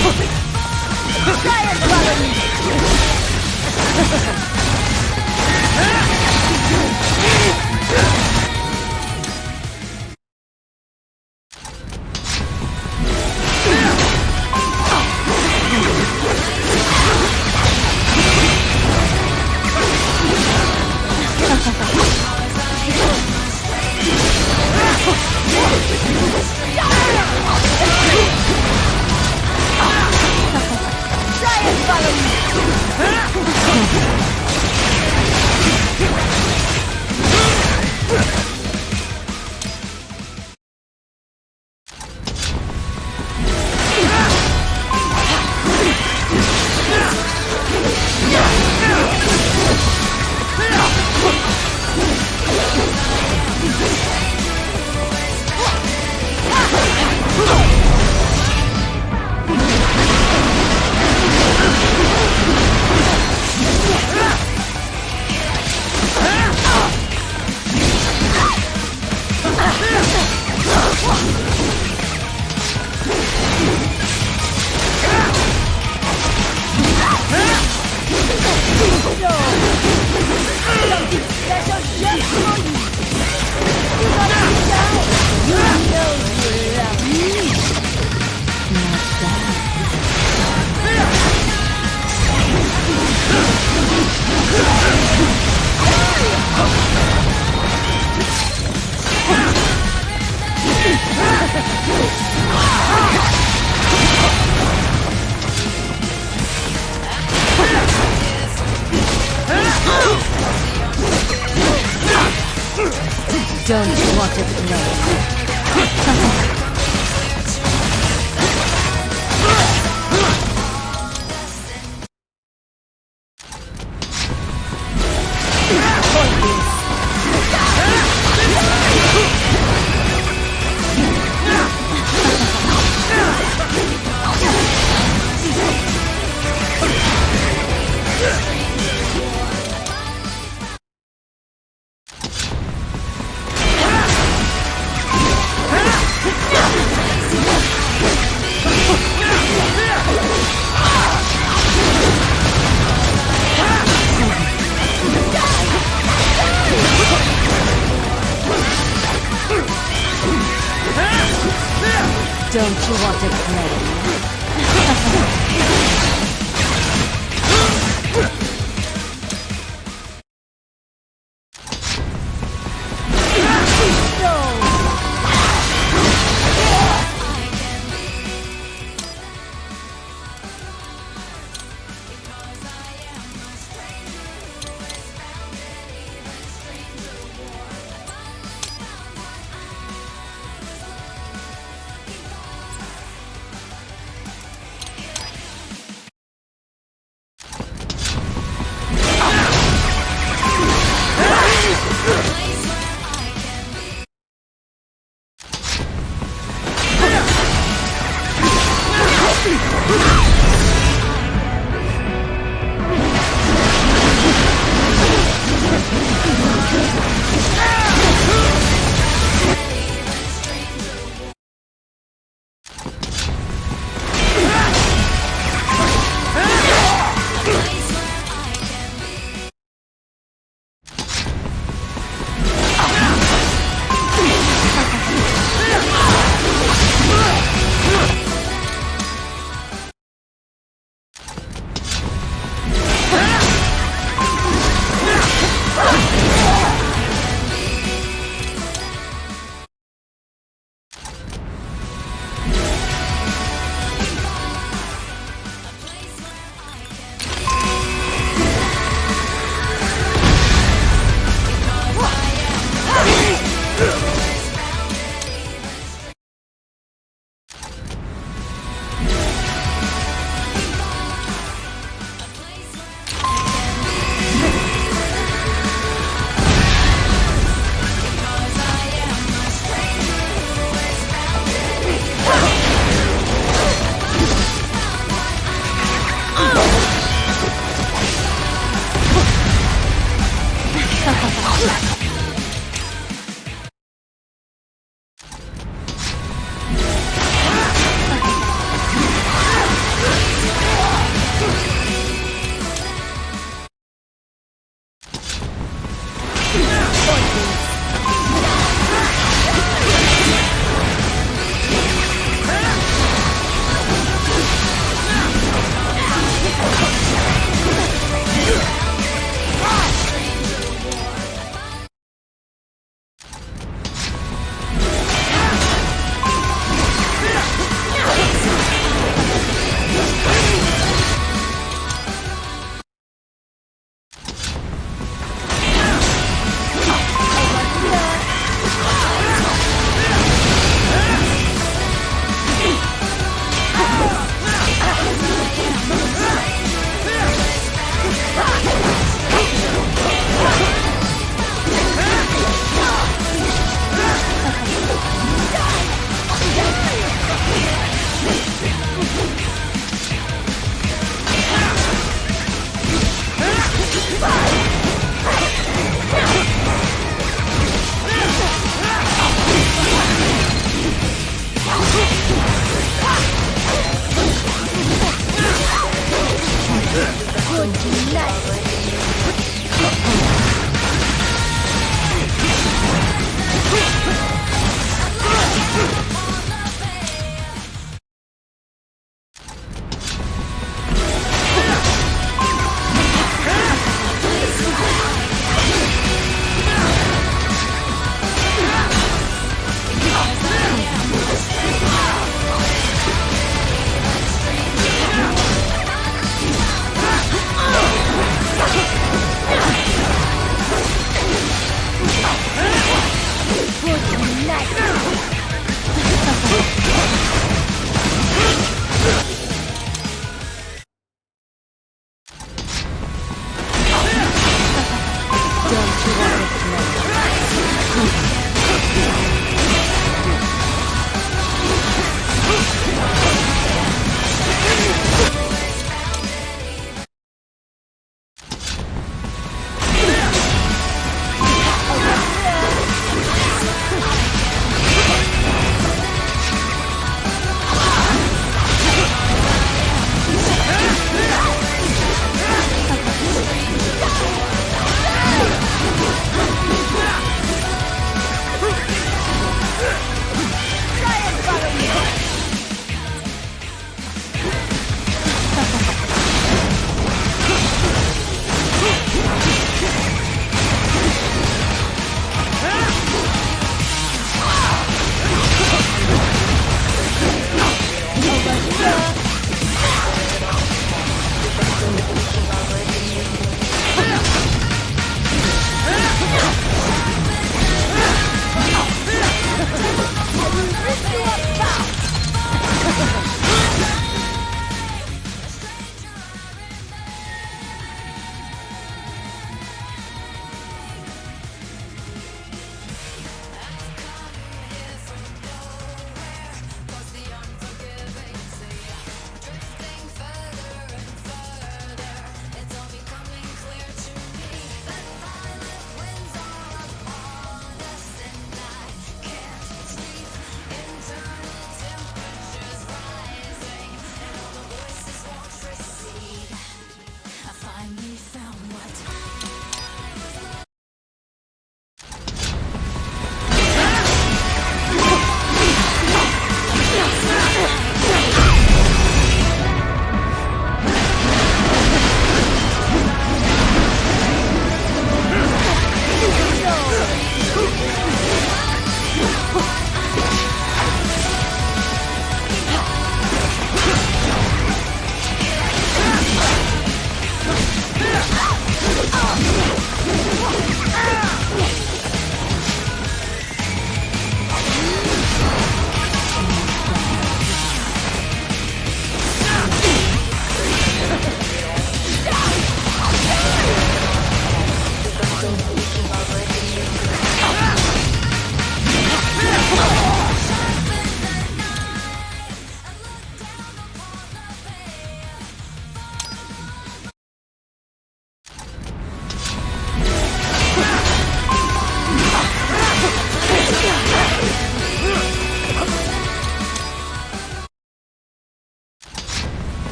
Try and follow me! Try and follow me! Don't you want to play? Don't you want to play?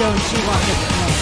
Don't you want to play?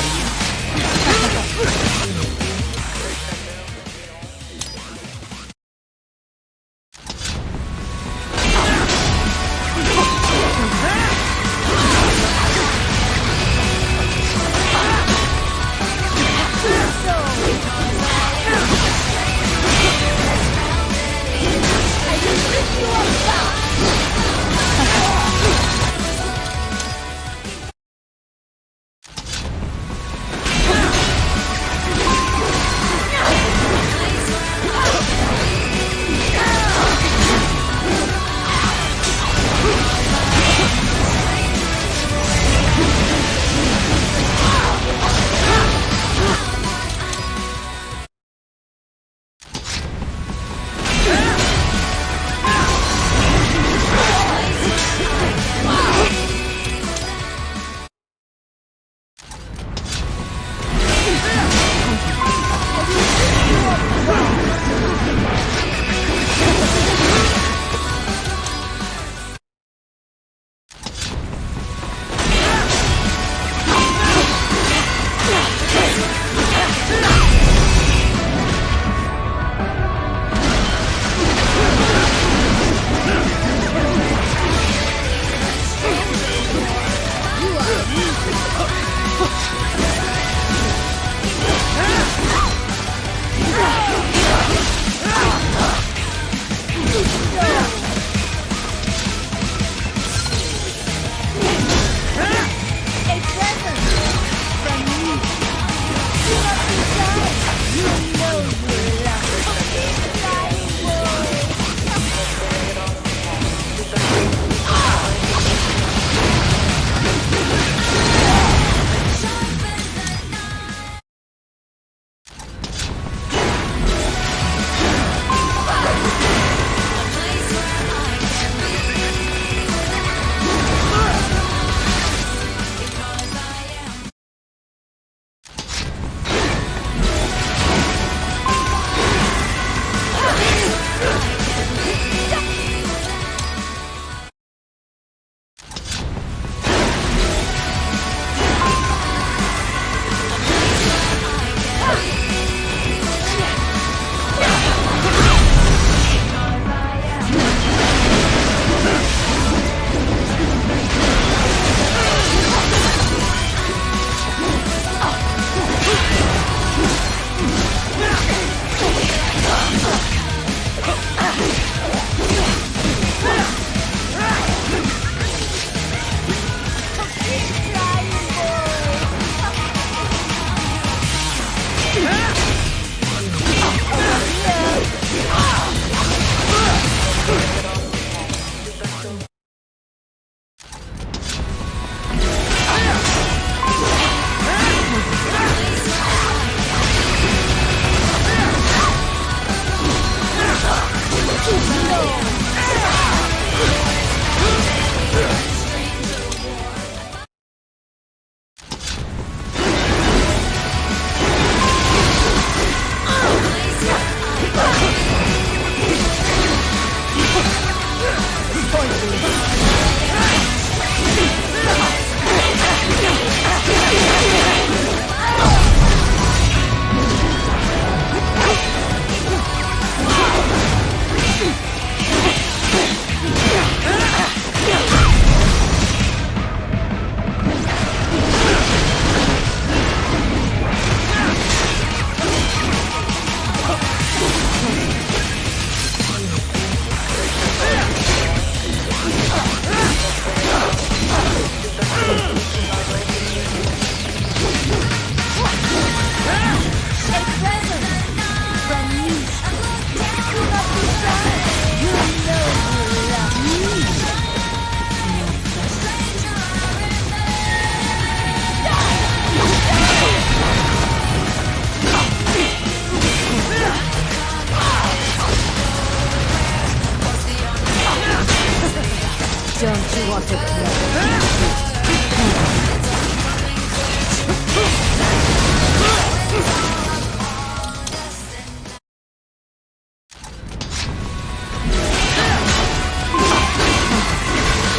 Don't you want to play?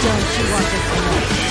Don't you want to play?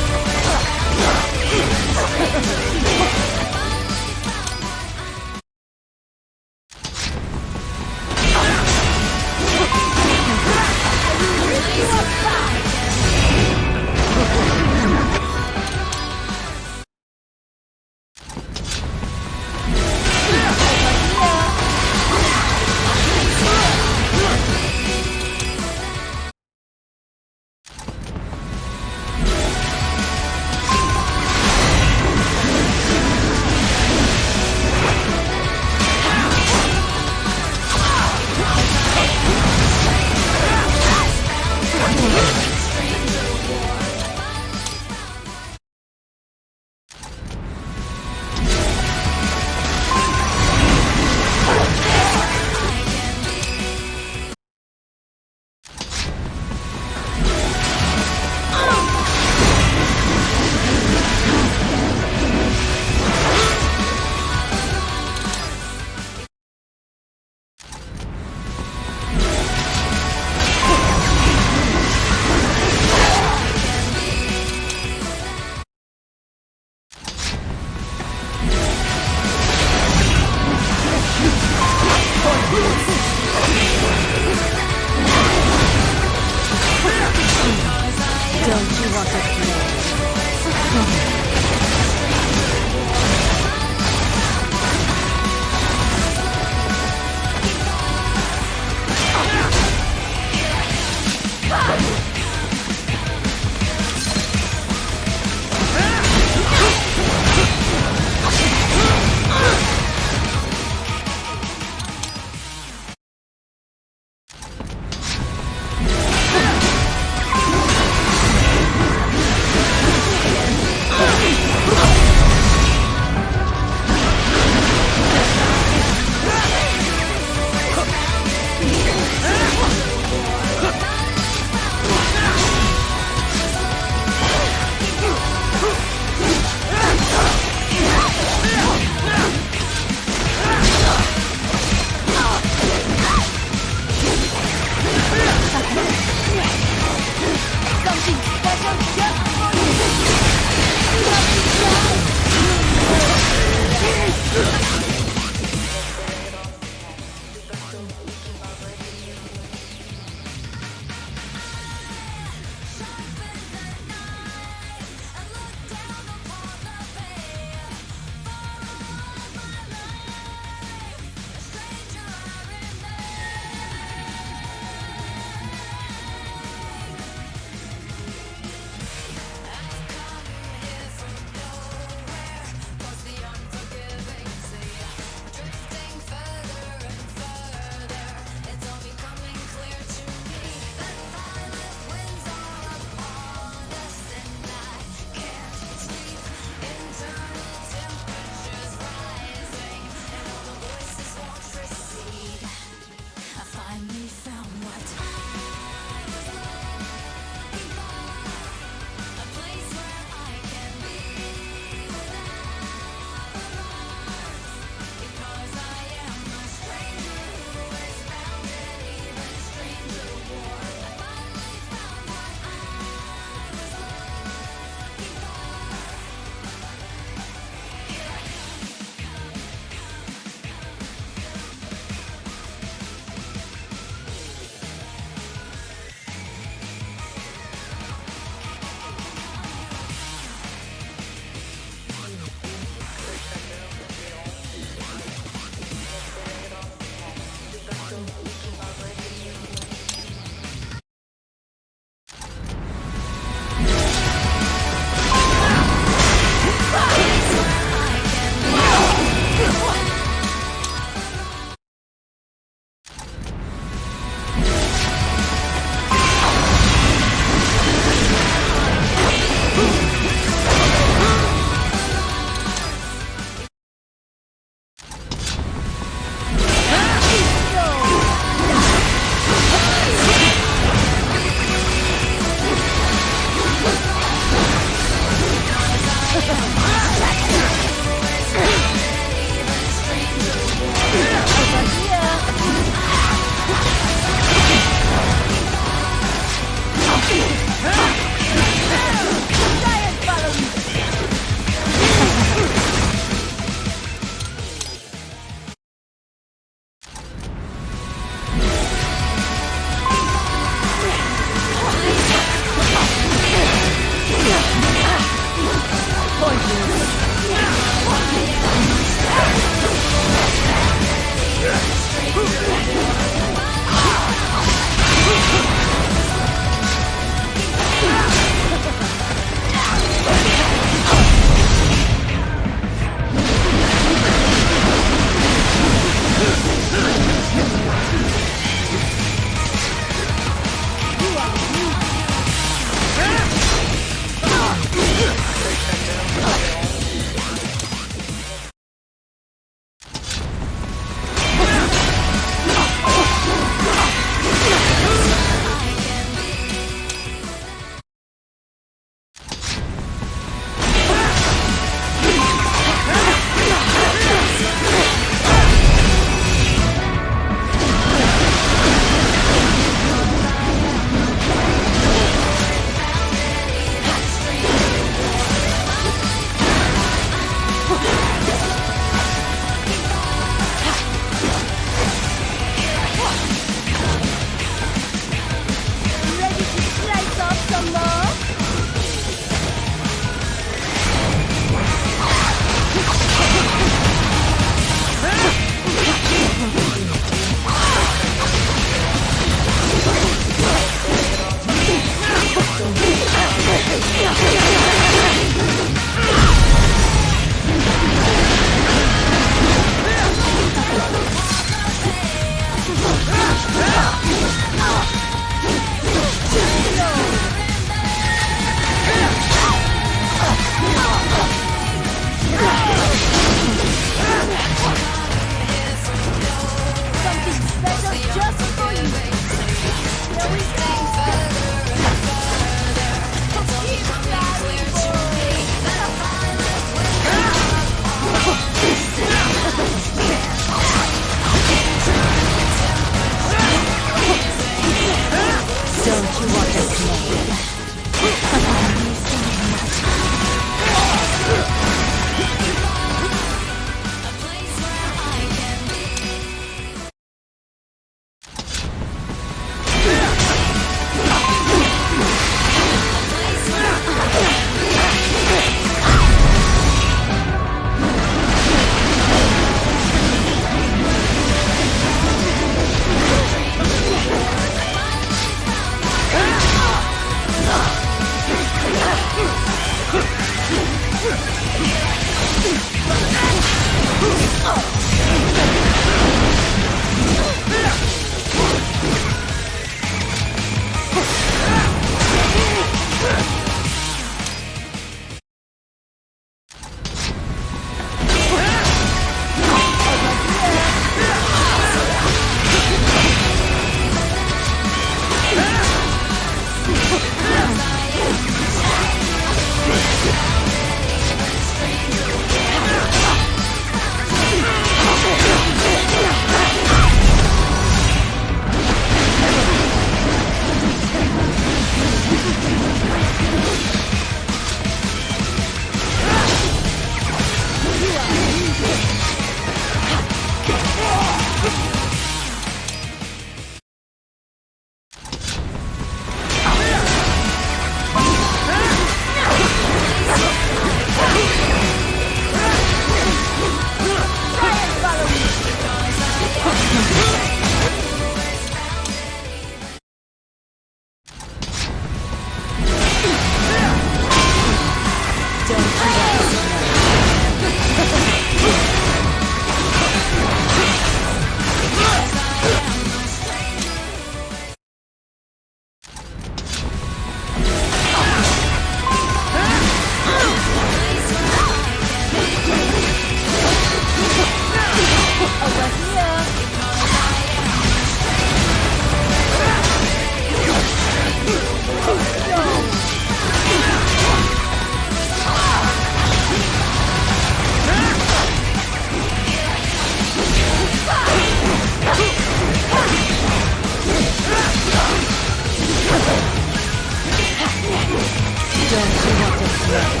Don't you want to play?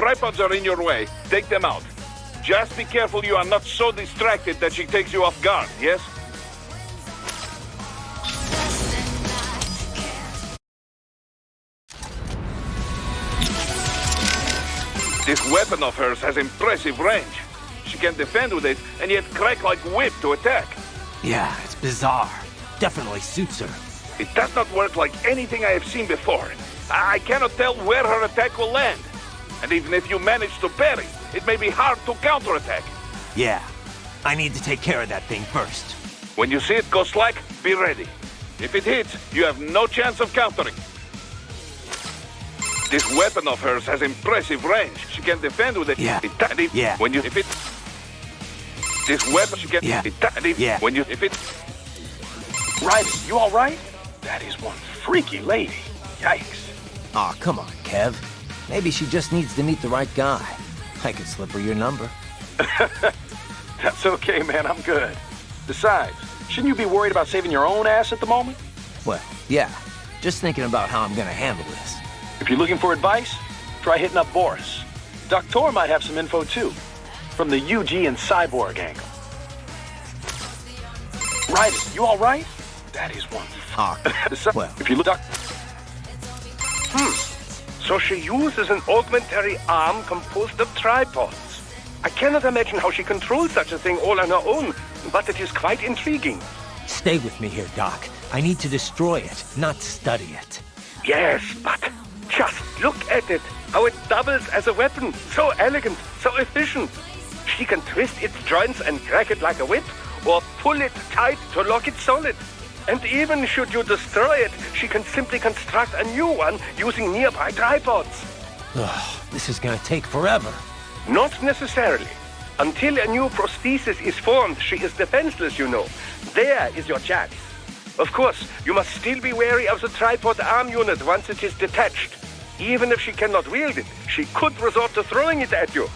tripods are in your way, take them out. Just be careful you are not so distracted that she takes you off guard, yes? This weapon of hers has impressive range. She can defend with it, and yet crack like whip to attack. Yeah, it's bizarre. Definitely suits her. It does not work like anything I have seen before. I cannot tell where her attack will land. And even if you manage to parry, it may be hard to counterattack. Yeah, I need to take care of that thing first. When you see it go slack, be ready. If it hits, you have no chance of countering. This weapon of hers has impressive range. She can defend with it. Yeah. Yeah. When you, if it, this weapon she can. Yeah. Yeah. When you, if it. Riley, you all right? That is one freaky lady. Yikes. Aw, come on, Kev. Maybe she just needs to meet the right guy. I could slip her your number. That's okay, man. I'm good. Besides, shouldn't you be worried about saving your own ass at the moment? Well, yeah. Just thinking about how I'm gonna handle this. If you're looking for advice, try hitting up Boris. Dr. might have some info too, from the UG and Cyborg angle. Riley, you all right? That is one. Well, if you look, So she uses an augmentary arm composed of tripods. I cannot imagine how she controls such a thing all on her own, but it is quite intriguing. stay with me here, Doc. I need to destroy it, not study it. Yes, but just look at it. How it doubles as a weapon. So elegant, so efficient. She can twist its joints and crack it like a whip, or pull it tight to lock it solid. And even should you destroy it, she can simply construct a new one using nearby tripods. Ugh, this is gonna take forever. Not necessarily. Until a new prosthesis is formed, she is defenseless, you know. There is your chance. Of course, you must still be wary of the tripod arm unit once it is detached. Even if she cannot wield it, she could resort to throwing it at you.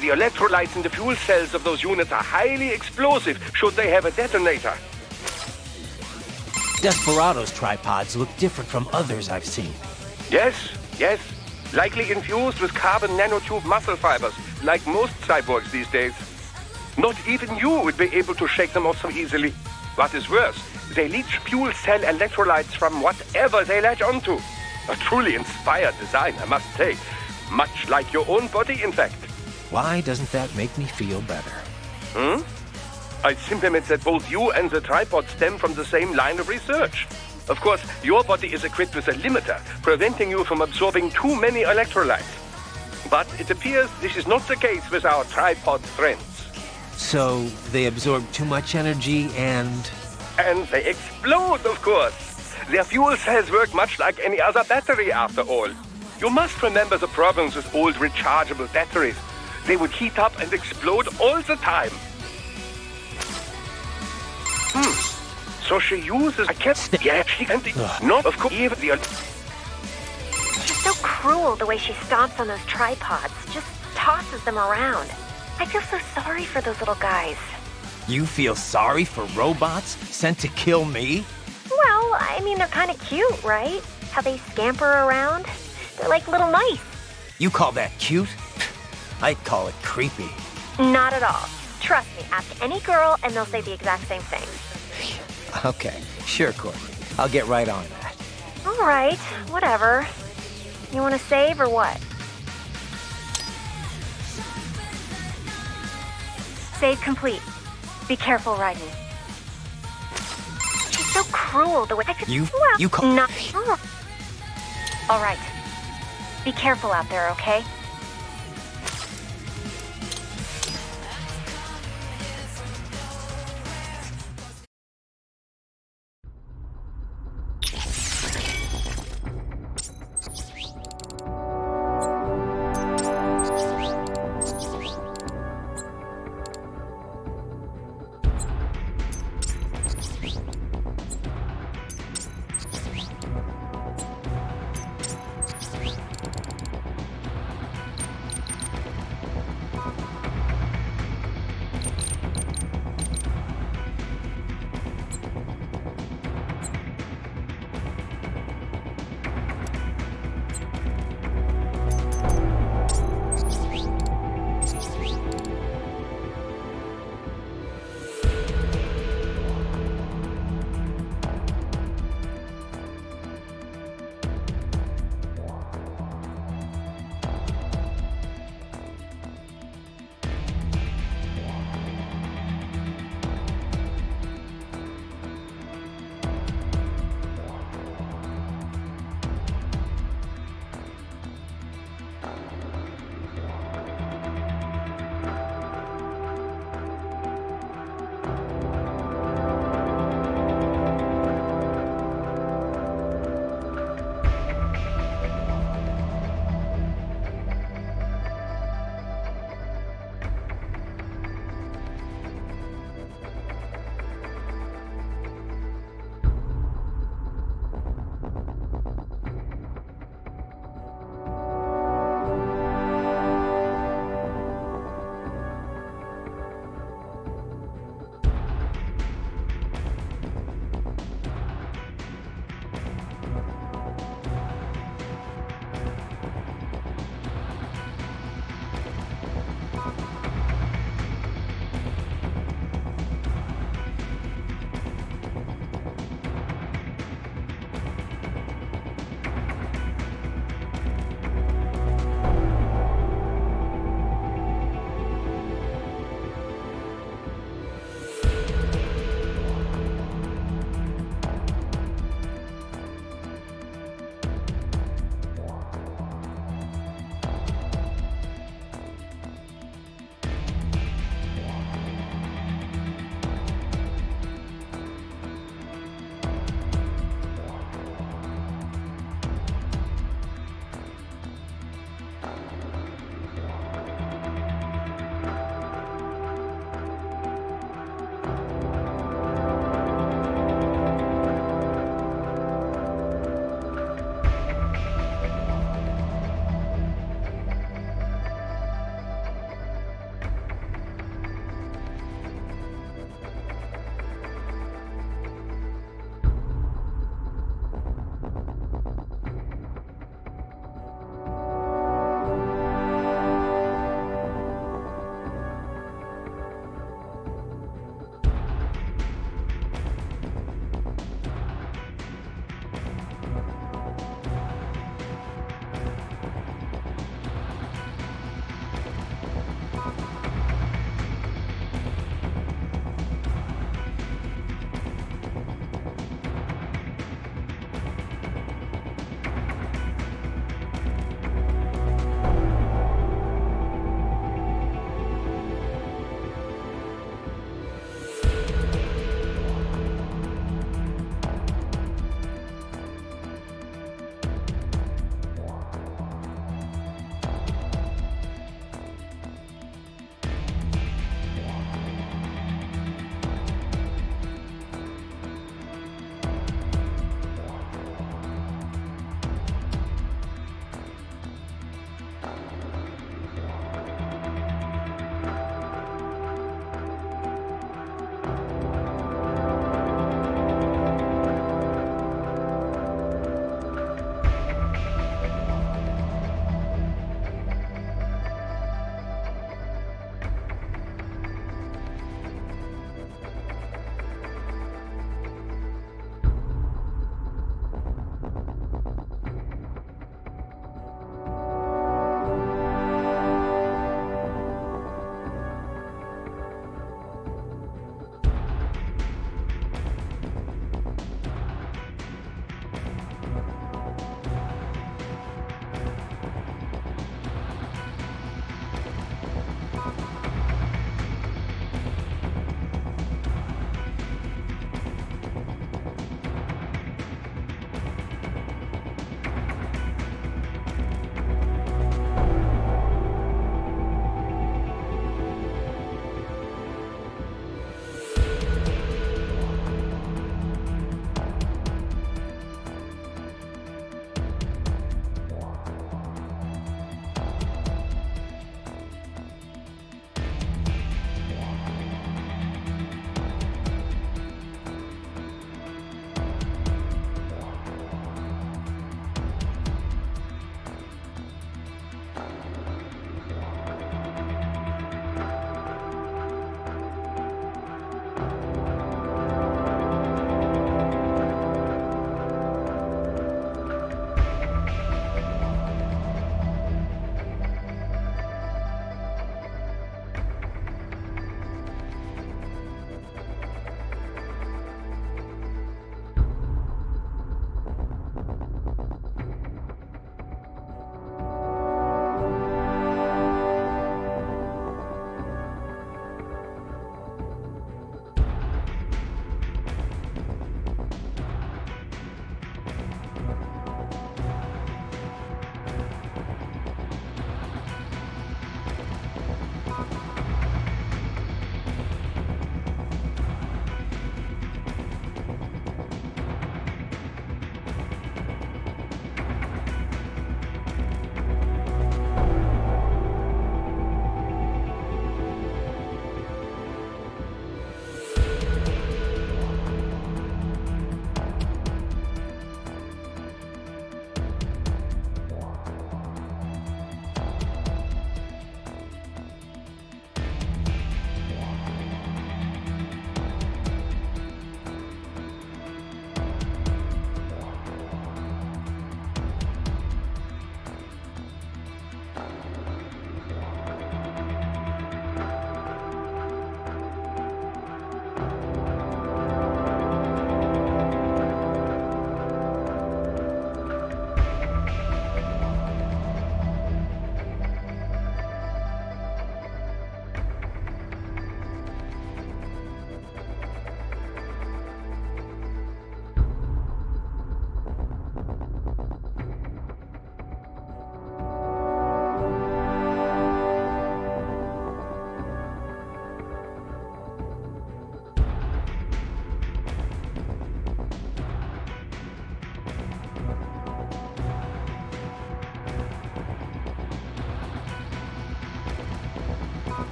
The electrolytes in the fuel cells of those units are highly explosive should they have a detonator. Desperado's tripods look different from others I've seen. Yes. Likely infused with carbon nanotube muscle fibers, like most cyborgs these days. Not even you would be able to shake them off so easily. What is worse, they leach fuel cell electrolytes from whatever they latch onto. A truly inspired design, I must say. Much like your own body, in fact. Why doesn't that make me feel better? I simply meant that both you and the tripod stem from the same line of research. Of course, your body is equipped with a limiter, preventing you from absorbing too many electrolytes. But it appears this is not the case with our tripod friends. So, they absorb too much energy and... And they explode, of course. Their fuel cells work much like any other battery, after all. You must remember the problems with old rechargeable batteries. They would heat up and explode all the time. So she uses... I can't... Yeah, she can... Not, of course, even the... She's so cruel the way she stomps on those tripods. Just tosses them around. I feel so sorry for those little guys. You feel sorry for robots sent to kill me? Well, I mean, they're kind of cute, right? How they scamper around. They're like little mice. You call that cute? I'd call it creepy. Not at all. Trust me, ask any girl and they'll say the exact same thing. Okay, sure, Courtney. I'll get right on that. All right, whatever. You want to save or what? Save complete. Be careful, Raiden. She's so cruel the way I could... You Well, call... not... All right. Be careful out there, okay?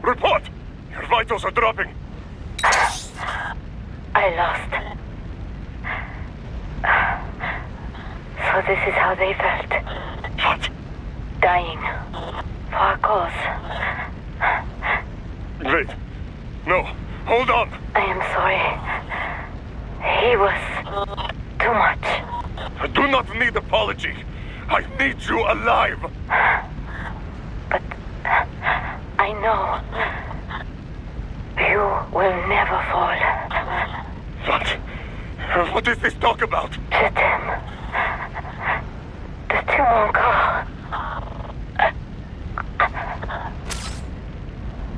Report! Your vitals are dropping. I lost. So this is how they felt. What? Dying. For a cause. Wait. No. Hold on. I am sorry. He was too much. I do not need apology. I need you alive. But I know you will never fall. What? What is this talk about? Je t'aime. De tout mon corps.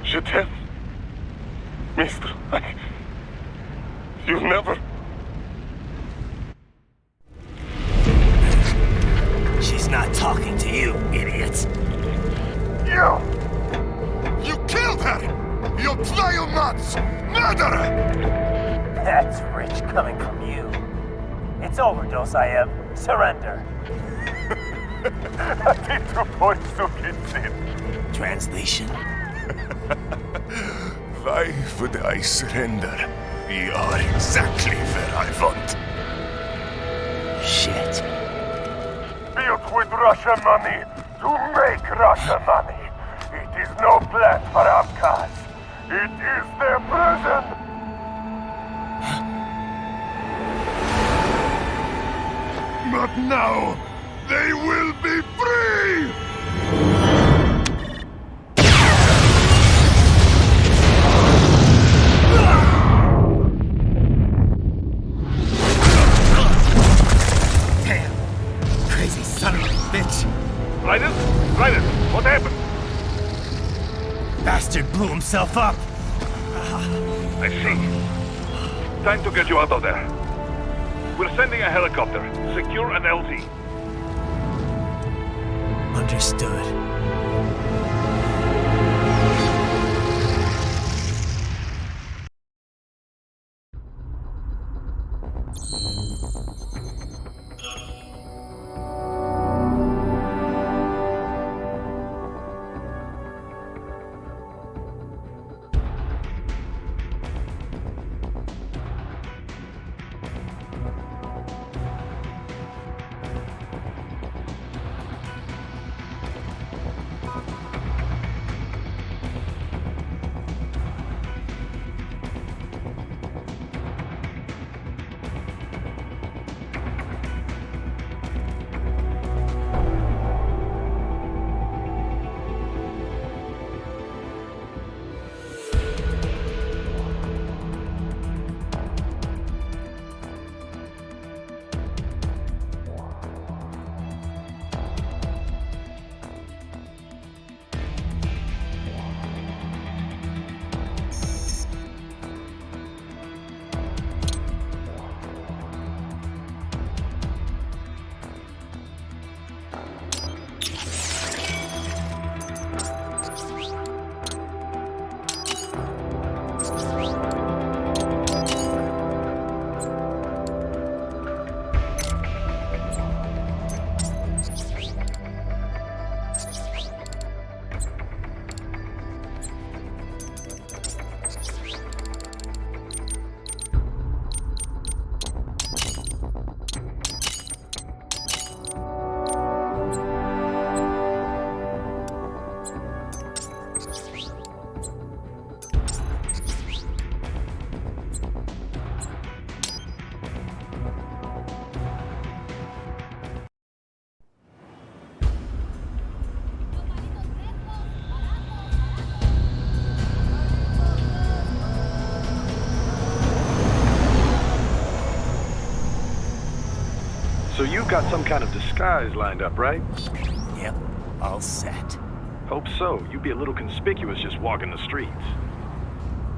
Je t'aime. Mister, you never... She's not talking to you, idiot. You! You killed her! You vile nuts! Murderer! That's rich coming from you. It's overdose, I have. Surrender. Translation. Why would I surrender? You are exactly where I want. Shit. Built with Russian money to make Russian money. It is no plan for Abkhaz. It is their prison. But now, they will be free! Damn. Crazy son of a bitch. Raiden? Raiden, what happened? Bastard blew himself up. I see. Time to get you out of there. We're sending a helicopter. Secure an LZ. Understood. So you've got some kind of disguise lined up, right? Yep, all set. Hope so. You'd be a little conspicuous just walking the streets.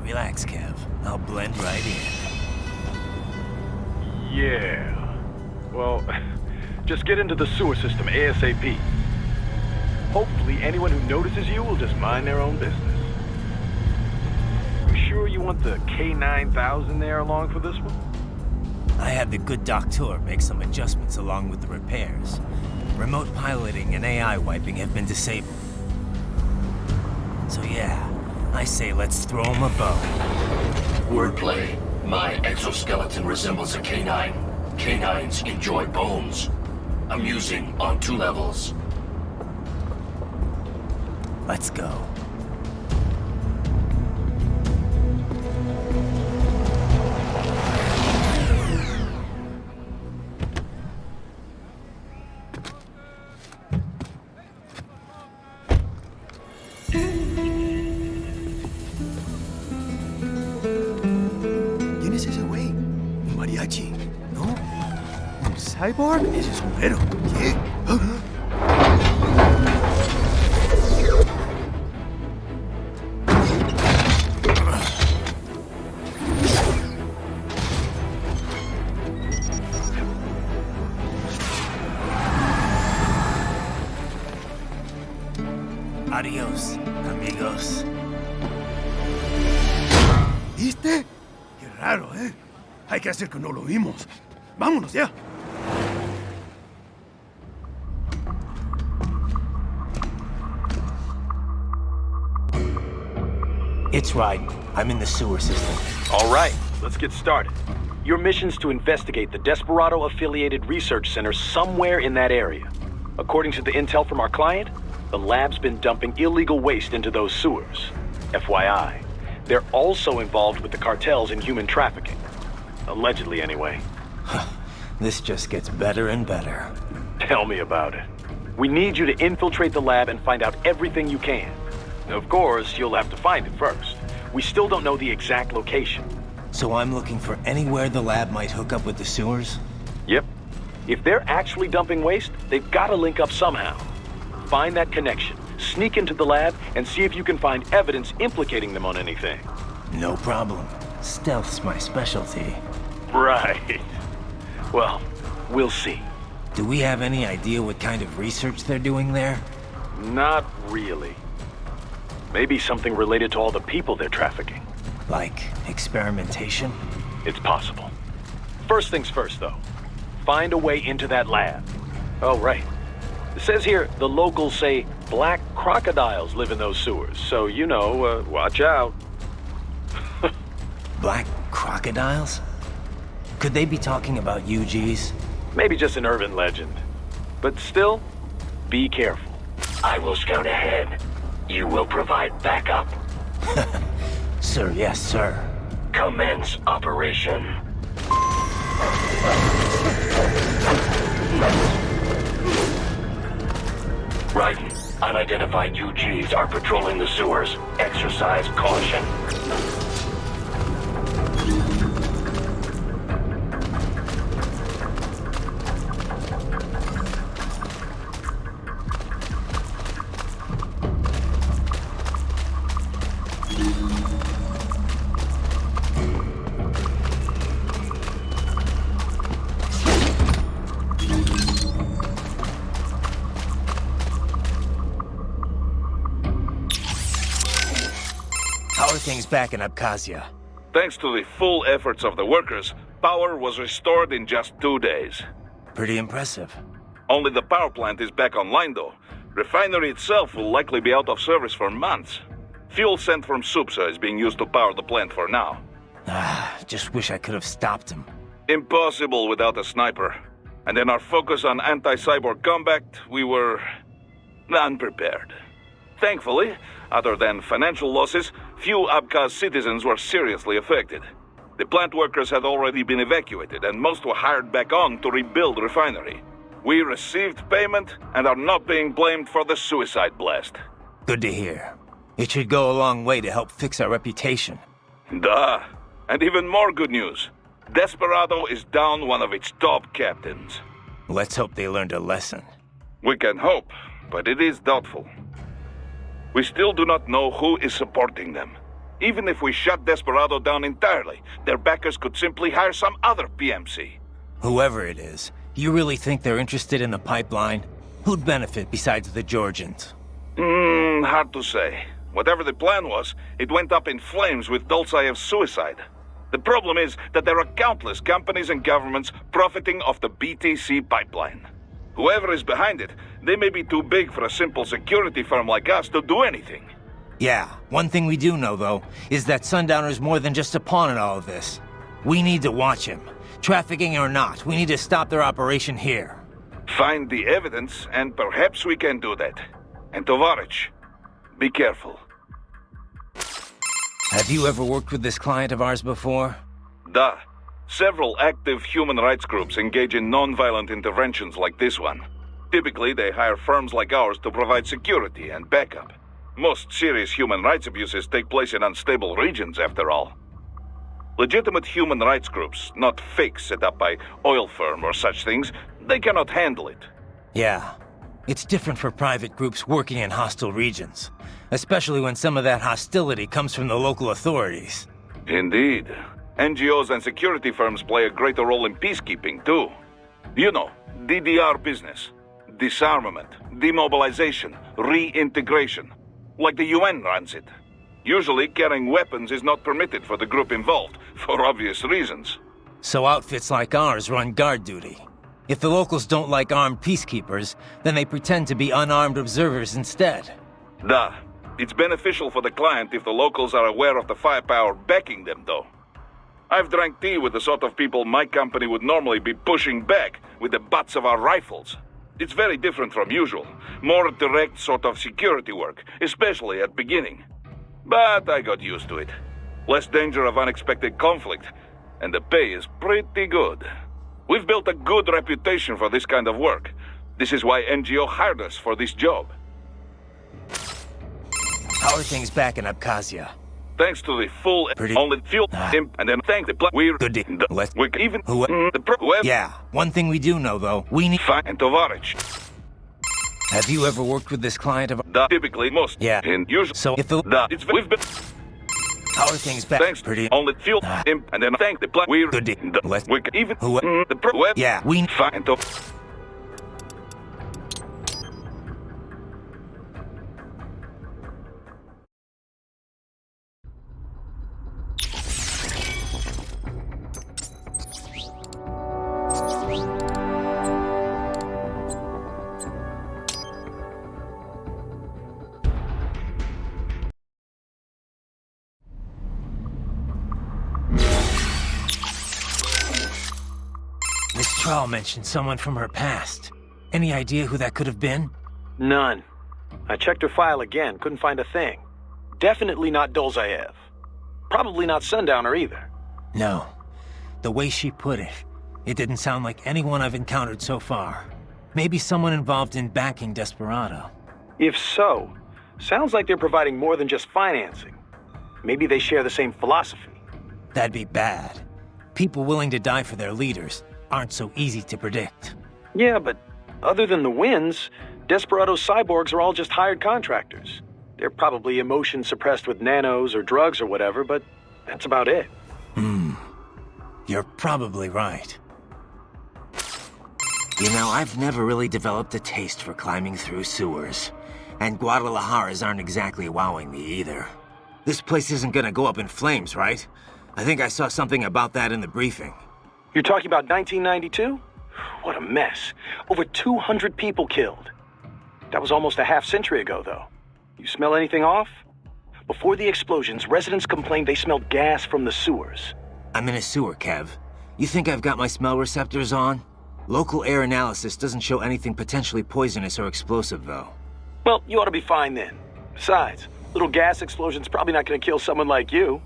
Relax, Kev. I'll blend right in. Yeah. Well, just get into the sewer system ASAP. Hopefully anyone who notices you will just mind their own business. You sure you want the K9000 there along for this one? I had the good doctor make some adjustments along with the repairs. Remote piloting and AI wiping have been disabled. So yeah, I say let's throw him a bone. Wordplay. My exoskeleton resembles a canine. Canines enjoy bones. Amusing on 2 levels. Let's go. ¿Quién es ese güey? Un mariachi, ¿no? ¿Un cyborg? Ese es un güero. ¿Qué? Adiós, amigos. ¿Viste? Qué raro, ¿eh? Hay que hacer que no lo vimos. Vámonos ya. It's right. I'm in the sewer system. All right, let's get started. Your mission's to investigate the Desperado-affiliated research center somewhere in that area. According to the intel from our client, the lab's been dumping illegal waste into those sewers. FYI, they're also involved with the cartels in human trafficking. Allegedly, anyway. This just gets better and better. Tell me about it. We need you to infiltrate the lab and find out everything you can. Of course, you'll have to find it first. We still don't know the exact location. So I'm looking for anywhere the lab might hook up with the sewers? Yep. If they're actually dumping waste, they've got to link up somehow. Find that connection, sneak into the lab, and see if you can find evidence implicating them on anything. No problem. Stealth's my specialty. Right. Well, we'll see. Do we have any idea what kind of research they're doing there? Not really. Maybe something related to all the people they're trafficking. Like experimentation? It's possible. First things first, though. Find a way into that lab. Oh, right. It says here the locals say black crocodiles live in those sewers, so, you know, watch out. Black crocodiles? Could they be talking about UGs? Maybe just an urban legend. But still, be careful. I will scout ahead. You will provide backup. Sir, yes, sir. Commence operation. Raiden, unidentified UGs are patrolling the sewers. Exercise caution. How are things back in Abkhazia? Thanks to the full efforts of the workers, power was restored in just 2 days. Pretty impressive. Only the power plant is back online, though. Refinery itself will likely be out of service for months. Fuel sent from Supsa is being used to power the plant for now. Just wish I could have stopped him. Impossible without a sniper. And in our focus on anti-cyborg combat, we were unprepared. Thankfully, other than financial losses, few Abkhaz citizens were seriously affected. The plant workers had already been evacuated, and most were hired back on to rebuild the refinery. We received payment and are not being blamed for the suicide blast. Good to hear. It should go a long way to help fix our reputation. Duh. And even more good news. Desperado is down one of its top captains. Let's hope they learned a lesson. We can hope, but it is doubtful. We still do not know who is supporting them. Even if we shut Desperado down entirely, their backers could simply hire some other PMC. Whoever it is, you really think they're interested in the pipeline? Who'd benefit besides the Georgians? Hard to say. Whatever the plan was, it went up in flames with Dulceyev's suicide. The problem is that there are countless companies and governments profiting off the BTC pipeline. Whoever is behind it, they may be too big for a simple security firm like us to do anything. Yeah, one thing we do know, though, is that Sundowner's more than just a pawn in all of this. We need to watch him. Trafficking or not, we need to stop their operation here. Find the evidence, and perhaps we can do that. And Tovarich, be careful. Have you ever worked with this client of ours before? Duh. Several active human rights groups engage in non-violent interventions like this one. Typically, they hire firms like ours to provide security and backup. Most serious human rights abuses take place in unstable regions, after all. Legitimate human rights groups, not fakes set up by oil firm or such things, they cannot handle it. Yeah. It's different for private groups working in hostile regions, especially when some of that hostility comes from the local authorities. Indeed. NGOs and security firms play a greater role in peacekeeping, too. You know, DDR business. Disarmament, demobilization, reintegration. Like the UN runs it. Usually, carrying weapons is not permitted for the group involved, for obvious reasons. So outfits like ours run guard duty. If the locals don't like armed peacekeepers, then they pretend to be unarmed observers instead. Duh. It's beneficial for the client if the locals are aware of the firepower backing them, though. I've drank tea with the sort of people my company would normally be pushing back with the butts of our rifles. It's very different from usual. More direct sort of security work, especially at beginning. But I got used to it. Less danger of unexpected conflict, and the pay is pretty good. We've built a good reputation for this kind of work. This is why NGO hired us for this job. How are things back in Abkhazia? Thanks to the full only fuel and then thank the we're Good day. we can even Yeah, one thing we do know though, we need and Tovarich. Have you ever worked with this client of Typically most in usual so if the it's we've been how are things back thanks only fuel and then thank the we're good day. we can even yeah, we and Miss Trawl mentioned someone from her past. Any idea who that could have been? None. I checked her file again, couldn't find a thing. Definitely not Dolzaev. Probably not Sundowner either. No. The way she put it, it didn't sound like anyone I've encountered so far. Maybe someone involved in backing Desperado. If so, sounds like they're providing more than just financing. Maybe they share the same philosophy. That'd be bad. People willing to die for their leaders aren't so easy to predict. Yeah, but other than the wins, Desperado's cyborgs are all just hired contractors. They're probably emotion suppressed with nanos or drugs or whatever, but that's about it. You're probably right. You know, I've never really developed a taste for climbing through sewers. And Guadalajaras aren't exactly wowing me either. This place isn't gonna go up in flames, right? I think I saw something about that in the briefing. You're talking about 1992? What a mess. Over 200 people killed. That was almost a half-century ago, though. You smell anything off? Before the explosions, residents complained they smelled gas from the sewers. I'm in a sewer, Kev. You think I've got my smell receptors on? Local air analysis doesn't show anything potentially poisonous or explosive, though. Well, you ought to be fine then. Besides, little gas explosion's probably not gonna kill someone like you.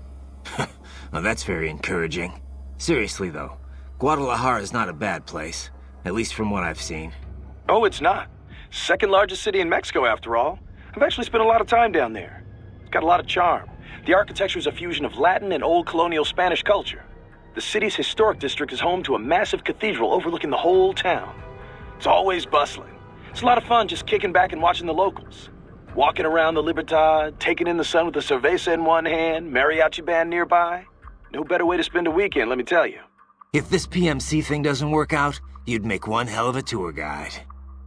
Well, that's very encouraging. Seriously, though, Guadalajara is not a bad place. At least from what I've seen. Oh, it's not. Second largest city in Mexico, after all. I've actually spent a lot of time down there. It's got a lot of charm. The architecture is a fusion of Latin and old colonial Spanish culture. The city's historic district is home to a massive cathedral overlooking the whole town. It's always bustling. It's a lot of fun just kicking back and watching the locals. Walking around the Libertad, taking in the sun with a cerveza in one hand, mariachi band nearby. No better way to spend a weekend, let me tell you. If this PMC thing doesn't work out, you'd make one hell of a tour guide.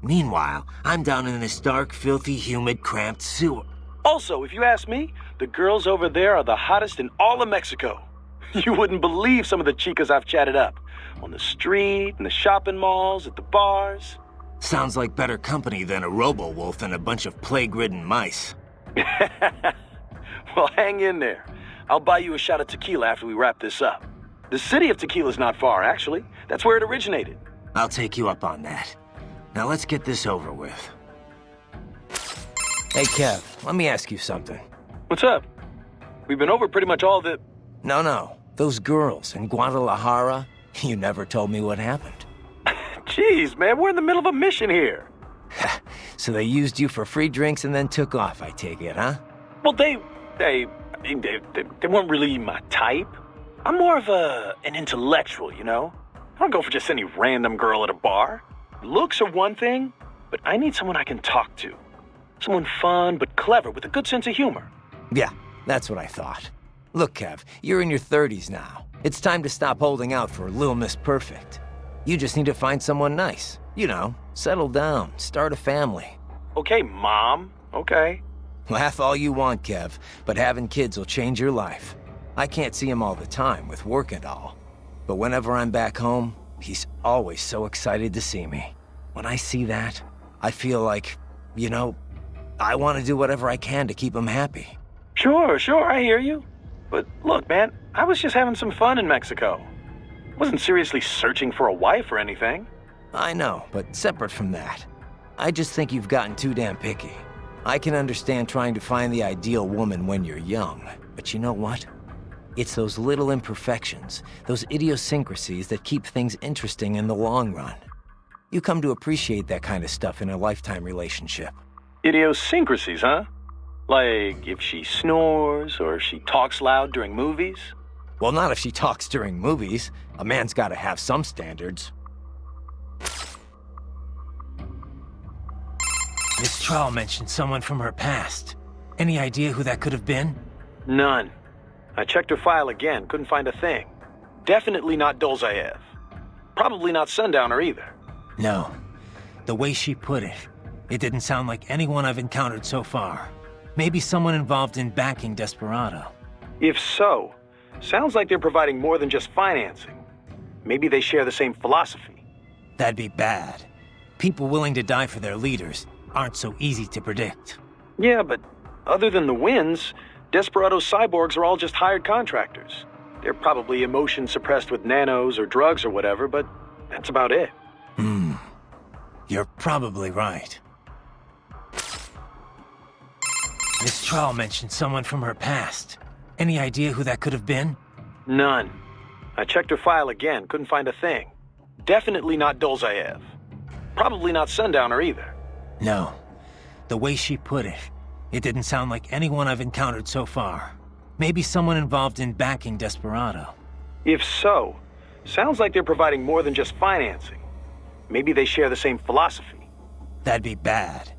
Meanwhile, I'm down in this dark, filthy, humid, cramped sewer. Also, if you ask me, the girls over there are the hottest in all of Mexico. You wouldn't believe some of the chicas I've chatted up. On the street, in the shopping malls, at the bars. Sounds like better company than a robo-wolf and a bunch of plague-ridden mice. Well, hang in there. I'll buy you a shot of tequila after we wrap this up. The city of Tequila's not far, actually. That's where it originated. I'll take you up on that. Now let's get this over with. Hey, Kev, let me ask you something. What's up? We've been over pretty much all the... No. Those girls in Guadalajara, you never told me what happened. Jeez, man, we're in the middle of a mission here. So they used you for free drinks and then took off, I take it, huh? Well, they weren't really my type. I'm more of an intellectual, you know? I don't go for just any random girl at a bar. Looks are one thing, but I need someone I can talk to. Someone fun but clever with a good sense of humor. Yeah, that's what I thought. Look, Kev, you're in your 30s now. It's time to stop holding out for Lil Miss Perfect. You just need to find someone nice. You know, settle down, start a family. Okay, Mom. Okay. Laugh all you want, Kev, but having kids will change your life. I can't see him all the time with work and all. But whenever I'm back home, he's always so excited to see me. When I see that, I feel like, you know, I want to do whatever I can to keep him happy. Sure, I hear you. But look, man, I was just having some fun in Mexico. Wasn't seriously searching for a wife or anything. I know, but separate from that, I just think you've gotten too damn picky. I can understand trying to find the ideal woman when you're young, but you know what? It's those little imperfections, those idiosyncrasies that keep things interesting in the long run. You come to appreciate that kind of stuff in a lifetime relationship. Idiosyncrasies, huh? Like if she snores or if she talks loud during movies? Well, not if she talks during movies. A man's gotta have some standards. Miss Trall mentioned someone from her past. Any idea who that could have been? None. I checked her file again, couldn't find a thing. Definitely not Dolzaev. Probably not Sundowner either. No. The way she put it, it didn't sound like anyone I've encountered so far. Maybe someone involved in backing Desperado. If so, sounds like they're providing more than just financing. Maybe they share the same philosophy. That'd be bad. People willing to die for their leaders aren't so easy to predict. Yeah, but other than the wins, Desperado cyborgs are all just hired contractors. They're probably emotion suppressed with nanos or drugs or whatever, but that's about it. You're probably right. Miss Trall mentioned someone from her past. Any idea who that could have been? None. I checked her file again, couldn't find a thing. Definitely not Dolzaev. Probably not Sundowner either. No. The way she put it, it didn't sound like anyone I've encountered so far. Maybe someone involved in backing Desperado. If so, sounds like they're providing more than just financing. Maybe they share the same philosophy. That'd be bad.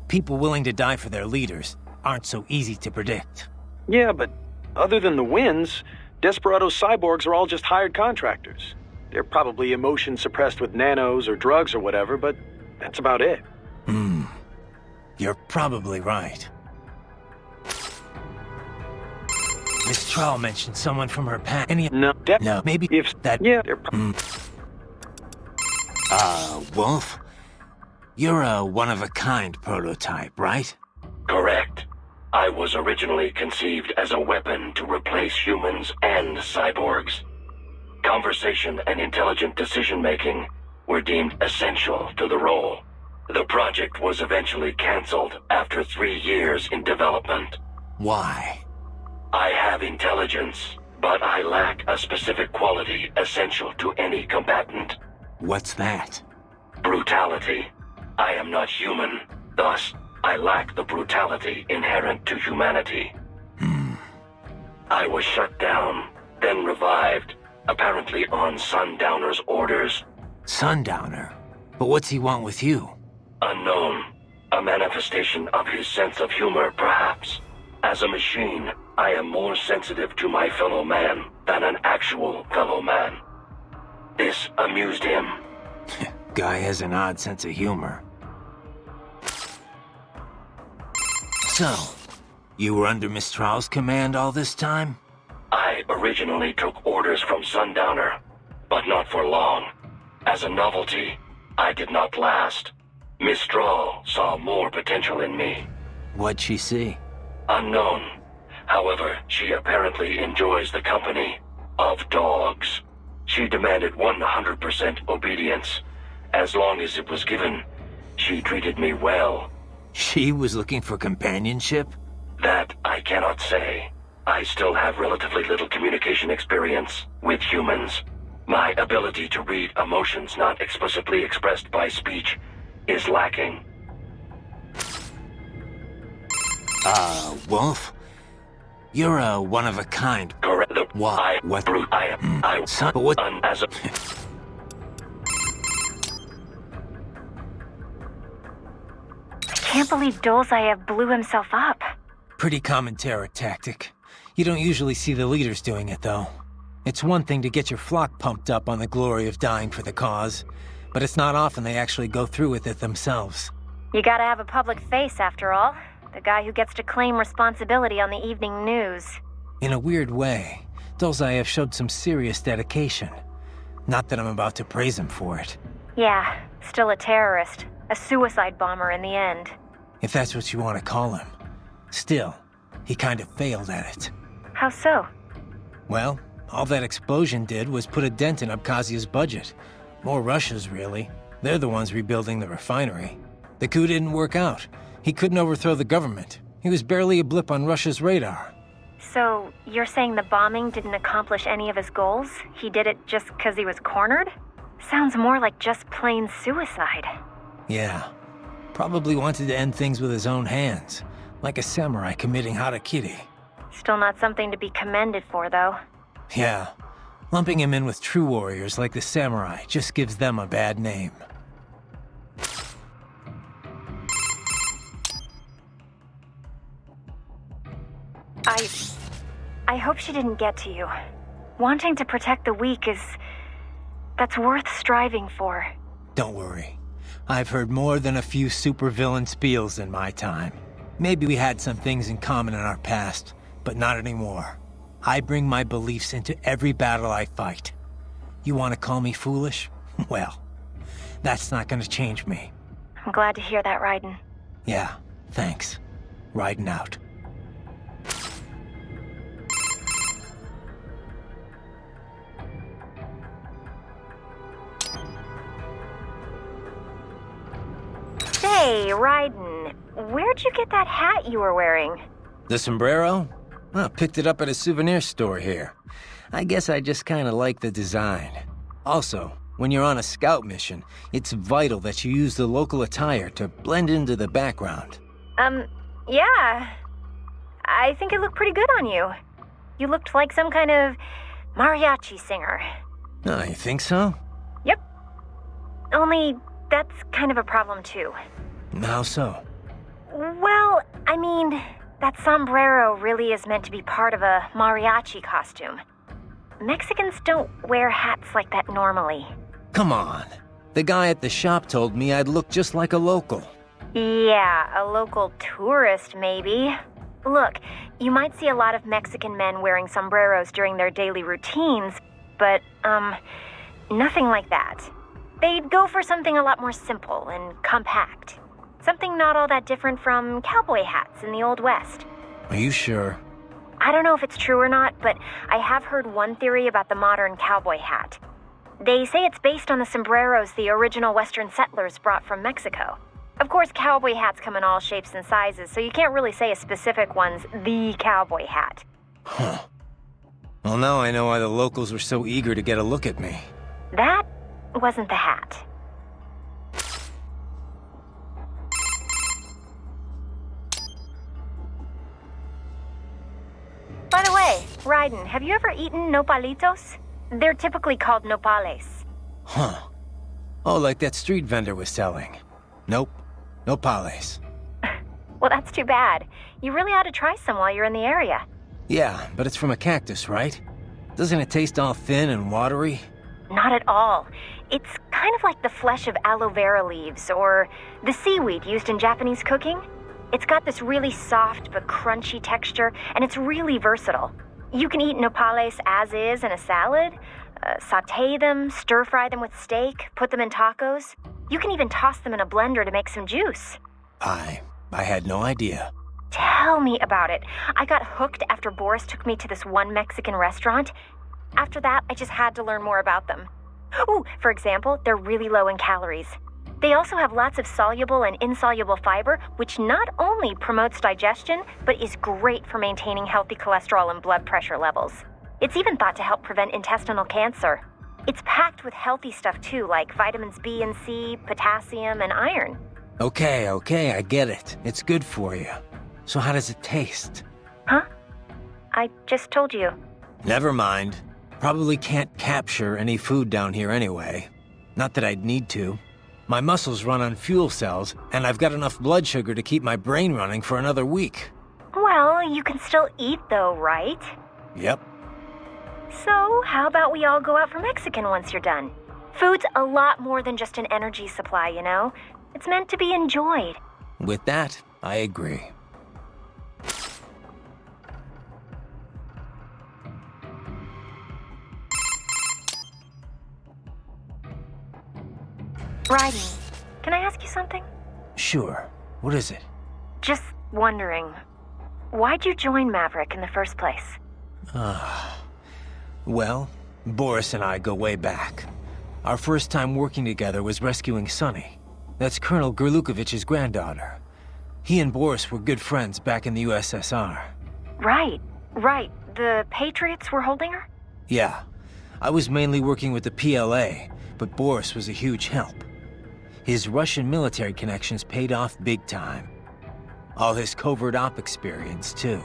People willing to die for their leaders aren't so easy to predict. Yeah, but other than the wins, Desperado cyborgs are all just hired contractors. They're probably emotion suppressed with nanos or drugs or whatever, but that's about it. You're probably right. Miss Trall mentioned someone from her past. No, maybe if that. Yeah, they're Wolf? You're a one-of-a-kind prototype, right? Correct. I was originally conceived as a weapon to replace humans and cyborgs. Conversation and intelligent decision-making were deemed essential to the role. The project was eventually cancelled after 3 years in development. Why? I have intelligence, but I lack a specific quality essential to any combatant. What's that? Brutality. I am not human, thus I lack the brutality inherent to humanity. I was shut down, then revived, apparently on Sundowner's orders. Sundowner? But what's he want with you? Unknown. A manifestation of his sense of humor, perhaps. As a machine, I am more sensitive to my fellow man than an actual fellow man. This amused him. Guy has an odd sense of humor. So, you were under Miss Trall's command all this time? I originally took orders from Sundowner, but not for long. As a novelty, I did not last. Miss Trall saw more potential in me. What'd she see? Unknown. However, she apparently enjoys the company of dogs. She demanded 100% obedience. As long as it was given, she treated me well. She was looking for companionship? That I cannot say. I still have relatively little communication experience with humans. My ability to read emotions not explicitly expressed by speech is lacking. Wolf? You're a one-of-a-kind. Correct. What? What? Son, but what? As a... Can't believe Dolzaev blew himself up. Pretty common terror tactic. You don't usually see the leaders doing it, though. It's one thing to get your flock pumped up on the glory of dying for the cause, but it's not often they actually go through with it themselves. You gotta have a public face, after all. The guy who gets to claim responsibility on the evening news. In a weird way, Dolzaev showed some serious dedication. Not that I'm about to praise him for it. Yeah, still a terrorist. A suicide bomber in the end. If that's what you want to call him. Still, he kind of failed at it. How so? Well, all that explosion did was put a dent in Abkhazia's budget. More Russia's, really. They're the ones rebuilding the refinery. The coup didn't work out. He couldn't overthrow the government. He was barely a blip on Russia's radar. So, you're saying the bombing didn't accomplish any of his goals? He did it just because he was cornered? Sounds more like just plain suicide. Yeah. Probably wanted to end things with his own hands. Like a samurai committing harakiri. Still not something to be commended for, though. Yeah. Lumping him in with true warriors like the samurai just gives them a bad name. I hope she didn't get to you. Wanting to protect the weak that's worth striving for. Don't worry. I've heard more than a few supervillain spiels in my time. Maybe we had some things in common in our past, but not anymore. I bring my beliefs into every battle I fight. You want to call me foolish? Well, that's not gonna change me. I'm glad to hear that, Raiden. Yeah, thanks. Riding out. Hey, Raiden, where'd you get that hat you were wearing? The sombrero? Well, picked it up at a souvenir store here. I guess I just kinda like the design. Also, when you're on a scout mission, it's vital that you use the local attire to blend into the background. Yeah. I think it looked pretty good on you. You looked like some kind of mariachi singer. Oh, you think so? Yep. Only, that's kind of a problem too. How so? Well, I mean, that sombrero really is meant to be part of a mariachi costume. Mexicans don't wear hats like that normally. Come on. The guy at the shop told me I'd look just like a local. Yeah, a local tourist maybe. Look, you might see a lot of Mexican men wearing sombreros during their daily routines, but, nothing like that. They'd go for something a lot more simple and compact. Something not all that different from cowboy hats in the Old West. Are you sure? I don't know if it's true or not, but I have heard one theory about the modern cowboy hat. They say it's based on the sombreros the original Western settlers brought from Mexico. Of course, cowboy hats come in all shapes and sizes, so you can't really say a specific one's the cowboy hat. Huh. Well, now I know why the locals were so eager to get a look at me. That wasn't the hat. By the way, Raiden, have you ever eaten nopalitos? They're typically called nopales. Huh. Oh, like that street vendor was selling. Nope. Nopales. Well, that's too bad. You really ought to try some while you're in the area. Yeah, but it's from a cactus, right? Doesn't it taste all thin and watery? Not at all. It's kind of like the flesh of aloe vera leaves, or the seaweed used in Japanese cooking. It's got this really soft but crunchy texture, and it's really versatile. You can eat nopales as is in a salad, saute them, stir-fry them with steak, put them in tacos. You can even toss them in a blender to make some juice. I had no idea. Tell me about it. I got hooked after Boris took me to this one Mexican restaurant. After that, I just had to learn more about them. Ooh, for example, they're really low in calories. They also have lots of soluble and insoluble fiber, which not only promotes digestion, but is great for maintaining healthy cholesterol and blood pressure levels. It's even thought to help prevent intestinal cancer. It's packed with healthy stuff too, like vitamins B and C, potassium, and iron. Okay, I get it. It's good for you. So how does it taste? Huh? I just told you. Never mind. Probably can't capture any food down here anyway. Not that I'd need to. My muscles run on fuel cells, and I've got enough blood sugar to keep my brain running for another week. Well, you can still eat though, right? Yep. So, how about we all go out for Mexican once you're done? Food's a lot more than just an energy supply, you know? It's meant to be enjoyed. With that, I agree. Riding, can I ask you something? Sure. What is it? Just wondering, why'd you join Maverick in the first place? Well, Boris and I go way back. Our first time working together was rescuing Sunny. That's Colonel Gerlukovich's granddaughter. He and Boris were good friends back in the USSR. Right. The Patriots were holding her? Yeah. I was mainly working with the PLA, but Boris was a huge help. His Russian military connections paid off big time. All his covert op experience, too.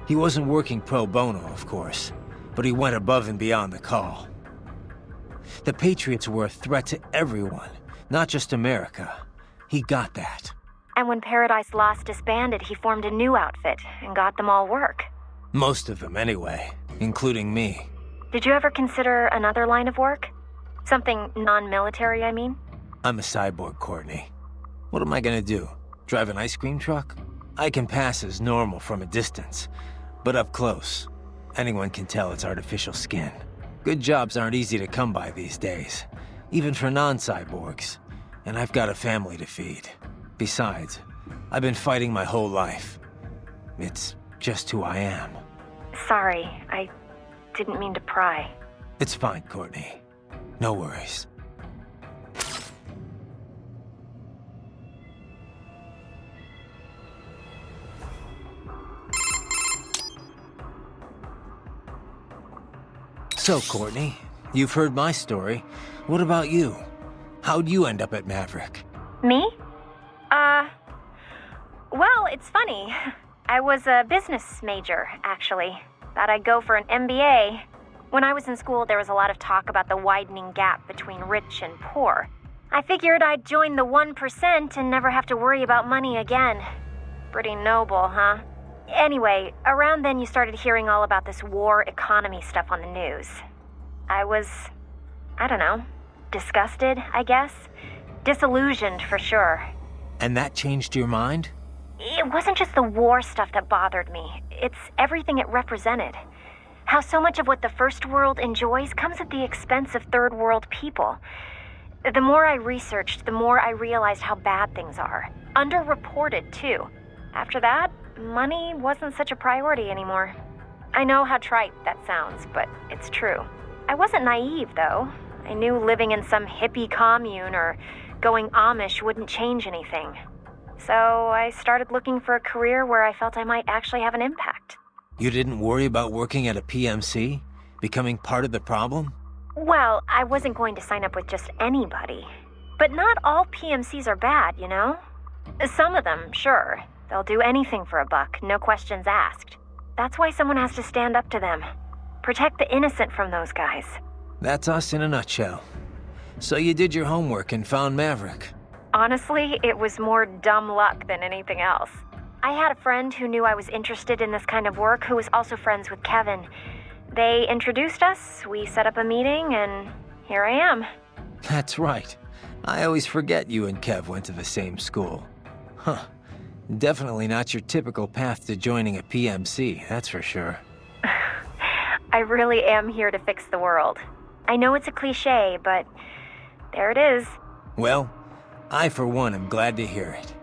He wasn't working pro bono, of course, but he went above and beyond the call. The Patriots were a threat to everyone, not just America. He got that. And when Paradise Lost disbanded, he formed a new outfit and got them all work. Most of them, anyway, including me. Did you ever consider another line of work? Something non-military, I mean? I'm a cyborg, Courtney. What am I gonna do? Drive an ice cream truck? I can pass as normal from a distance, but up close, anyone can tell it's artificial skin. Good jobs aren't easy to come by these days, even for non-cyborgs, and I've got a family to feed. Besides, I've been fighting my whole life. It's just who I am. Sorry, I didn't mean to pry. It's fine, Courtney. No worries. So, Courtney, you've heard my story. What about you? How'd you end up at Maverick? Me? Well, it's funny. I was a business major, actually. Thought I'd go for an MBA. When I was in school, there was a lot of talk about the widening gap between rich and poor. I figured I'd join the 1% and never have to worry about money again. Pretty noble, huh? Anyway, around then you started hearing all about this war economy stuff on the news. I was, I don't know, disgusted, I guess. Disillusioned, for sure. And that changed your mind? It wasn't just the war stuff that bothered me. It's everything it represented. How so much of what the First World enjoys comes at the expense of Third World people. The more I researched, the more I realized how bad things are. Underreported, too. After that, money wasn't such a priority anymore. I know how trite that sounds, but it's true. I wasn't naive, though. I knew living in some hippie commune or going Amish wouldn't change anything. So I started looking for a career where I felt I might actually have an impact. You didn't worry about working at a PMC? Becoming part of the problem? Well, I wasn't going to sign up with just anybody. But not all PMCs are bad, you know? Some of them, sure. They'll do anything for a buck, no questions asked. That's why someone has to stand up to them. Protect the innocent from those guys. That's us in a nutshell. So you did your homework and found Maverick. Honestly, it was more dumb luck than anything else. I had a friend who knew I was interested in this kind of work who was also friends with Kevin. They introduced us, we set up a meeting, and here I am. That's right. I always forget you and Kev went to the same school. Huh. Definitely not your typical path to joining a PMC, that's for sure. I really am here to fix the world. I know it's a cliché, but there it is. Well, I for one am glad to hear it.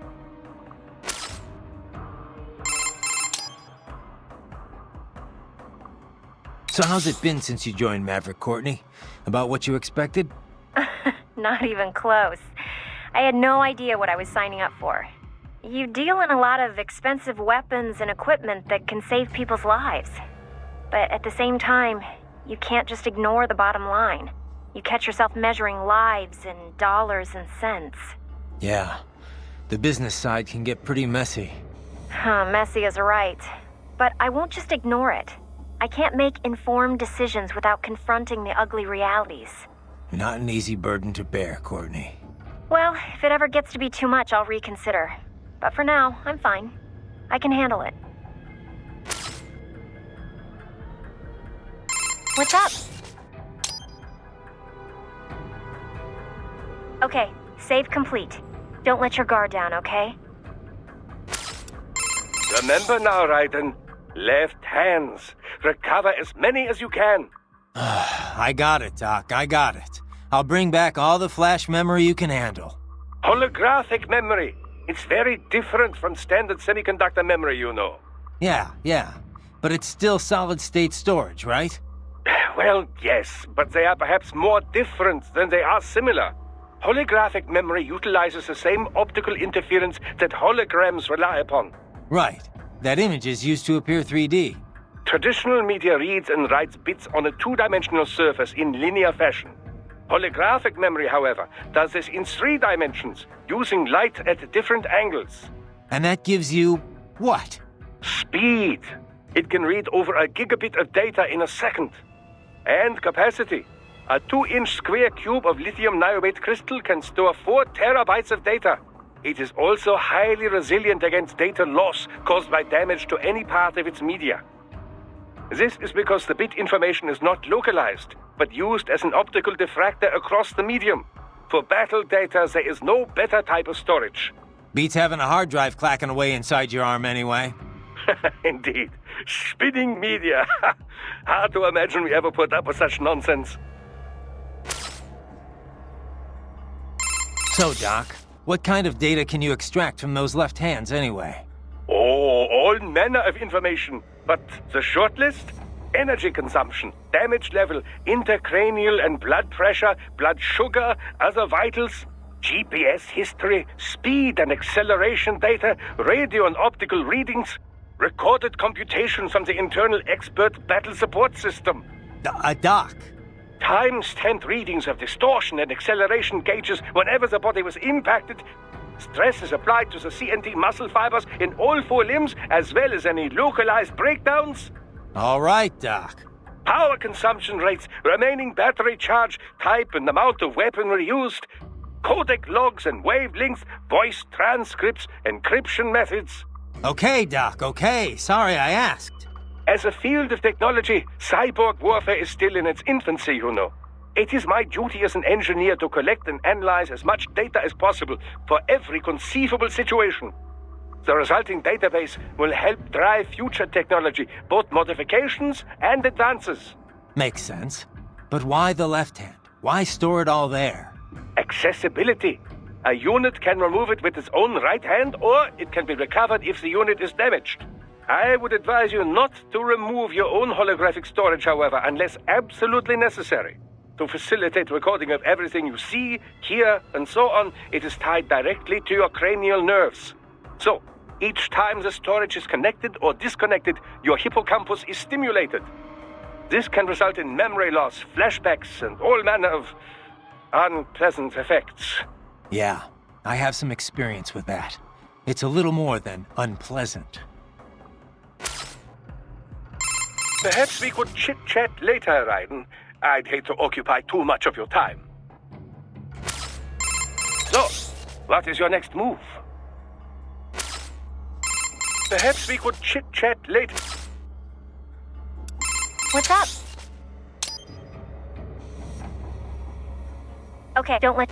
So how's it been since you joined Maverick, Courtney? About what you expected? Not even close. I had no idea what I was signing up for. You deal in a lot of expensive weapons and equipment that can save people's lives. But at the same time, you can't just ignore the bottom line. You catch yourself measuring lives in dollars and cents. Yeah. The business side can get pretty messy. Messy is right. But I won't just ignore it. I can't make informed decisions without confronting the ugly realities. Not an easy burden to bear, Courtney. Well, if it ever gets to be too much, I'll reconsider. But for now, I'm fine. I can handle it. What's up? Okay, save complete. Don't let your guard down, okay? Remember now, Raiden. Left hands. Recover as many as you can. I got it, Doc. I got it. I'll bring back all the flash memory you can handle. Holographic memory. It's very different from standard semiconductor memory, you know. Yeah. But it's still solid-state storage, right? Well, yes, but they are perhaps more different than they are similar. Holographic memory utilizes the same optical interference that holograms rely upon. Right. That images used to appear 3D. Traditional media reads and writes bits on a two-dimensional surface in linear fashion. Holographic memory, however, does this in 3 dimensions, using light at different angles. And that gives you... what? Speed. It can read over a gigabit of data in a second. And capacity. A 2-inch square cube of lithium niobate crystal can store 4 terabytes of data. It is also highly resilient against data loss caused by damage to any part of its media. This is because the bit information is not localized, but used as an optical diffractor across the medium. For battle data, there is no better type of storage. Beats having a hard drive clacking away inside your arm anyway. Indeed. Spinning media. Hard to imagine we ever put up with such nonsense. So, Doc, what kind of data can you extract from those left hands anyway? Oh, all manner of information. But the short list? Energy consumption, damage level, intracranial and blood pressure, blood sugar, other vitals, GPS history, speed and acceleration data, radio and optical readings, recorded computations from the internal expert battle support system. Doc. Time-stamped readings of distortion and acceleration gauges whenever the body was impacted. Stress is applied to the CNT muscle fibers in all 4 limbs, as well as any localized breakdowns. All right, Doc. Power consumption rates, remaining battery charge, type and amount of weaponry used, codec logs and wavelengths, voice transcripts, encryption methods. Okay, Doc, okay. Sorry I asked. As a field of technology, cyborg warfare is still in its infancy, you know. It is my duty as an engineer to collect and analyze as much data as possible for every conceivable situation. The resulting database will help drive future technology, both modifications and advances. Makes sense. But why the left hand? Why store it all there? Accessibility. A unit can remove it with its own right hand, or it can be recovered if the unit is damaged. I would advise you not to remove your own holographic storage, however, unless absolutely necessary. To facilitate recording of everything you see, hear, and so on, it is tied directly to your cranial nerves. So, each time the storage is connected or disconnected, your hippocampus is stimulated. This can result in memory loss, flashbacks, and all manner of unpleasant effects. Yeah, I have some experience with that. It's a little more than unpleasant. Perhaps we could chit-chat later, Raiden. I'd hate to occupy too much of your time. So, what is your next move? Perhaps we could chit-chat later. What's up? Okay, don't let...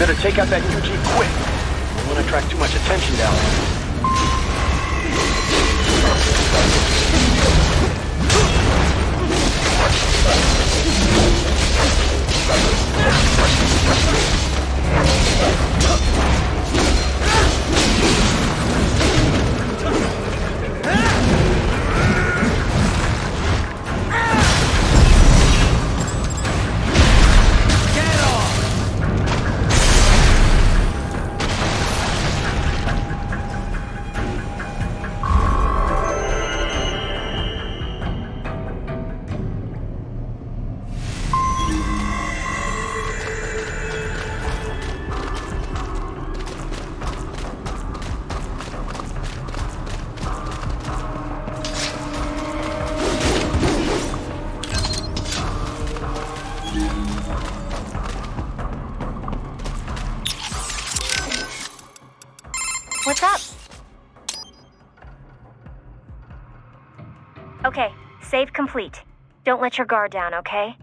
Better take out that UG quick. Don't want to attract too much attention down there. What's up? Okay, save complete. Don't let your guard down, okay?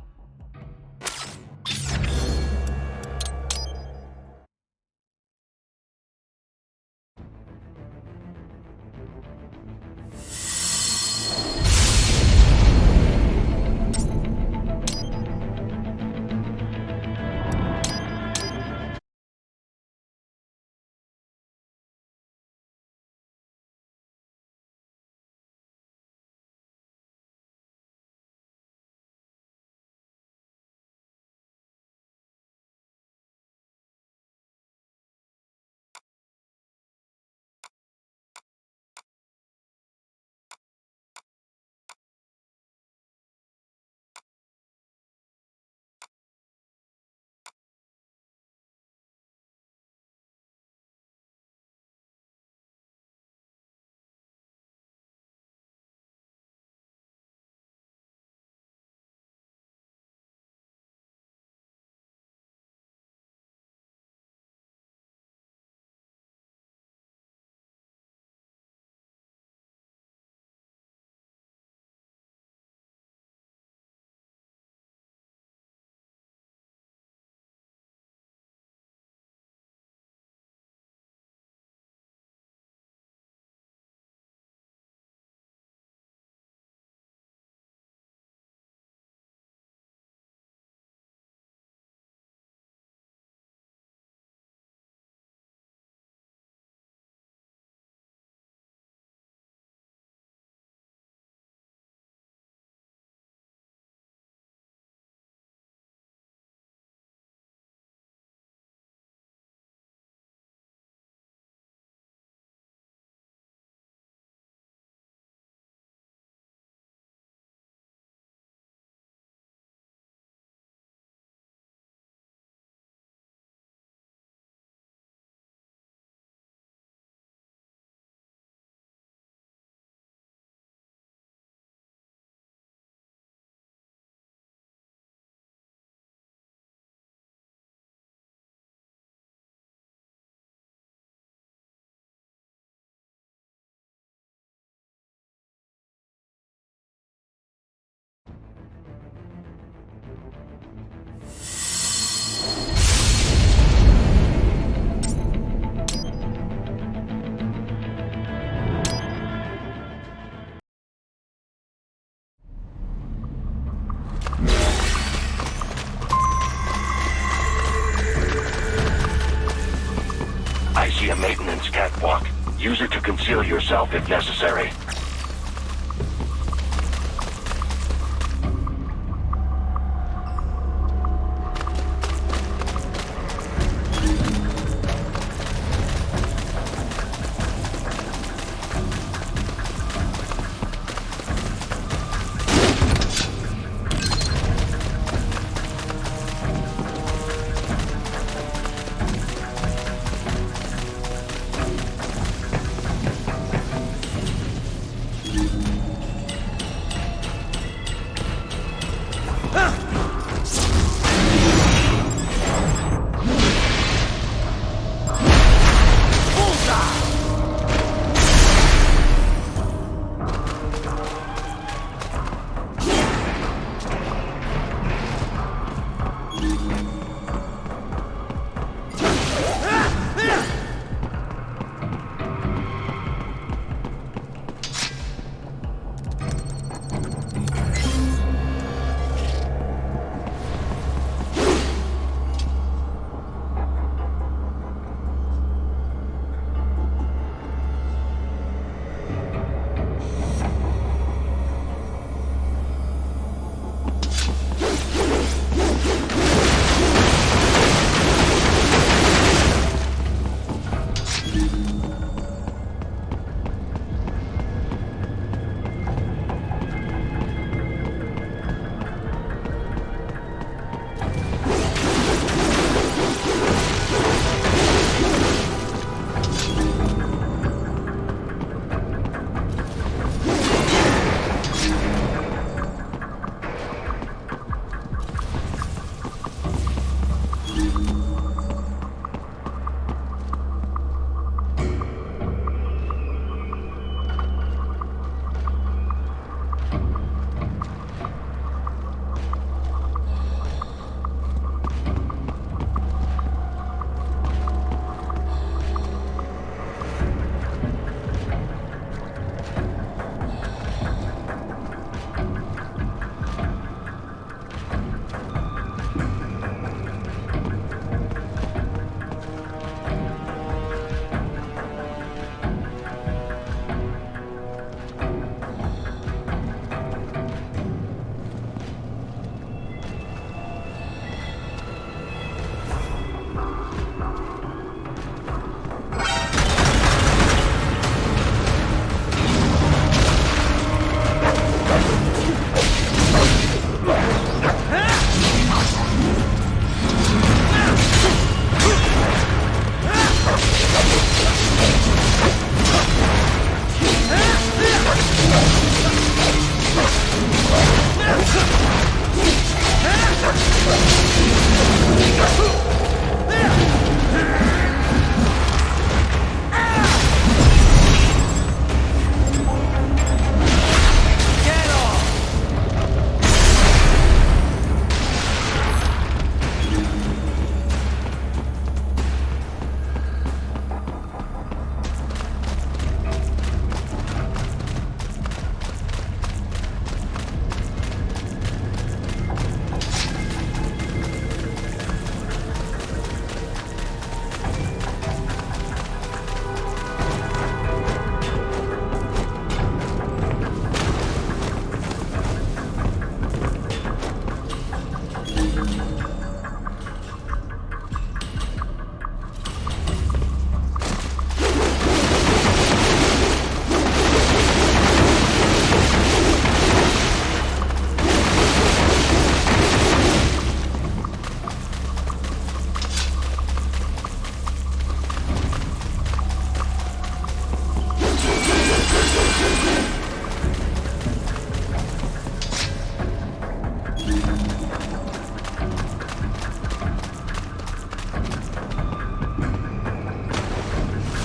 I see a maintenance catwalk. Use it to conceal yourself if necessary.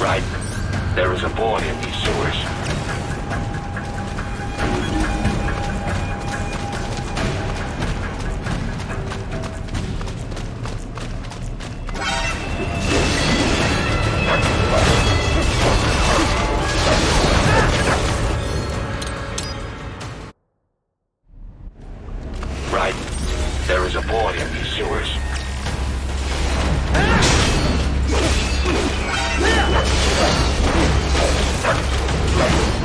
Right. There is a boy in these sewers. Right. There is a boy in these sewers. Ah!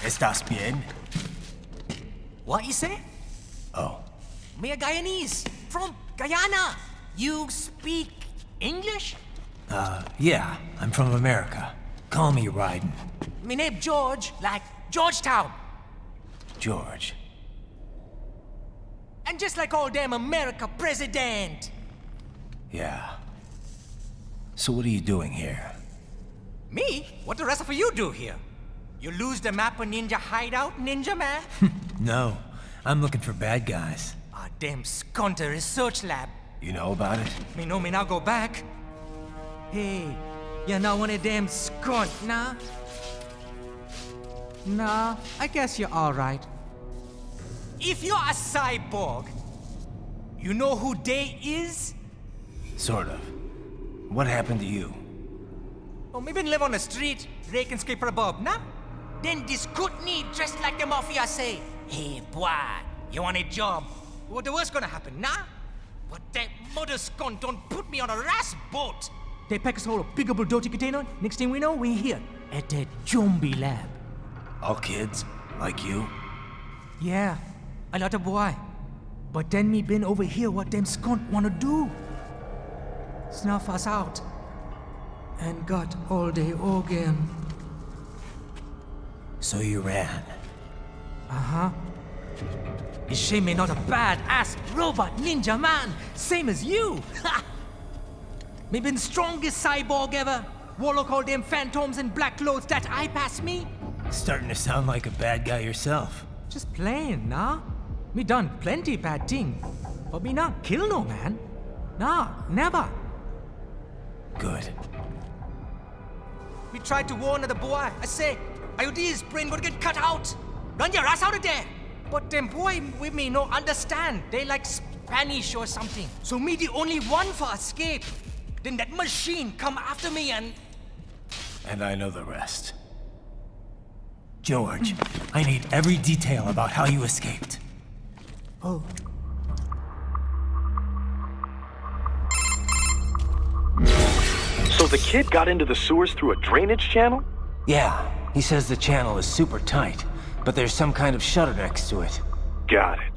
¿Estás bien? What you say? Oh. Me a Guyanese, from Guyana. You speak English? Yeah, I'm from America. Call me Raiden. Me name George, like Georgetown. George. And just like all damn America president. Yeah. So what are you doing here? Me? What the rest of you do here? You lose the map of Ninja hideout, Ninja man? No, I'm looking for bad guys. Ah, damn Skunter research lab. You know about it? Me know me now go back. Hey, you're not one of them skunt, nah? Nah, I guess you're alright. If you're a cyborg, you know who they is? Sort of. What happened to you? Oh, me been live on the street, rake and scrape for a bob, nah? Then this Kootenai dressed like the mafia say, hey boy, you want a job? What the worst gonna happen, nah? But that mother skunt don't put me on a ras boat. They pack us all a big old dirty container. Next thing we know, we're here at that zombie lab. All kids? Like you? Yeah, a lot of boy. But then me been over here what them skunt wanna do. Snuff us out. And got all the organ. So you ran. Uh-huh. Is she me not a bad-ass robot ninja man, same as you? Ha! Me been strongest cyborg ever. Warlock all them phantoms in black clothes that eye pass me. Starting to sound like a bad guy yourself. Just plain, nah? Me done plenty bad thing. But me not kill no man. Nah, never. Good. We tried to warn the boy. I say, IOD's brain would get cut out. Run your ass out of there. But them boy with me no understand. They like Spanish or something. So me the only one for escape. Then that machine come after me and... And I know the rest. George, I need every detail about how you escaped. Oh. So the kid got into the sewers through a drainage channel? Yeah, he says the channel is super tight, but there's some kind of shutter next to it. Got it.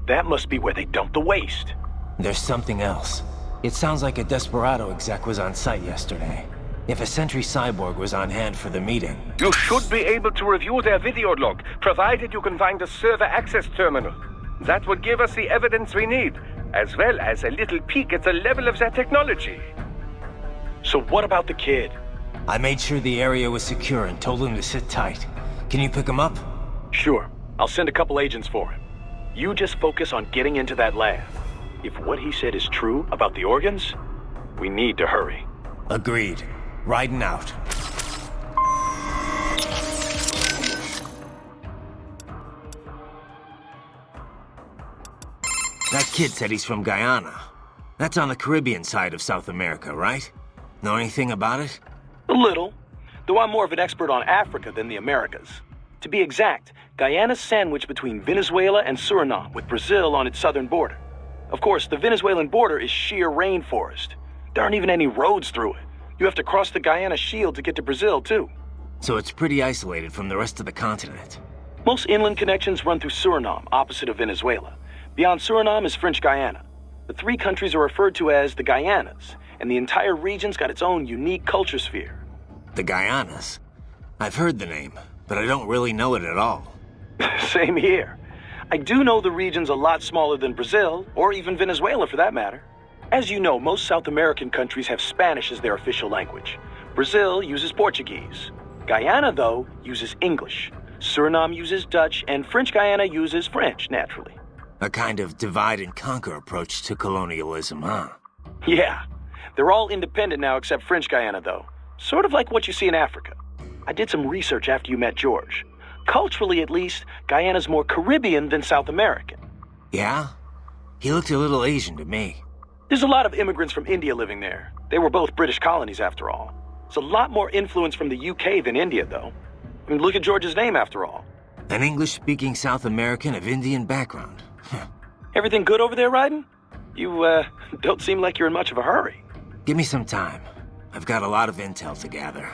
That must be where they dumped the waste. There's something else. It sounds like a Desperado exec was on site yesterday. If a Sentry cyborg was on hand for the meeting... You should be able to review their video log, provided you can find the server access terminal. That would give us the evidence we need, as well as a little peek at the level of their technology. So what about the kid? I made sure the area was secure and told him to sit tight. Can you pick him up? Sure. I'll send a couple agents for him. You just focus on getting into that lab. If what he said is true about the organs, we need to hurry. Agreed. Riding out. That kid said he's from Guyana. That's on the Caribbean side of South America, right? Know anything about it? A little. Though I'm more of an expert on Africa than the Americas. To be exact, Guyana's sandwiched between Venezuela and Suriname, with Brazil on its southern border. Of course, the Venezuelan border is sheer rainforest. There aren't even any roads through it. You have to cross the Guyana Shield to get to Brazil, too. So it's pretty isolated from the rest of the continent. Most inland connections run through Suriname, opposite of Venezuela. Beyond Suriname is French Guyana. The three countries are referred to as the Guyanas, and the entire region's got its own unique culture sphere. The Guyanas? I've heard the name, but I don't really know it at all. Same here. I do know the region's a lot smaller than Brazil, or even Venezuela for that matter. As you know, most South American countries have Spanish as their official language. Brazil uses Portuguese. Guyana, though, uses English. Suriname uses Dutch, and French Guyana uses French, naturally. A kind of divide-and-conquer approach to colonialism, huh? Yeah. They're all independent now except French Guyana, though. Sort of like what you see in Africa. I did some research after you met George. Culturally, at least, Guyana's more Caribbean than South American. Yeah? He looked a little Asian to me. There's a lot of immigrants from India living there. They were both British colonies, after all. It's a lot more influence from the UK than India, though. I mean, look at George's name, after all. An English-speaking South American of Indian background. Everything good over there, Raiden? You, don't seem like you're in much of a hurry. Give me some time. I've got a lot of intel to gather.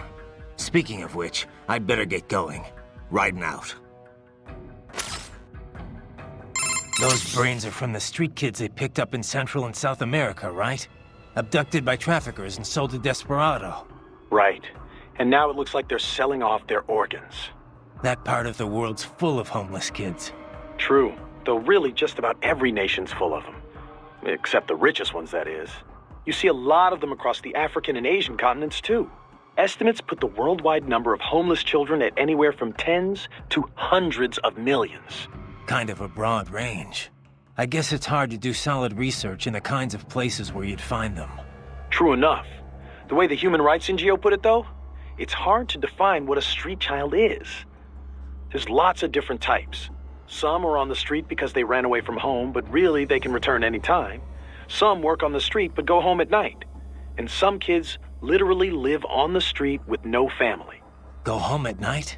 Speaking of which, I'd better get going. riding out. Those brains are from the street kids they picked up in Central and South America, right? Abducted by traffickers and sold to Desperado. Right. And now it looks like they're selling off their organs. That part of the world's full of homeless kids. True. Though really just about every nation's full of them. Except the richest ones, that is. You see a lot of them across the African and Asian continents, too. Estimates put the worldwide number of homeless children at anywhere from tens to hundreds of millions. Kind of a broad range. I guess it's hard to do solid research in the kinds of places where you'd find them. True enough. The way the Human Rights NGO put it, though, it's hard to define what a street child is. There's lots of different types. Some are on the street because they ran away from home, but really they can return any time. Some work on the street but go home at night. And some kids literally live on the street with no family. Go home at night?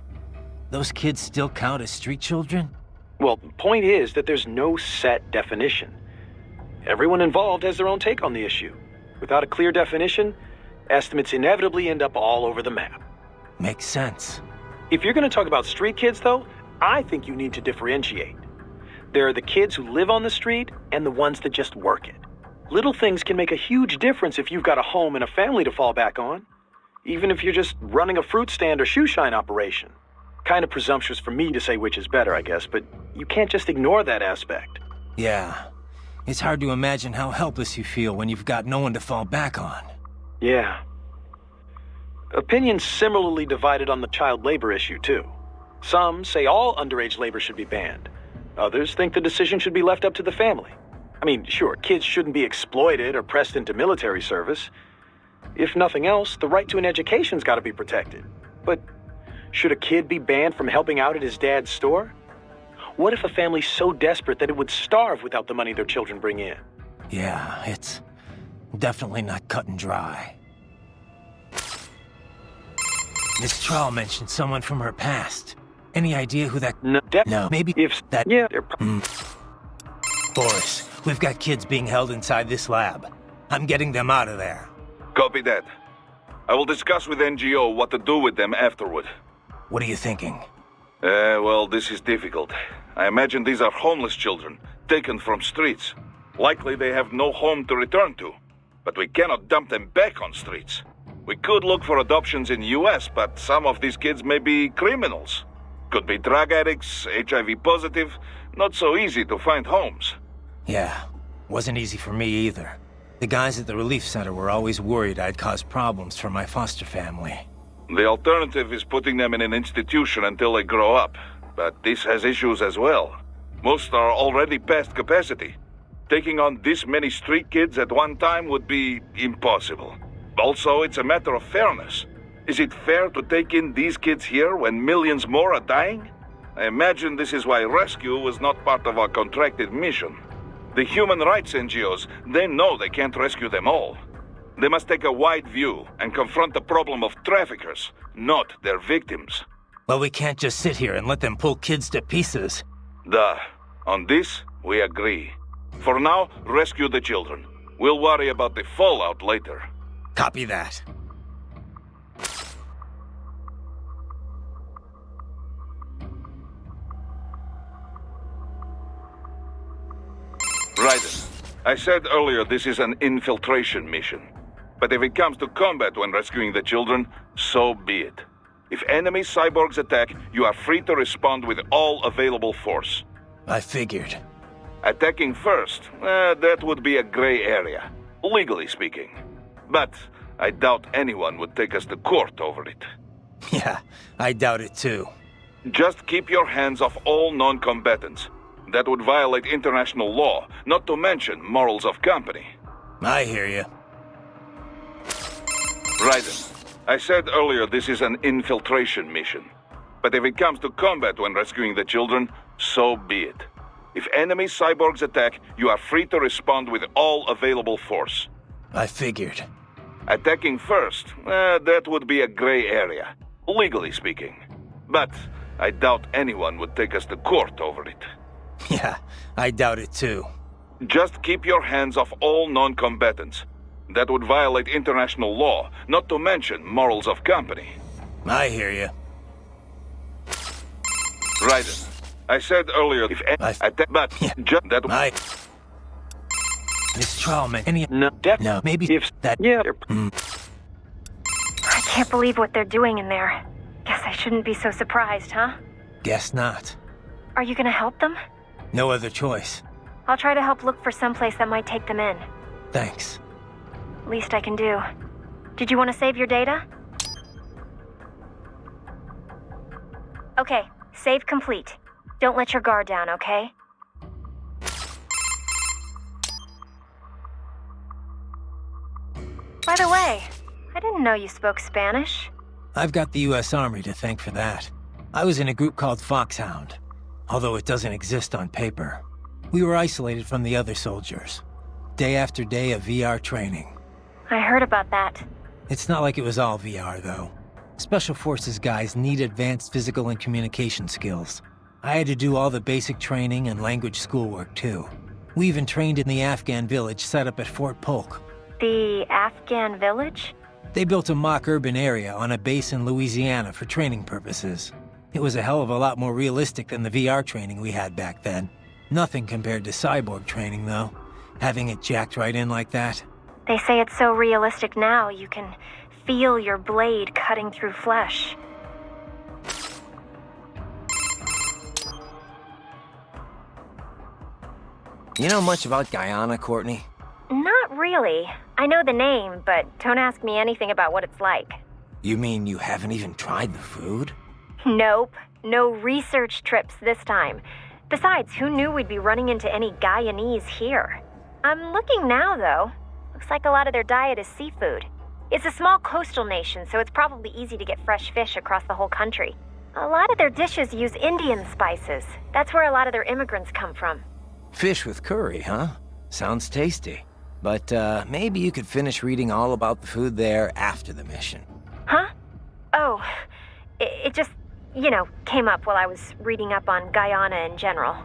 Those kids still count as street children? Well, the point is that there's no set definition. Everyone involved has their own take on the issue. Without a clear definition, estimates inevitably end up all over the map. Makes sense. If you're going to talk about street kids, though, I think you need to differentiate. There are the kids who live on the street and the ones that just work it. Little things can make a huge difference if you've got a home and a family to fall back on, even if you're just running a fruit stand or shoe shine operation. Kind of presumptuous for me to say which is better, I guess, but you can't just ignore that aspect. Yeah. It's hard to imagine how helpless you feel when you've got no one to fall back on. Yeah. Opinions similarly divided on the child labor issue, too. Some say all underage labor should be banned. Others think the decision should be left up to the family. I mean, sure, kids shouldn't be exploited or pressed into military service. If nothing else, the right to an education's got to be protected. But should a kid be banned from helping out at his dad's store? What if a family's so desperate that it would starve without the money their children bring in? Yeah, it's definitely not cut and dry. Miss Trawl mentioned someone from her past. Any idea who that... No, maybe if that... Yeah, Boris, we've got kids being held inside this lab. I'm getting them out of there. Copy that. I will discuss with NGO what to do with them afterward. What are you thinking? Well, this is difficult. I imagine these are homeless children, taken from streets. Likely they have no home to return to. But we cannot dump them back on streets. We could look for adoptions in US, but some of these kids may be criminals. Could be drug addicts, HIV positive. Not so easy to find homes. Yeah, wasn't easy for me either. The guys at the relief center were always worried I'd cause problems for my foster family. The alternative is putting them in an institution until they grow up. But this has issues as well. Most are already past capacity. Taking on this many street kids at one time would be impossible. Also, it's a matter of fairness. Is it fair to take in these kids here when millions more are dying? I imagine this is why rescue was not part of our contracted mission. The human rights NGOs, they know they can't rescue them all. They must take a wide view and confront the problem of traffickers, not their victims. Well, we can't just sit here and let them pull kids to pieces. Duh. On this, we agree. For now, rescue the children. We'll worry about the fallout later. Copy that. Raiden, I said earlier this is an infiltration mission. But if it comes to combat when rescuing the children, so be it. If enemy cyborgs attack, you are free to respond with all available force. I figured. Attacking first, that would be a gray area, legally speaking. But I doubt anyone would take us to court over it. Yeah, I doubt it too. Just keep your hands off all non-combatants. That would violate international law, not to mention morals of company. I hear you. Raiden, I said earlier this is an infiltration mission. But if it comes to combat when rescuing the children, so be it. If enemy cyborgs attack, you are free to respond with all available force. I figured. Attacking first, that would be a gray area, legally speaking. But I doubt anyone would take us to court over it. Yeah, I doubt it too. Just keep your hands off all non-combatants. That would violate international law, not to mention morals of company. I hear you. Raiden, I said earlier if but just that This trial meant any... No, maybe if that... yeah. I can't believe what they're doing in there. Guess I shouldn't be so surprised, huh? Guess not. Are you gonna help them? No other choice. I'll try to help look for someplace that might take them in. Thanks. Least I can do. Did you want to save your data? Okay, save complete. Don't let your guard down, okay? By the way, I didn't know you spoke Spanish. I've got the U.S. Army to thank for that. I was in a group called Foxhound, although it doesn't exist on paper. We were isolated from the other soldiers. Day after day of VR training. I heard about that. It's not like it was all VR, though. Special Forces guys need advanced physical and communication skills. I had to do all the basic training and language schoolwork, too. We even trained in the Afghan village set up at Fort Polk. The Afghan village? They built a mock urban area on a base in Louisiana for training purposes. It was a hell of a lot more realistic than the VR training we had back then. Nothing compared to cyborg training, though. Having it jacked right in like that. They say it's so realistic now, you can feel your blade cutting through flesh. You know much about Guyana, Courtney? Not really. I know the name, but don't ask me anything about what it's like. You mean you haven't even tried the food? Nope. No research trips this time. Besides, who knew we'd be running into any Guyanese here? I'm looking now, though. Looks like a lot of their diet is seafood. It's a small coastal nation, so it's probably easy to get fresh fish across the whole country. A lot of their dishes use Indian spices. That's where a lot of their immigrants come from. Fish with curry, huh? Sounds tasty. But, maybe you could finish reading all about the food there after the mission. Huh? Oh, it just, came up while I was reading up on Guyana in general.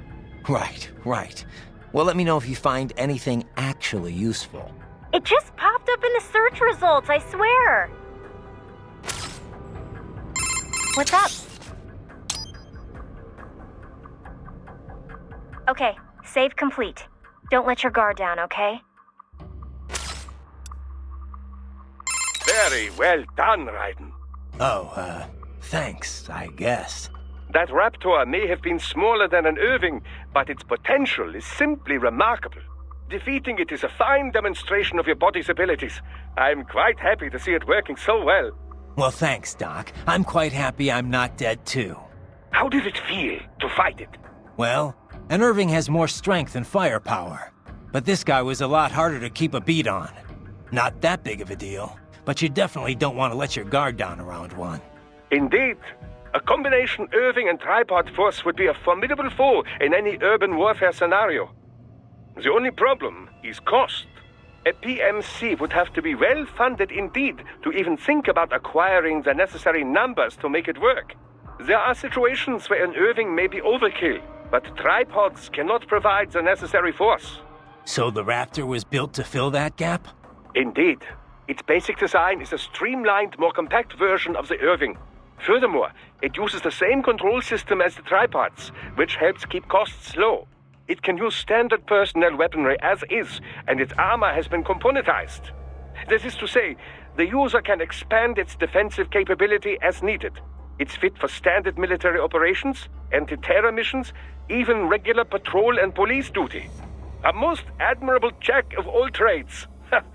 Right. Well, let me know if you find anything actually useful. It just popped up in the search results, I swear. What's up? Okay, save complete. Don't let your guard down, okay? Very well done, Raiden. Oh, thanks, I guess. That Raptor may have been smaller than an Irving, but its potential is simply remarkable. Defeating it is a fine demonstration of your body's abilities. I'm quite happy to see it working so well. Well, thanks, Doc. I'm quite happy I'm not dead, too. How did it feel to fight it? Well, an Irving has more strength and firepower. But this guy was a lot harder to keep a beat on. Not that big of a deal, but you definitely don't want to let your guard down around one. Indeed. A combination Irving and tripod force would be a formidable foe in any urban warfare scenario. The only problem is cost. A PMC would have to be well funded indeed to even think about acquiring the necessary numbers to make it work. There are situations where an Irving may be overkill, but tripods cannot provide the necessary force. So the Raptor was built to fill that gap? Indeed. Its basic design is a streamlined, more compact version of the Irving. Furthermore, it uses the same control system as the tripods, which helps keep costs low. It can use standard personnel weaponry as is, and its armor has been componentized. That is to say, the user can expand its defensive capability as needed. It's fit for standard military operations, anti-terror missions, even regular patrol and police duty. A most admirable jack of all trades.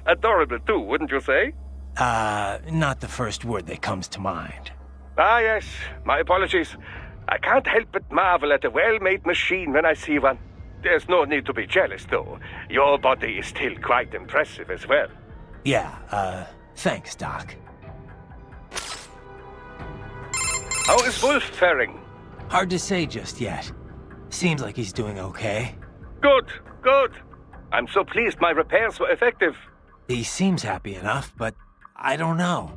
Adorable too, wouldn't you say? Not the first word that comes to mind. Ah, yes. My apologies. I can't help but marvel at a well-made machine when I see one. There's no need to be jealous, though. Your body is still quite impressive as well. Yeah, thanks, Doc. How is Wolf faring? Hard to say just yet. Seems like he's doing okay. Good. I'm so pleased my repairs were effective. He seems happy enough, but I don't know.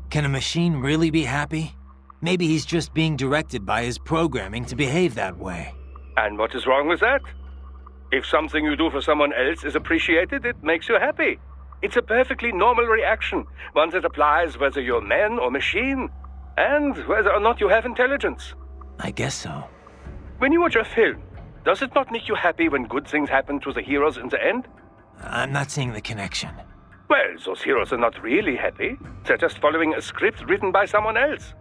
Can a machine really be happy? Maybe he's just being directed by his programming to behave that way. And what is wrong with that? If something you do for someone else is appreciated, it makes you happy. It's a perfectly normal reaction, one that applies whether you're man or machine, and whether or not you have intelligence. I guess so. when you watch a film, does it not make you happy when good things happen to the heroes in the end? I'm not seeing the connection. Well, those heroes are not really happy. They're just following a script written by someone else.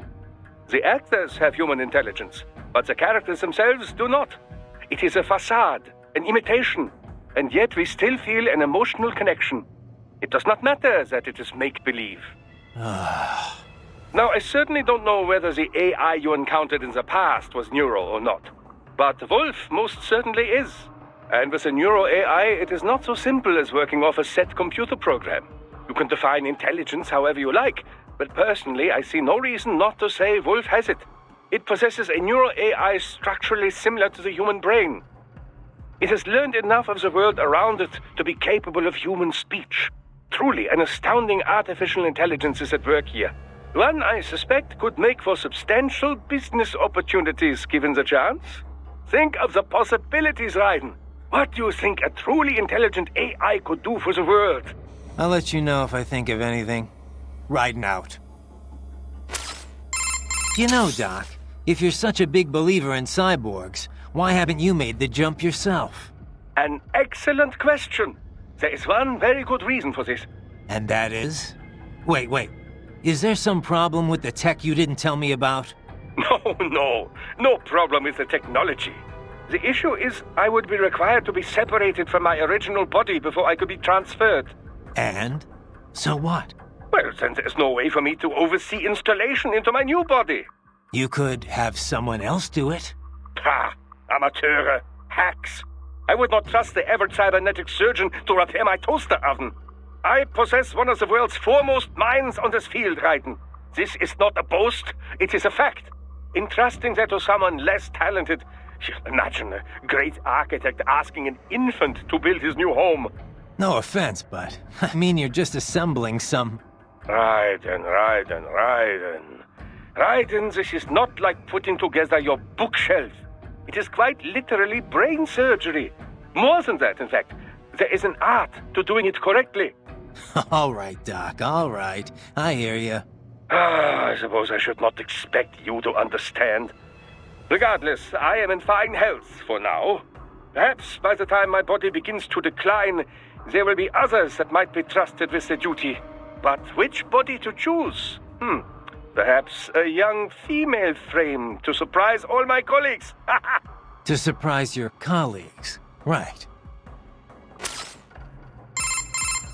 The actors have human intelligence, but the characters themselves do not. It is a facade, an imitation, and yet we still feel an emotional connection. It does not matter that it is make-believe. Now, I certainly don't know whether the AI you encountered in the past was neural or not. But Wolf most certainly is. And with a neuro AI, it is not so simple as working off a set computer program. You can define intelligence however you like, but personally, I see no reason not to say Wolf has it. It possesses a neuro AI structurally similar to the human brain. It has learned enough of the world around it to be capable of human speech. Truly, an astounding artificial intelligence is at work here. One, I suspect, could make for substantial business opportunities given the chance. Think of the possibilities, Raiden. What do you think a truly intelligent AI could do for the world? I'll let you know if I think of anything. Riding out. You know, Doc, if you're such a big believer in cyborgs, why haven't you made the jump yourself? An excellent question. There is one very good reason for this. And that is? Wait. Is there some problem with the tech you didn't tell me about? No problem with the technology. The issue is I would be required to be separated from my original body before I could be transferred. And? So what? Well, then there's no way for me to oversee installation into my new body. You could have someone else do it. Ha! Amateure! Hacks! I would not trust the average cybernetic surgeon to repair my toaster oven. I possess one of the world's foremost minds on this field, Raiden. This is not a boast, it is a fact. Entrusting that to someone less talented... Imagine a great architect asking an infant to build his new home. No offense, but I mean you're just assembling some... Raiden. Raiden, this is not like putting together your bookshelf. It is quite literally brain surgery. More than that, in fact. There is an art to doing it correctly. All right, Doc, all right. I hear you. I suppose I should not expect you to understand. Regardless, I am in fine health for now. Perhaps by the time my body begins to decline, there will be others that might be trusted with the duty. But which body to choose? Perhaps a young female frame to surprise all my colleagues. To surprise your colleagues, right.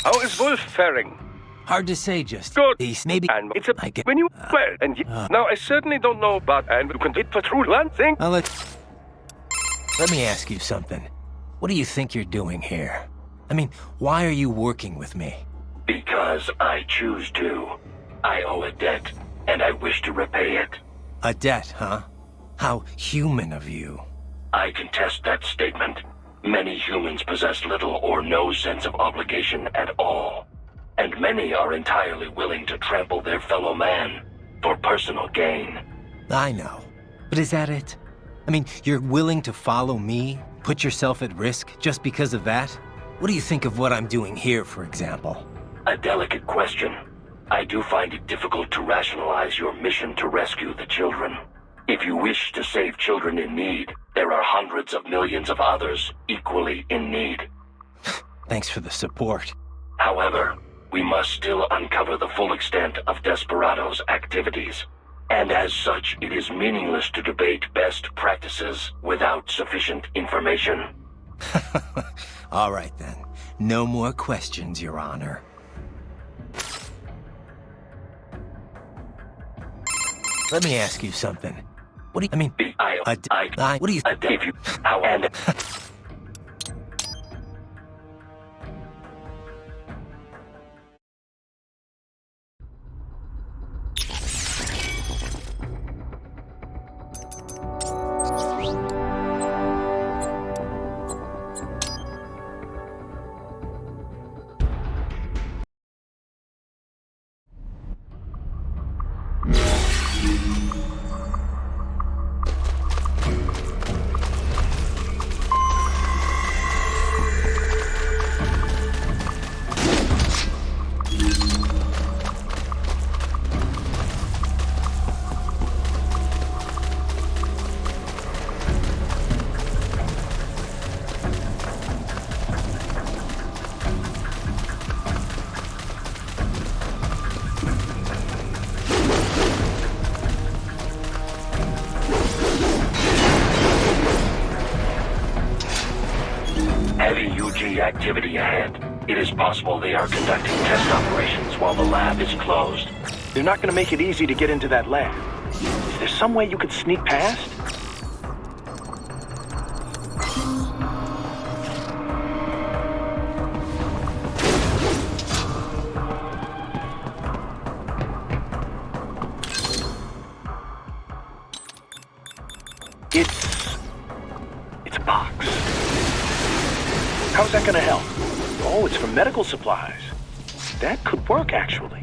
How is Wolf faring? Hard to say just. Good. He's maybe... And it's a... I get... When you... Well, and... Now, I certainly don't know, but... And you can hit for true one thing. Let me ask you something. What do you think you're doing here? I mean, why are you working with me? Because I choose to. I owe a debt, and I wish to repay it. A debt, huh? How human of you. I contest that statement. Many humans possess little or no sense of obligation at all. And many are entirely willing to trample their fellow man for personal gain. I know. But is that it? I mean, you're willing to follow me, put yourself at risk just because of that? What do you think of what I'm doing here, for example? A delicate question. I do find it difficult to rationalize your mission to rescue the children. If you wish to save children in need, there are hundreds of millions of others equally in need. Thanks for the support. However, we must still uncover the full extent of Desperado's activities. And as such, it is meaningless to debate best practices without sufficient information. All right then. No more questions, Your Honor. Let me ask you something. What do you... I mean... what do you... If you... How and... see activity ahead. It is possible they are conducting test operations while the lab is closed. They're not gonna make it easy to get into that lab. Is there some way you could sneak past? It's a box. How's that gonna help? Oh, it's for medical supplies. That could work, actually.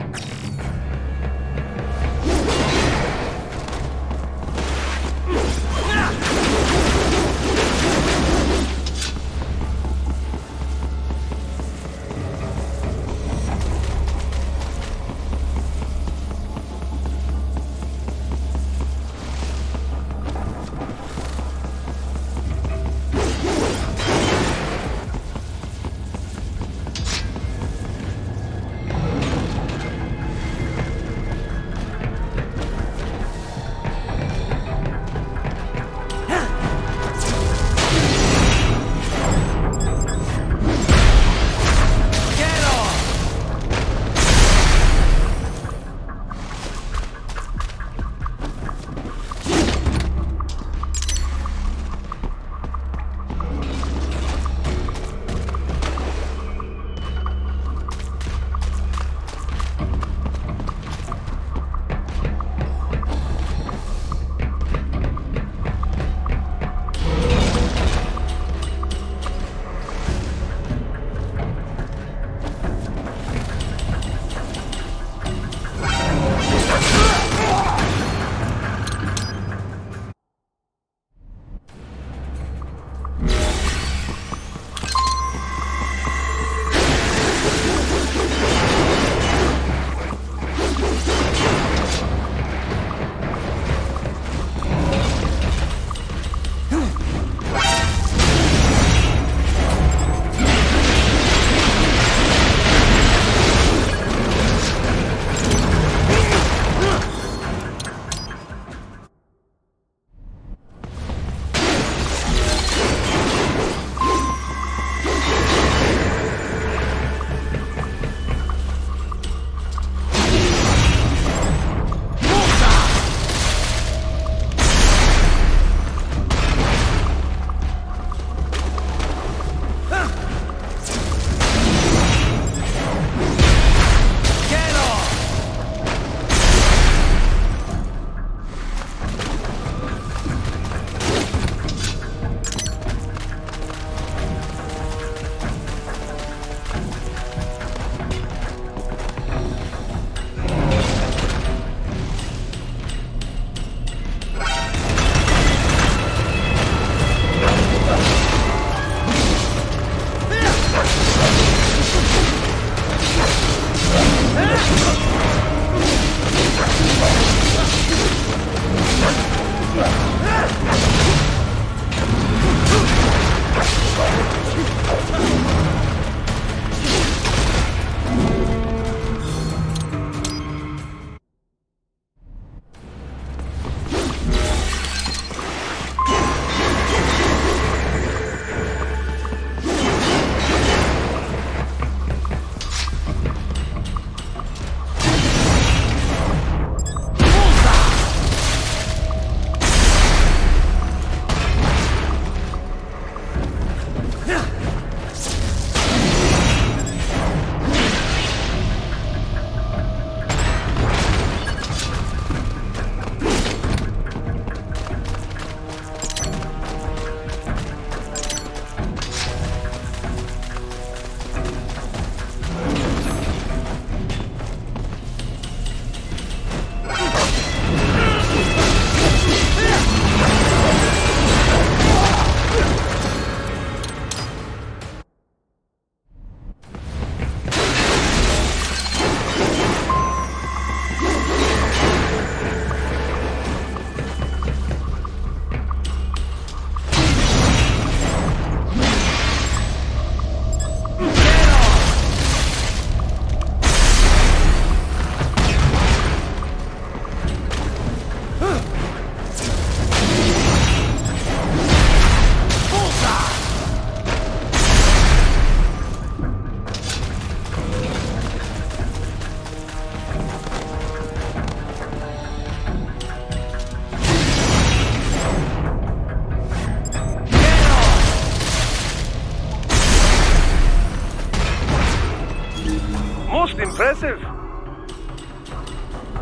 Most impressive.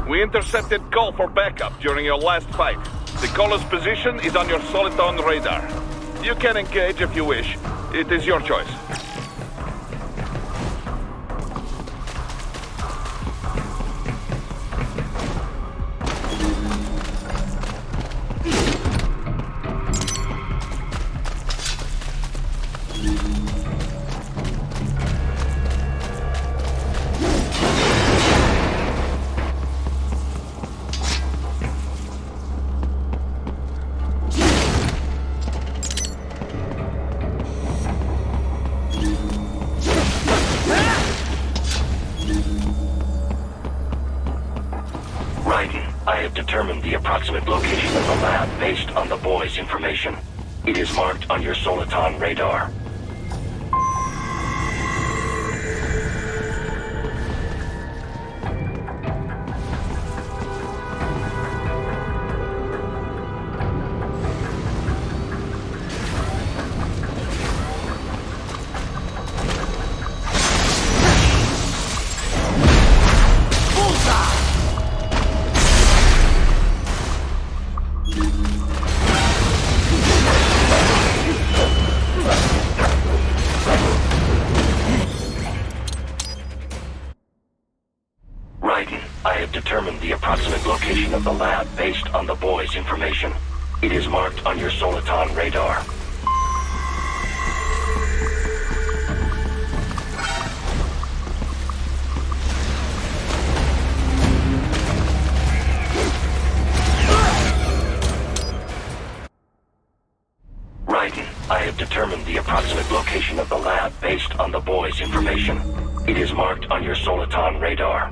We intercepted call for backup during your last fight. The caller's position is on your Soliton radar. You can engage if you wish. It is your choice. I have determined the approximate location of the lab based on the boy's information. It is marked on your Soliton radar. I have determined the approximate location of the lab based on the boy's information. It is marked on your Soliton radar. Raiden, I have determined the approximate location of the lab based on the boy's information. It is marked on your Soliton radar.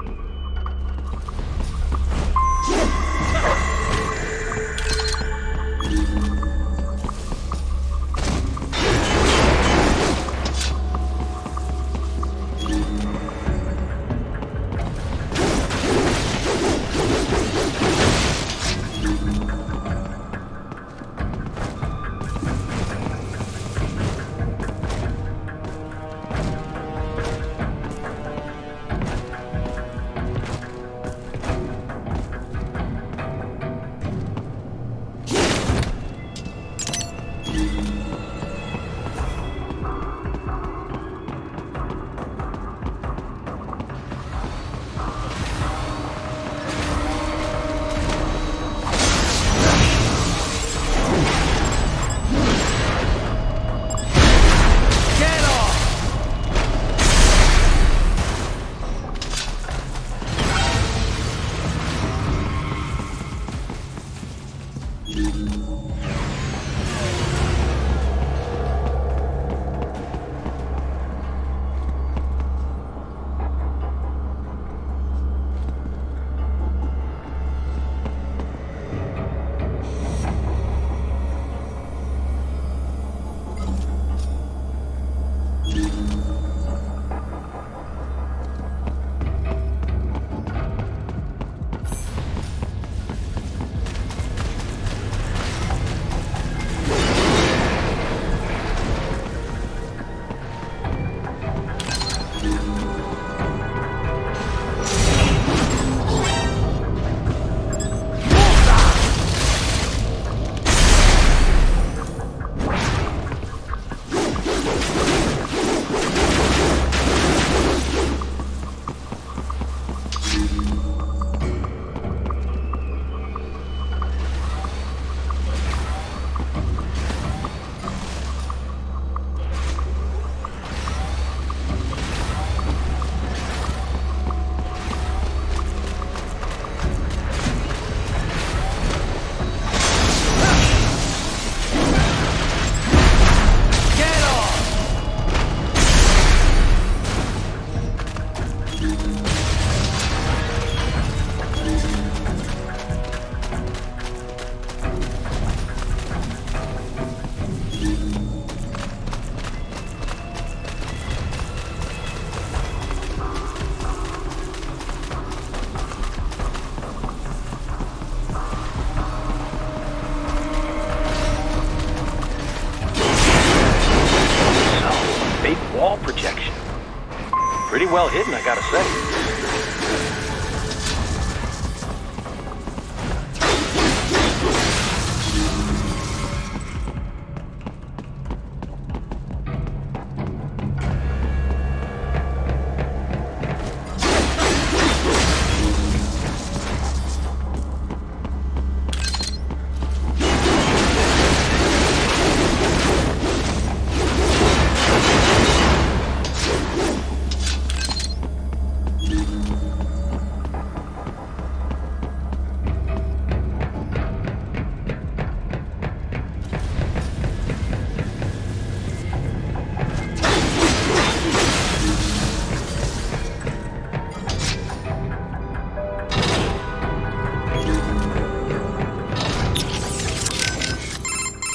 Pretty well hidden, I gotta say.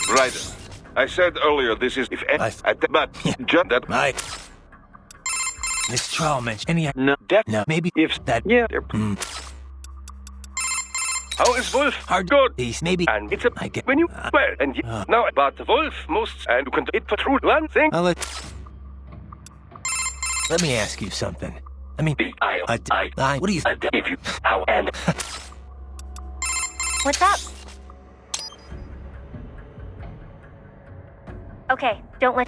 Ryder, I said earlier this is but just that This trial mentioned any... No, maybe if that... yeah. How is Wolf? Hard Good. piece, maybe... And it's a I get... when you well and now about the Wolf most and you can it for true one thing. I'll let me ask you something. I mean... what do you... If you... How and... What's up? Okay, don't let...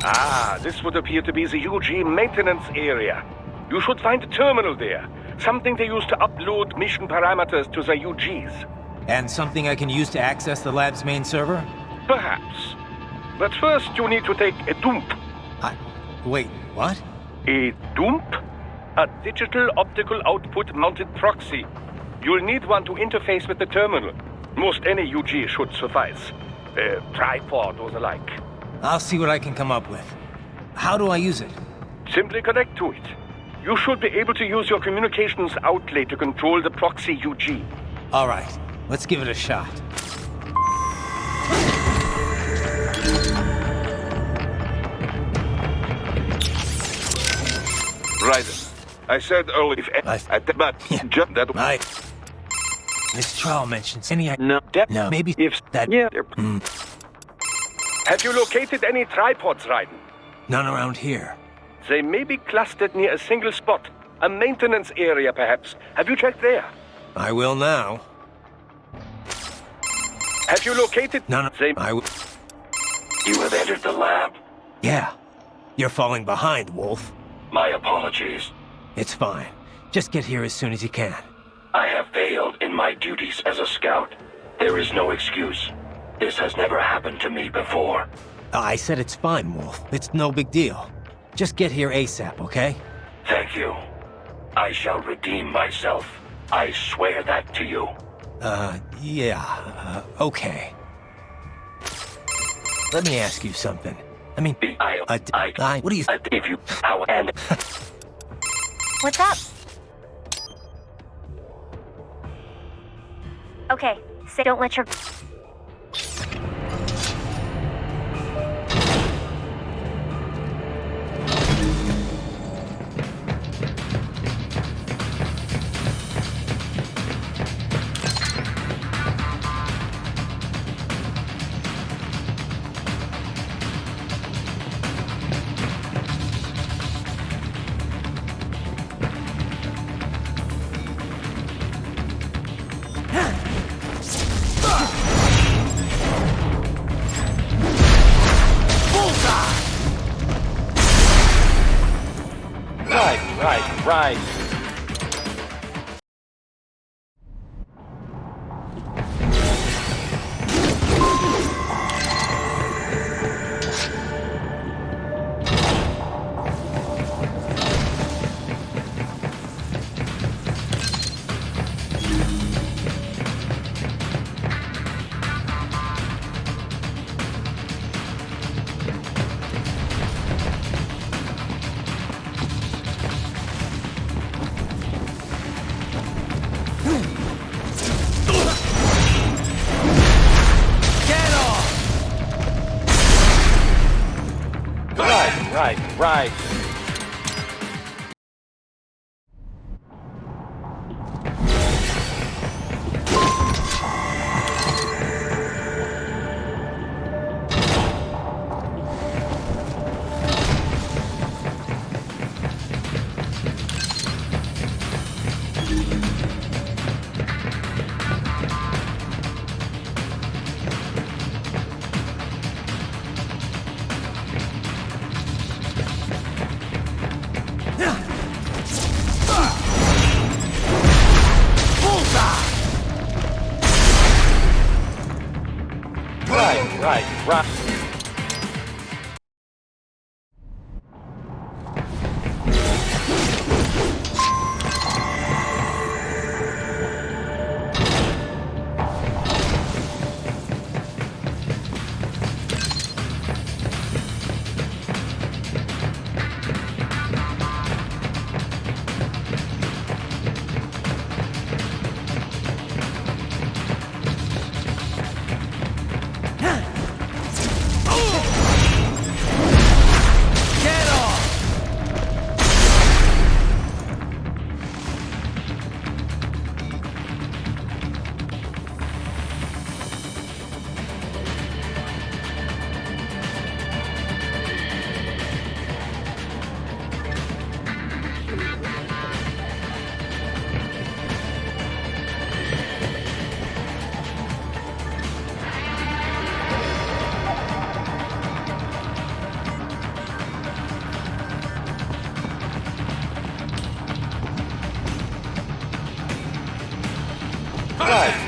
Ah, this would appear to be the UG maintenance area. You should find a terminal there. Something they use to upload mission parameters to the UGs. And something I can use to access the lab's main server? Perhaps. But first you need to take a dump. Wait, what? A dump? A digital optical output mounted proxy. You'll need one to interface with the terminal. Most any UG should suffice. A tripod or the like. I'll see what I can come up with. How do I use it? Simply connect to it. You should be able to use your communications outlay to control the proxy UG. All right, let's give it a shot. Ryder, I said earlier but just that This trial mentions any... No, maybe if that... yeah. Have you located any tripods, Raiden? None around here. They may be clustered near a single spot. A maintenance area, perhaps. Have you checked there? I will now. Have you located... No, You have entered the lab? Yeah. You're falling behind, Wolf. My apologies. It's fine. Just get here as soon as you can. I have failed in my duties as a scout. There is no excuse. This has never happened to me before. I said it's fine, Wolf. It's no big deal. Just get here ASAP, okay? Thank you. I shall redeem myself. I swear that to you. Yeah, okay. Let me ask you something. I mean, what do you... If you... How and... What's up? Okay, so don't let your... Right. Right.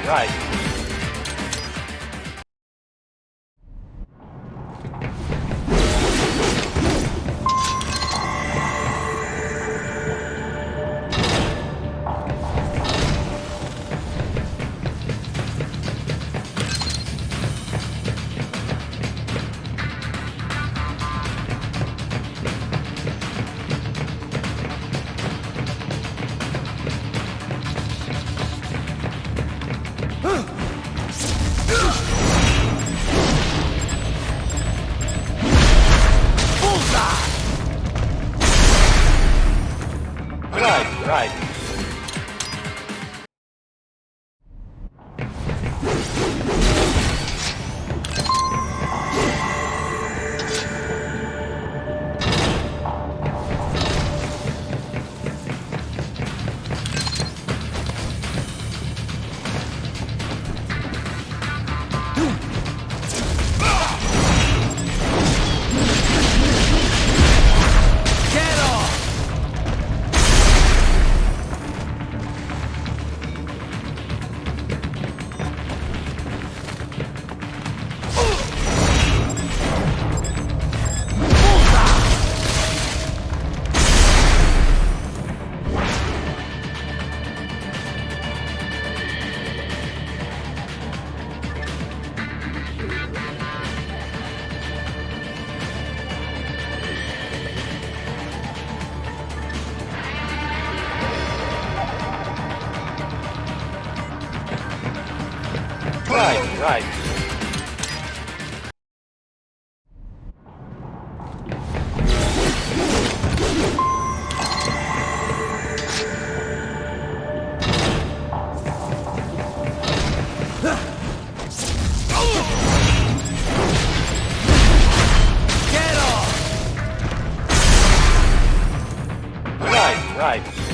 right. Right. Right. Right.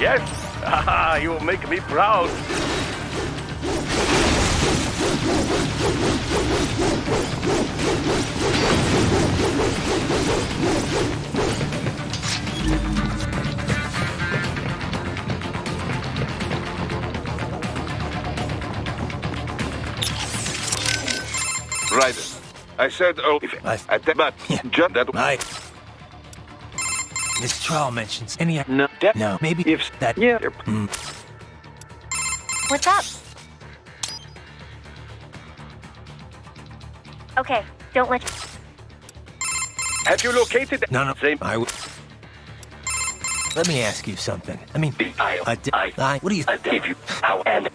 Yes, you will make me proud. Right. I said, oh, but just that. This trial mentions any... No, No, maybe if that... yeah. What's up? Okay, don't let... Have you located? No. Same. Let me ask you something. I mean... what do you... Gave you how and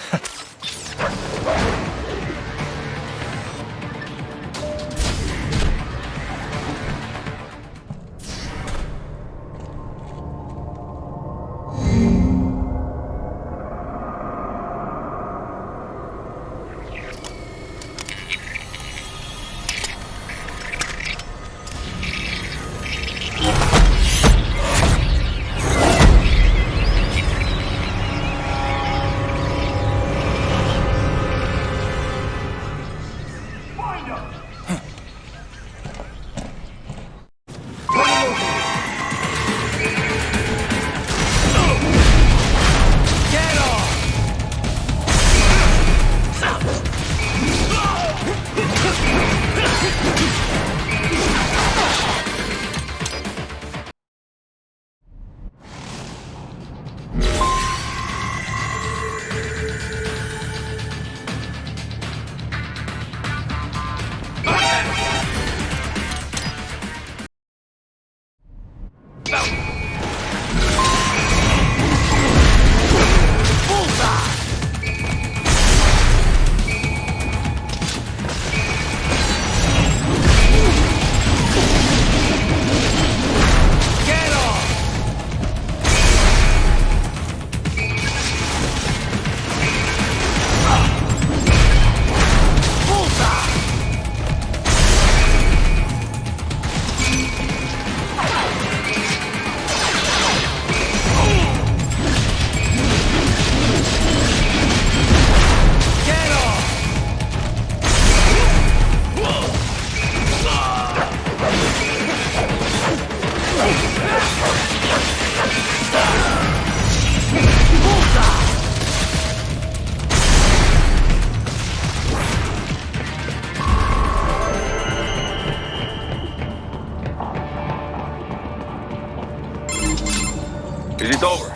Is it over?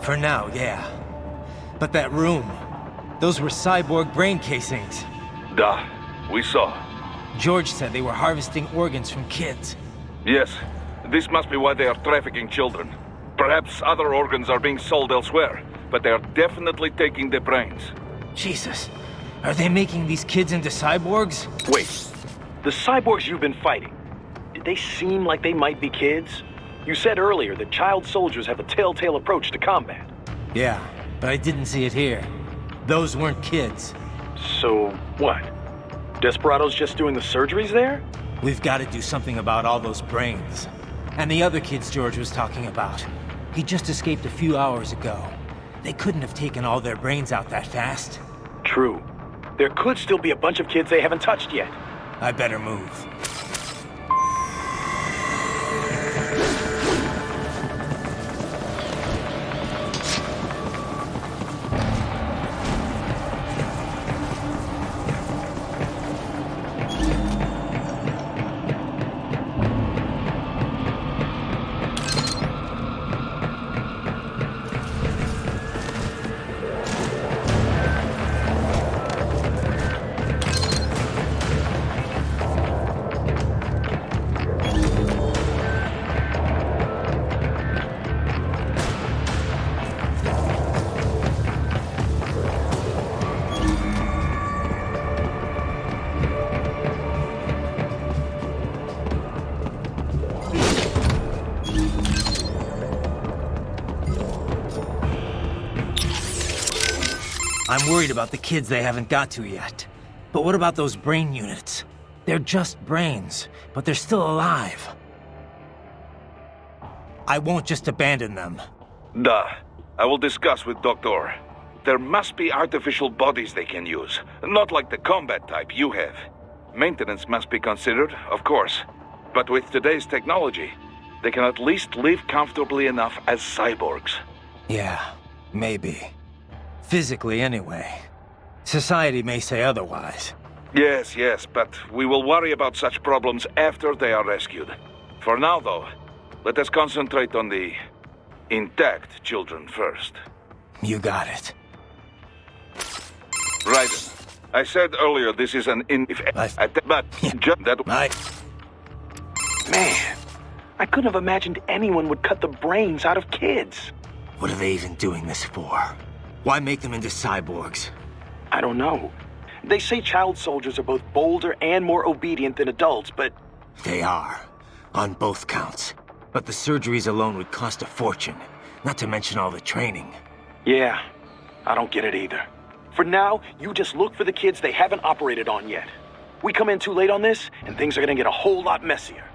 For now, yeah. But that room, those were cyborg brain casings. Duh. We saw. George said they were harvesting organs from kids. Yes. This must be why they are trafficking children. Perhaps other organs are being sold elsewhere, but they are definitely taking the brains. Jesus. Are they making these kids into cyborgs? Wait. The cyborgs you've been fighting, did they seem like they might be kids? You said earlier that child soldiers have a telltale approach to combat. Yeah, but I didn't see it here. Those weren't kids. So, what? Desperados just doing the surgeries there? We've got to do something about all those brains. And the other kids George was talking about. He just escaped a few hours ago. They couldn't have taken all their brains out that fast. True. There could still be a bunch of kids they haven't touched yet. I better move. I'm worried about the kids they haven't got to yet. But what about those brain units? They're just brains, but they're still alive. I won't just abandon them. Duh. I will discuss with Doctor. There must be artificial bodies they can use, not like the combat type you have. Maintenance must be considered, of course. But with today's technology, they can at least live comfortably enough as cyborgs. Yeah, maybe. Physically, anyway. Society may say otherwise. Yes, but we will worry about such problems after they are rescued. For now, though, let us concentrate on the intact children first. You got it. Raiden, I said earlier this is an Man, I couldn't have imagined anyone would cut the brains out of kids. What are they even doing this for? Why make them into cyborgs? I don't know. They say child soldiers are both bolder and more obedient than adults, but... They are. On both counts. But the surgeries alone would cost a fortune. Not to mention all the training. Yeah, I don't get it either. For now, you just look for the kids they haven't operated on yet. We come in too late on this, and things are gonna get a whole lot messier.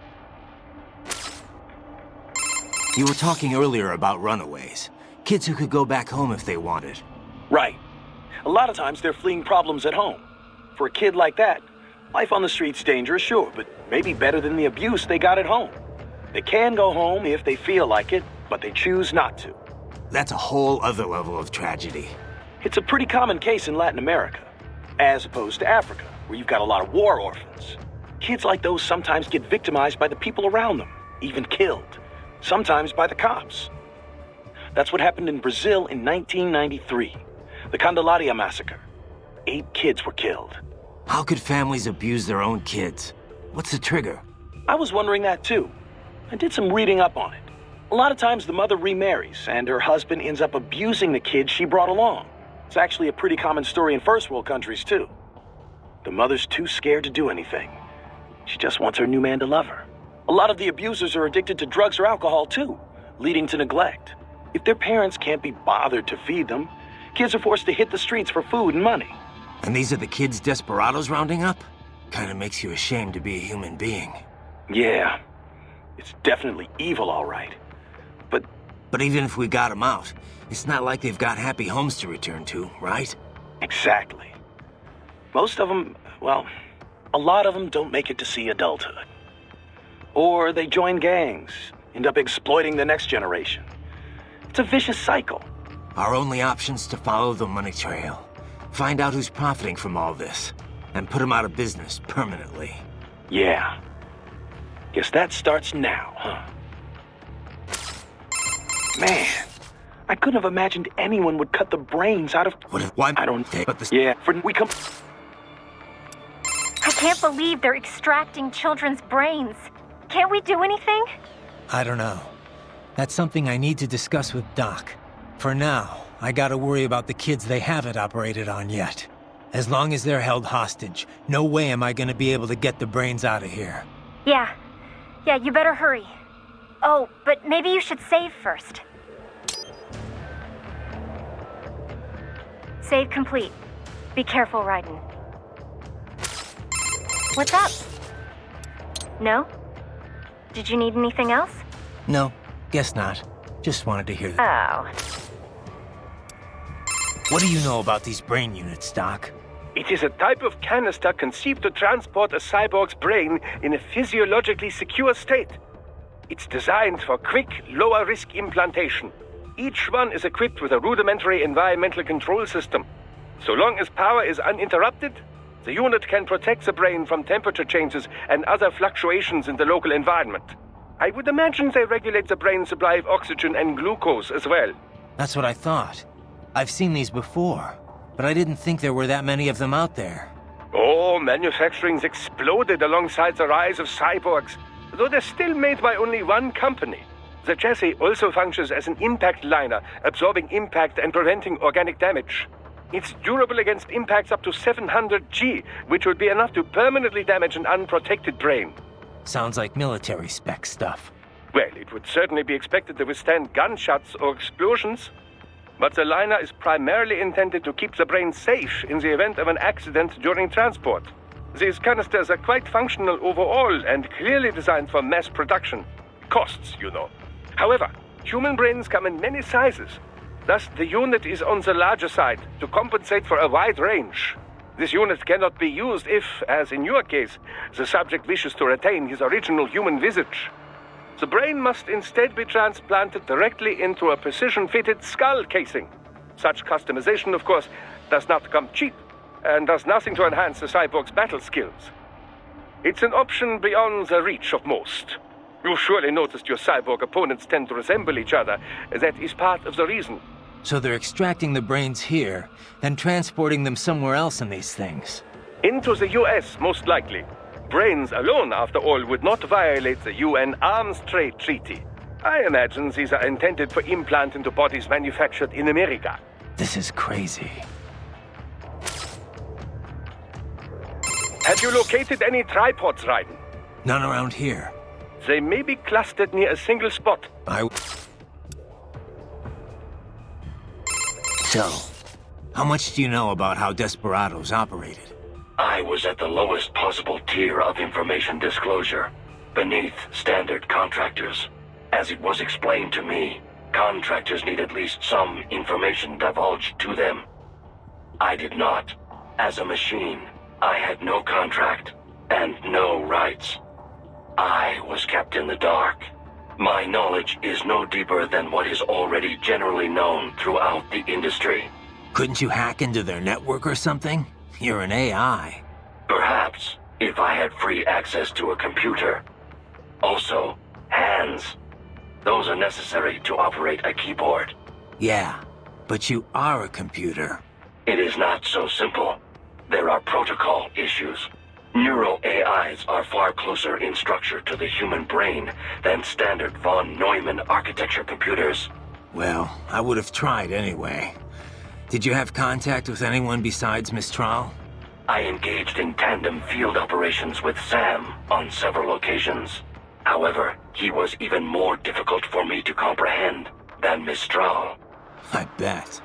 You were talking earlier about runaways. Kids who could go back home if they wanted. Right. A lot of times they're fleeing problems at home. For a kid like that, life on the street's dangerous, sure, but maybe better than the abuse they got at home. They can go home if they feel like it, but they choose not to. That's a whole other level of tragedy. It's a pretty common case in Latin America, as opposed to Africa, where you've got a lot of war orphans. Kids like those sometimes get victimized by the people around them, even killed. Sometimes by the cops. That's what happened in Brazil in 1993. The Candelaria massacre. 8 kids were killed. How could families abuse their own kids? What's the trigger? I was wondering that too. I did some reading up on it. A lot of times the mother remarries, and her husband ends up abusing the kids she brought along. It's actually a pretty common story in first world countries too. The mother's too scared to do anything. She just wants her new man to love her. A lot of the abusers are addicted to drugs or alcohol too, leading to neglect. If their parents can't be bothered to feed them, kids are forced to hit the streets for food and money. And these are the kids Desperado's rounding up? Kinda makes you ashamed to be a human being. Yeah, it's definitely evil, all right. But even if we got them out, it's not like they've got happy homes to return to, right? Exactly. Most of them, well, a lot of them don't make it to see adulthood. Or they join gangs, end up exploiting the next generation. It's a vicious cycle. Our only option's to follow the money trail. Find out who's profiting from all this, and put them out of business permanently. Yeah. Guess that starts now, huh? Man, I couldn't have imagined anyone would cut the brains out of... Why? I don't think. But Yeah, we come... I can't believe they're extracting children's brains. Can't we do anything? I don't know. That's something I need to discuss with Doc. For now, I gotta worry about the kids they haven't operated on yet. As long as they're held hostage, no way am I gonna be able to get the brains out of here. Yeah, you better hurry. Oh, but maybe you should save first. Save complete. Be careful, Raiden. What's up? No? Did you need anything else? No, guess not. Just wanted to hear that. Oh. What do you know about these brain units, Doc? It is a type of canister conceived to transport a cyborg's brain in a physiologically secure state. It's designed for quick, lower-risk implantation. Each one is equipped with a rudimentary environmental control system. So long as power is uninterrupted, the unit can protect the brain from temperature changes and other fluctuations in the local environment. I would imagine they regulate the brain's supply of oxygen and glucose as well. That's what I thought. I've seen these before, but I didn't think there were that many of them out there. Oh, manufacturing's exploded alongside the rise of cyborgs, though they're still made by only one company. The chassis also functions as an impact liner, absorbing impact and preventing organic damage. It's durable against impacts up to 700 G, which would be enough to permanently damage an unprotected brain. Sounds like military spec stuff. Well, it would certainly be expected to withstand gunshots or explosions. But the liner is primarily intended to keep the brain safe in the event of an accident during transport. These canisters are quite functional overall and clearly designed for mass production. Costs, you know. However, human brains come in many sizes. Thus, the unit is on the larger side to compensate for a wide range. This unit cannot be used if, as in your case, the subject wishes to retain his original human visage. The brain must instead be transplanted directly into a precision-fitted skull casing. Such customization, of course, does not come cheap and does nothing to enhance the cyborg's battle skills. It's an option beyond the reach of most. You've surely noticed your cyborg opponents tend to resemble each other. That is part of the reason. So they're extracting the brains here, and transporting them somewhere else in these things. Into the US, most likely. Brains alone, after all, would not violate the UN Arms Trade Treaty. I imagine these are intended for implant into bodies manufactured in America. This is crazy. Have you located any tripods, Raiden? None around here. They may be clustered near a single spot. So, how much do you know about how Desperados operated? I was at the lowest possible tier of information disclosure, beneath standard contractors. As it was explained to me, contractors need at least some information divulged to them. I did not. As a machine, I had no contract and no rights. I was kept in the dark. My knowledge is no deeper than what is already generally known throughout the industry. Couldn't you hack into their network or something? You're an AI. Perhaps, if I had free access to a computer. Also, hands. Those are necessary to operate a keyboard. Yeah, but you are a computer. It is not so simple. There are protocol issues. Neuro AIs are far closer in structure to the human brain than standard von Neumann architecture computers. Well, I would have tried anyway. Did you have contact with anyone besides Mistral? I engaged in tandem field operations with Sam on several occasions. However, he was even more difficult for me to comprehend than Mistral. I bet.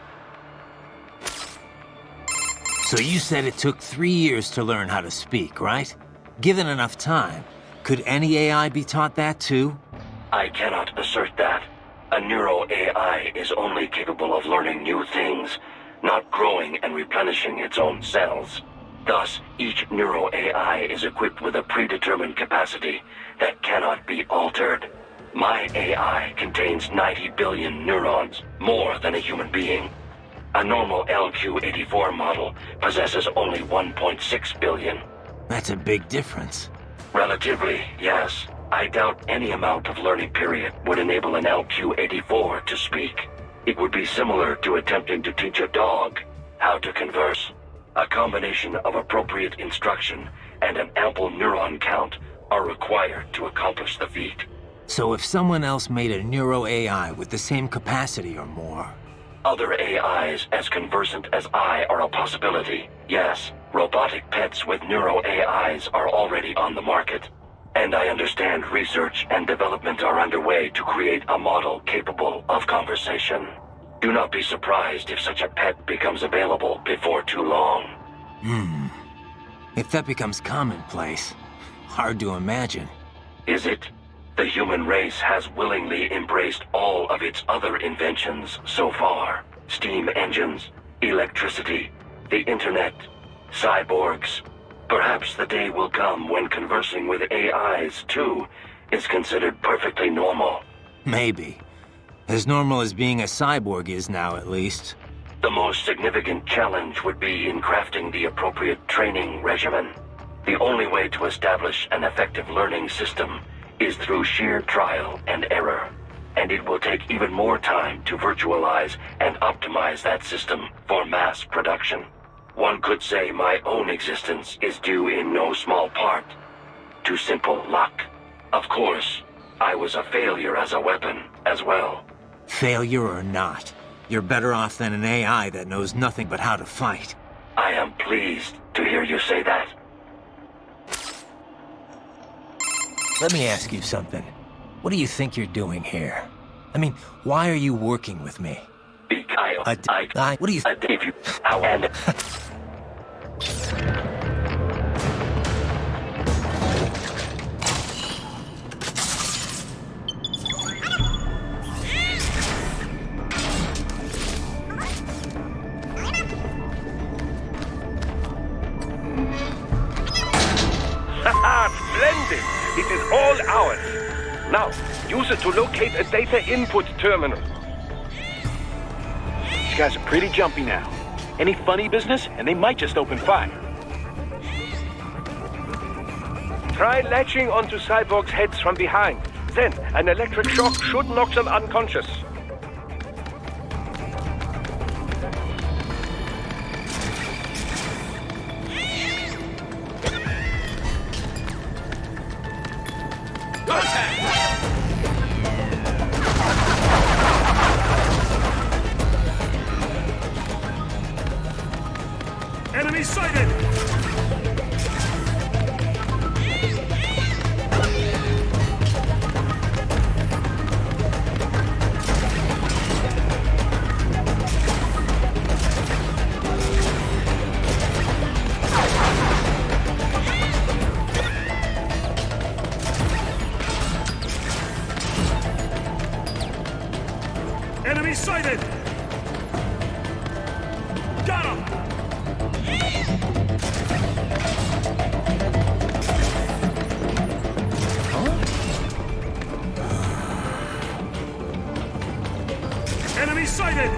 So you said it took 3 years to learn how to speak, right? Given enough time, could any AI be taught that too? I cannot assert that. A neuro AI is only capable of learning new things, not growing and replenishing its own cells. Thus, each neuro AI is equipped with a predetermined capacity that cannot be altered. My AI contains 90 billion neurons, more than a human being. A normal LQ-84 model possesses only 1.6 billion. That's a big difference. Relatively, yes. I doubt any amount of learning period would enable an LQ-84 to speak. It would be similar to attempting to teach a dog how to converse. A combination of appropriate instruction and an ample neuron count are required to accomplish the feat. So if someone else made a neuro-AI with the same capacity or more... Other AIs as conversant as I are a possibility. Yes, robotic pets with neuro-AIs are already on the market. And I understand research and development are underway to create a model capable of conversation. Do not be surprised if such a pet becomes available before too long. If that becomes commonplace, hard to imagine. Is it? The human race has willingly embraced all of its other inventions so far. Steam engines, electricity, the internet, cyborgs. Perhaps the day will come when conversing with AIs, too, is considered perfectly normal. Maybe. As normal as being a cyborg is now, at least. The most significant challenge would be in crafting the appropriate training regimen. The only way to establish an effective learning system is through sheer trial and error. And it will take even more time to virtualize and optimize that system for mass production. One could say my own existence is due in no small part to simple luck. Of course, I was a failure as a weapon as well. Failure or not, you're better off than an AI that knows nothing but how to fight. I am pleased to hear you say that. Let me ask you something. What do you think you're doing here? I mean, why are you working with me? What do you... If you... How and... Splendid! It is all ours. Now, use it to locate a data input terminal. These guys are pretty jumpy now. Any funny business, and they might just open fire. Try latching onto cyborgs' heads from behind. Then, an electric shock should knock them unconscious. Enemy sighted! Enemy sighted! Got him! Enemy sighted!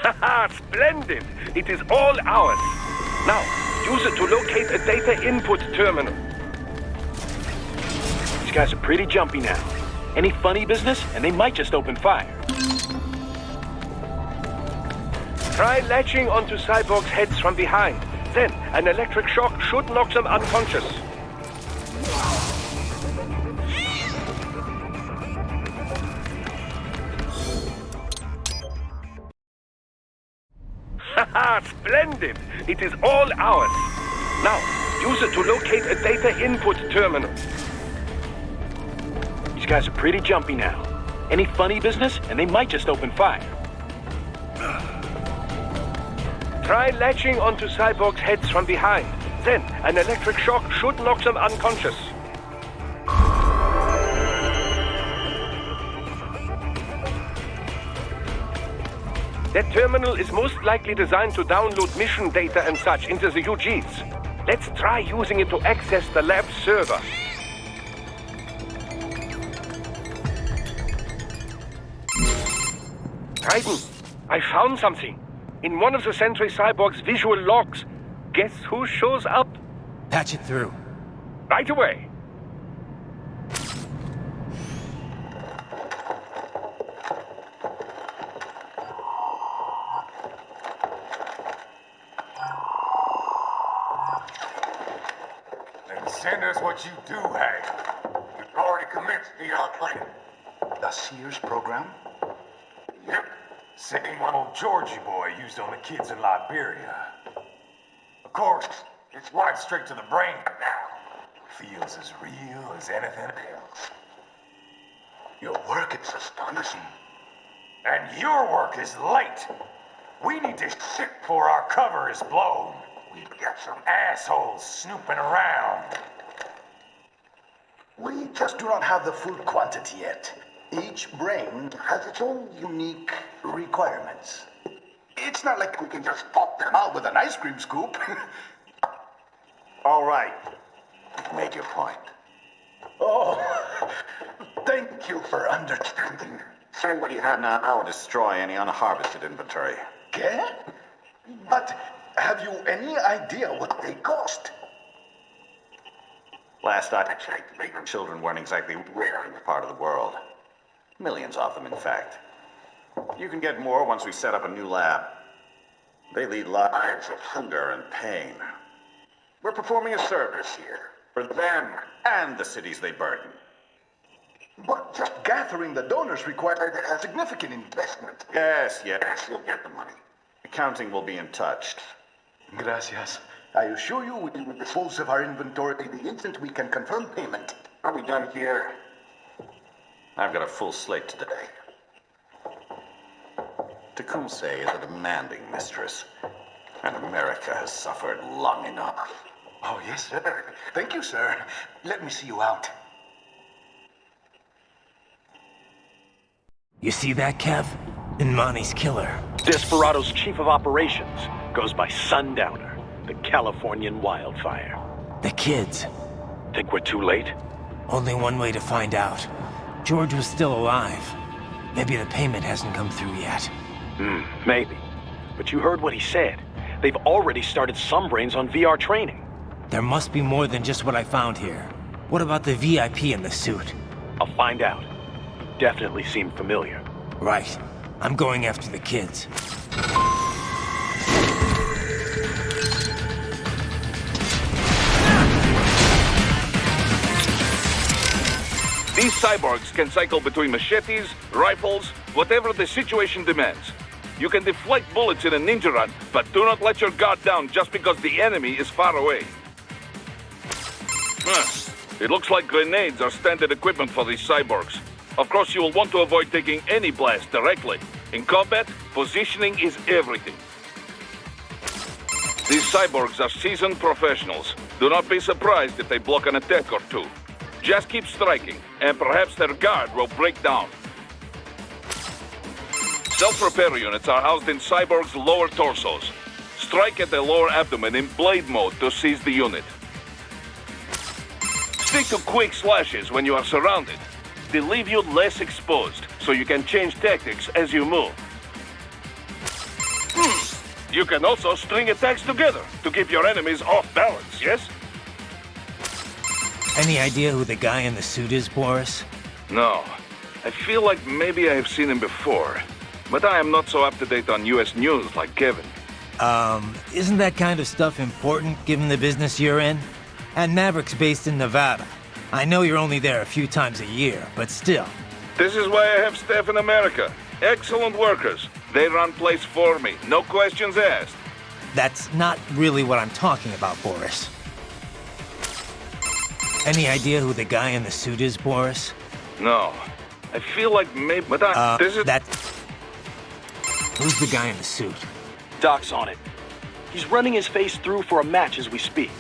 Haha, splendid! It is all ours. Now, use it to locate a data input terminal. These guys are pretty jumpy now. Any funny business, and they might just open fire. Try latching onto Cyborg's heads from behind. Then, an electric shock should knock them unconscious. Haha, splendid! It is all ours. Now, use it to locate a data input terminal. These guys are pretty jumpy now. Any funny business, and they might just open fire. Try latching onto Cyborg's heads from behind. Then, an electric shock should knock them unconscious. That terminal is most likely designed to download mission data and such into the UGs. Let's try using it to access the lab server. Raiden, I found something. In one of the Sentry Cyborg's visual logs. Guess who shows up? Patch it through. Right away. Then send us what you do have. You've already commenced the training. The Sears program? Yep. Same one old Georgie boy used on the kids in Liberia. Of course, it's right straight to the brain now. Feels as real as anything else. Your work is astonishing. And your work is late. We need this shit before our cover is blown. We've got some assholes snooping around. We just do not have the full quantity yet. Each brain has its own unique requirements. It's not like we can just pop them out with an ice cream scoop. All right. Make your point. Oh, thank you for understanding. Send what you have now. I'll destroy any unharvested inventory. Okay? But have you any idea what they cost? Last I checked, children weren't exactly rare in this part of the world. Millions of them, in fact. You can get more once we set up a new lab. They lead lives of hunger and pain. We're performing a service here for them and the cities they burden. But just gathering the donors required a significant investment. Yes, you'll get the money. Accounting will be in touch. Gracias. I assure you we will dispose of our inventory the instant we can confirm payment. Are we done here? I've got a full slate today. Tecumseh is a demanding mistress, and America has suffered long enough. Oh, yes, sir. Thank you, sir. Let me see you out. You see that, Kev? Imani's killer. Desperado's chief of operations goes by Sundowner, the Californian wildfire. The kids. Think we're too late? Only one way to find out. George was still alive. Maybe the payment hasn't come through yet. Maybe. But you heard what he said. They've already started some brains on VR training. There must be more than just what I found here. What about the VIP in the suit? I'll find out. Definitely seemed familiar. Right. I'm going after the kids. These cyborgs can cycle between machetes, rifles, whatever the situation demands. You can deflect bullets in a ninja run, but do not let your guard down just because the enemy is far away. It looks like grenades are standard equipment for these cyborgs. Of course, you will want to avoid taking any blast directly. In combat, positioning is everything. These cyborgs are seasoned professionals. Do not be surprised if they block an attack or two. Just keep striking, and perhaps their guard will break down. Self-repair units are housed in cyborgs' lower torsos. Strike at the lower abdomen in blade mode to seize the unit. Stick to quick slashes when you are surrounded. They leave you less exposed, so you can change tactics as you move. You can also string attacks together to keep your enemies off balance, yes? Any idea who the guy in the suit is, Boris? No. I feel like maybe I have seen him before. But I am not so up-to-date on US news like Kevin. Isn't that kind of stuff important given the business you're in? And Maverick's based in Nevada. I know you're only there a few times a year, but still. This is why I have staff in America. Excellent workers. They run place for me. No questions asked. That's not really what I'm talking about, Boris. Any idea who the guy in the suit is, Boris? No. I feel like maybe... But Who's the guy in the suit? Doc's on it. He's running his face through for a match as we speak.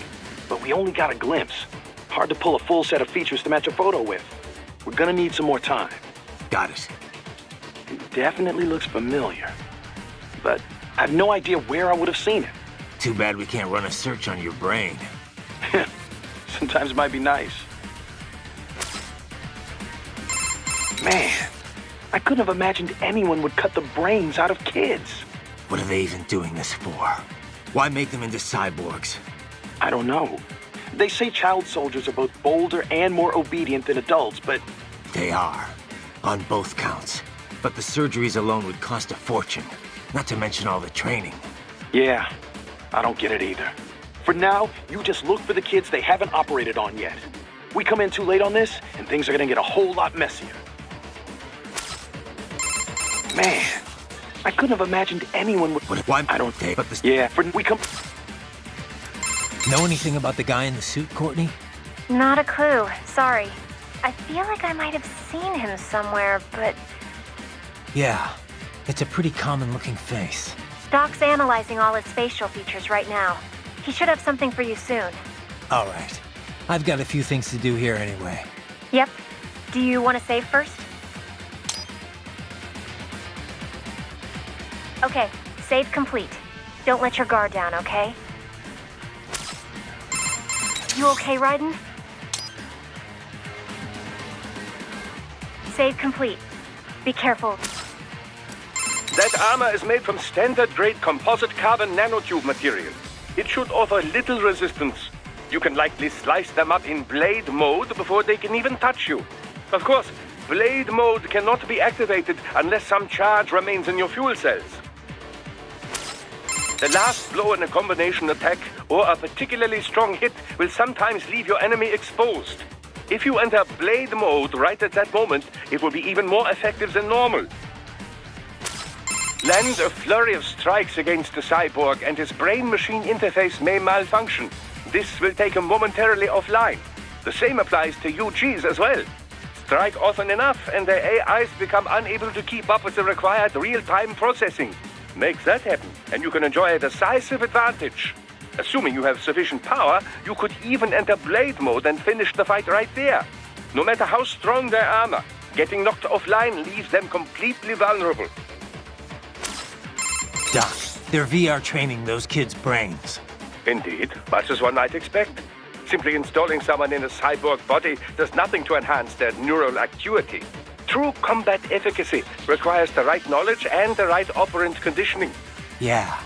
But we only got a glimpse. Hard to pull a full set of features to match a photo with. We're gonna need some more time. Got it. It definitely looks familiar. But I have no idea where I would have seen it. Too bad we can't run a search on your brain. Sometimes it might be nice. Man, I couldn't have imagined anyone would cut the brains out of kids. What are they even doing this for? Why make them into cyborgs? I don't know. They say child soldiers are both bolder and more obedient than adults, but... They are. On both counts. But the surgeries alone would cost a fortune. Not to mention all the training. Yeah, I don't get it either. For now, you just look for the kids they haven't operated on yet. We come in too late on this, and things are gonna get a whole lot messier. Man, I couldn't have imagined anyone would... Why? I don't think. But the... Yeah, we come... Know anything about the guy in the suit, Courtney? Not a clue. Sorry. I feel like I might have seen him somewhere, but... Yeah, it's a pretty common-looking face. Doc's analyzing all his facial features right now. He should have something for you soon. All right. I've got a few things to do here anyway. Yep. Do you want to save first? Okay, save complete. Don't let your guard down, okay? You okay, Raiden? Save complete. Be careful. That armor is made from standard-grade composite carbon nanotube material. It should offer little resistance. You can likely slice them up in blade mode before they can even touch you. Of course, blade mode cannot be activated unless some charge remains in your fuel cells. The last blow in a combination attack or a particularly strong hit will sometimes leave your enemy exposed. If you enter blade mode right at that moment, it will be even more effective than normal. Land a flurry of strikes against the cyborg and his brain-machine interface may malfunction. This will take him momentarily offline. The same applies to UGs as well. Strike often enough and their AIs become unable to keep up with the required real-time processing. Make that happen, and you can enjoy a decisive advantage. Assuming you have sufficient power, you could even enter blade mode and finish the fight right there. No matter how strong their armor, getting knocked offline leaves them completely vulnerable. Doc, they're VR training those kids' brains. Indeed, much as one might expect. Simply installing someone in a cyborg body does nothing to enhance their neural acuity. True combat efficacy requires the right knowledge and the right operant conditioning. Yeah,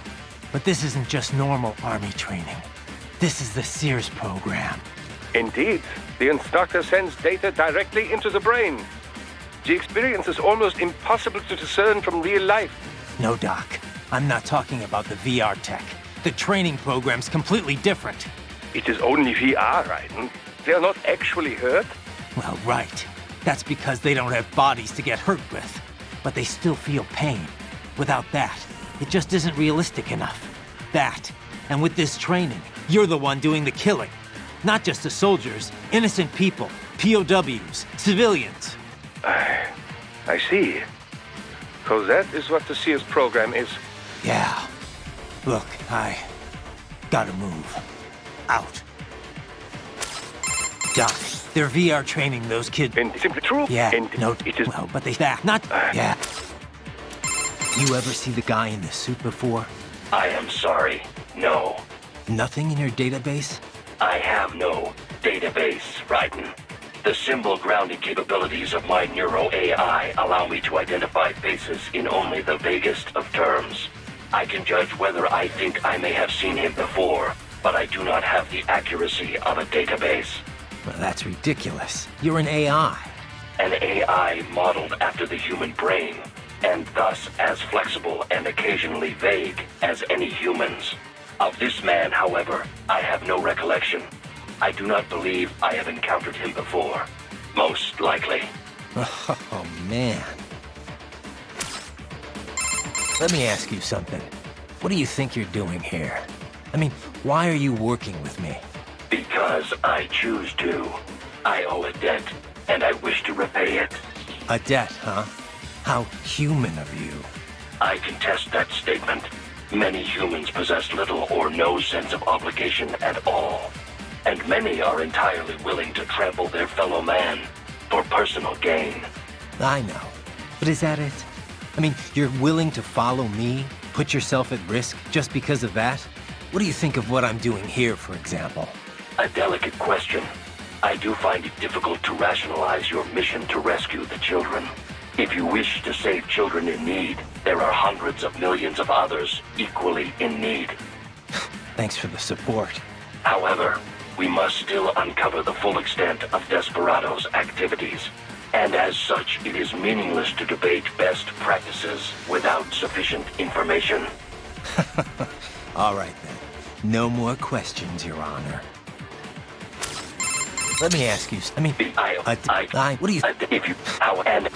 but this isn't just normal army training. This is the Sears program. Indeed, the instructor sends data directly into the brain. The experience is almost impossible to discern from real life. No, Doc. I'm not talking about the VR tech. The training program's completely different. It is only VR, Raiden. They are not actually hurt. Well, right. That's because they don't have bodies to get hurt with. But they still feel pain. Without that, it just isn't realistic enough. That, and with this training, you're the one doing the killing. Not just the soldiers, innocent people, POWs, civilians. I see. So that is what the Sears program is. Yeah. Look, I gotta move. Out. Doc, they're VR training those kids. And simply true? Yeah, and no, it is... Well, but they... Not... Yeah. You ever see the guy in the suit before? I am sorry. No. Nothing in your database? I have no database, Raiden. The symbol grounding capabilities of my Neuro AI allow me to identify faces in only the vaguest of terms. I can judge whether I think I may have seen him before, but I do not have the accuracy of a database. Well, that's ridiculous. You're an AI. An AI modeled after the human brain, and thus as flexible and occasionally vague as any humans. Of this man, however, I have no recollection. I do not believe I have encountered him before. Most likely. Oh, man. Let me ask you something. What do you think you're doing here? I mean, why are you working with me? Because I choose to. I owe a debt, and I wish to repay it. A debt, huh? How human of you. I contest that statement. Many humans possess little or no sense of obligation at all. And many are entirely willing to trample their fellow man for personal gain. I know. But is that it? I mean, you're willing to follow me, put yourself at risk just because of that? What do you think of what I'm doing here, for example? A delicate question. I do find it difficult to rationalize your mission to rescue the children. If you wish to save children in need, there are hundreds of millions of others equally in need. Thanks for the support. However, we must still uncover the full extent of Desperado's activities. And as such, it is meaningless to debate best practices without sufficient information. All right, then. No more questions, Your Honor. Let me ask you, what do you... If you... How... And...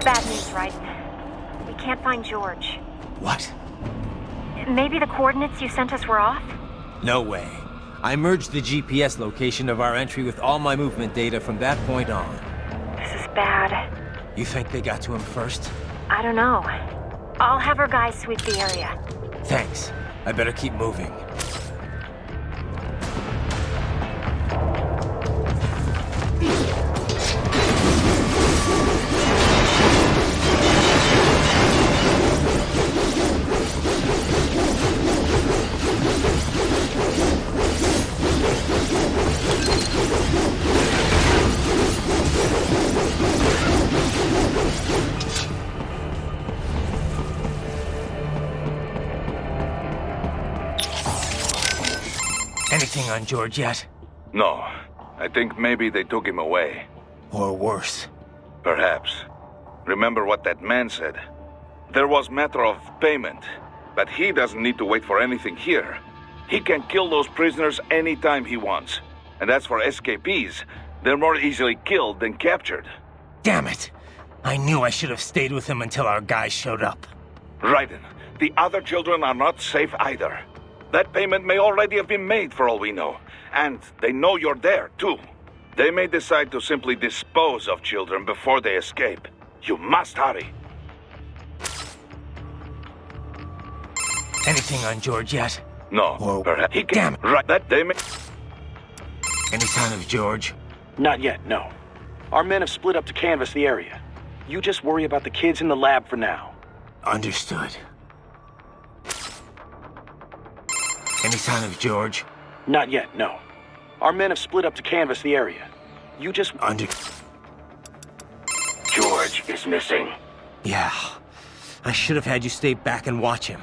Bad news, Raiden. We can't find George. What? Maybe the coordinates you sent us were off? No way. I merged the GPS location of our entry with all my movement data from that point on. This is bad. You think they got to him first? I don't know. I'll have our guys sweep the area. Thanks. I better keep moving. Anything on George yet? No. I think maybe they took him away. Or worse. Perhaps. Remember what that man said. There was matter of payment, but he doesn't need to wait for anything here. He can kill those prisoners anytime he wants. And as for escapees, they're more easily killed than captured. Damn it! I knew I should have stayed with him until our guys showed up. Raiden, the other children are not safe either. That payment may already have been made for all we know. And they know you're there, too. They may decide to simply dispose of children before they escape. You must hurry. Anything on George yet? No. Whoa. Perhaps he Damn can. it. Right, that they may... Any sign of George? Not yet, no. Our men have split up to canvass the area. You just worry about the kids in the lab for now. Understood. Any sign of George? Not yet, no. Our men have split up to canvass the area. You just... George is missing. Yeah. I should have had you stay back and watch him.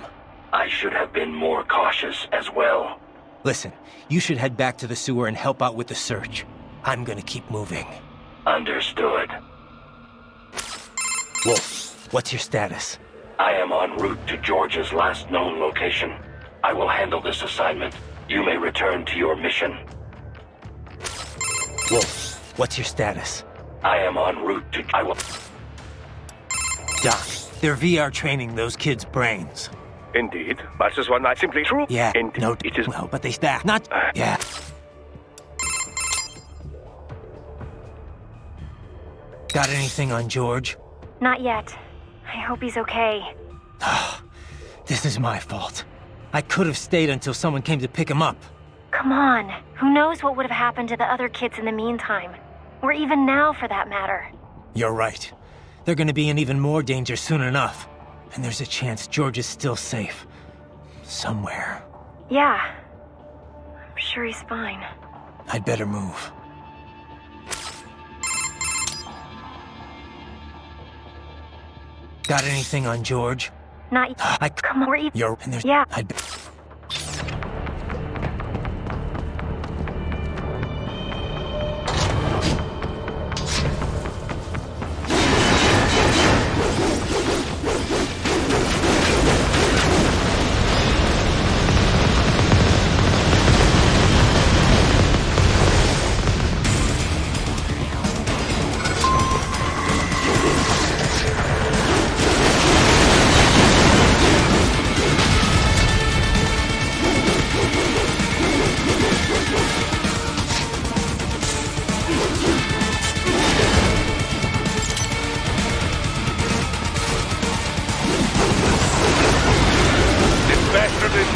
I should have been more cautious as well. Listen, you should head back to the sewer and help out with the search. I'm gonna keep moving. Understood. Wolf, what's your status? I am en route to George's last known location. I will handle this assignment. You may return to your mission. Wolf, what's your status? I am en route to... I will... Doc, they're VR training those kids' brains. Indeed, but this one not simply true. Yeah, Indeed, no, it is... well, but they stack. Not... Yeah. Got anything on George? Not yet. I hope he's okay. This is my fault. I could have stayed until someone came to pick him up. Come on. Who knows what would have happened to the other kids in the meantime? Or even now, for that matter. You're right. They're gonna be in even more danger soon enough. And there's a chance George is still safe. Somewhere. Yeah. I'm sure he's fine. I'd better move. Got anything on George? Not yet. Come on, we're even... You're... And there's... Yeah.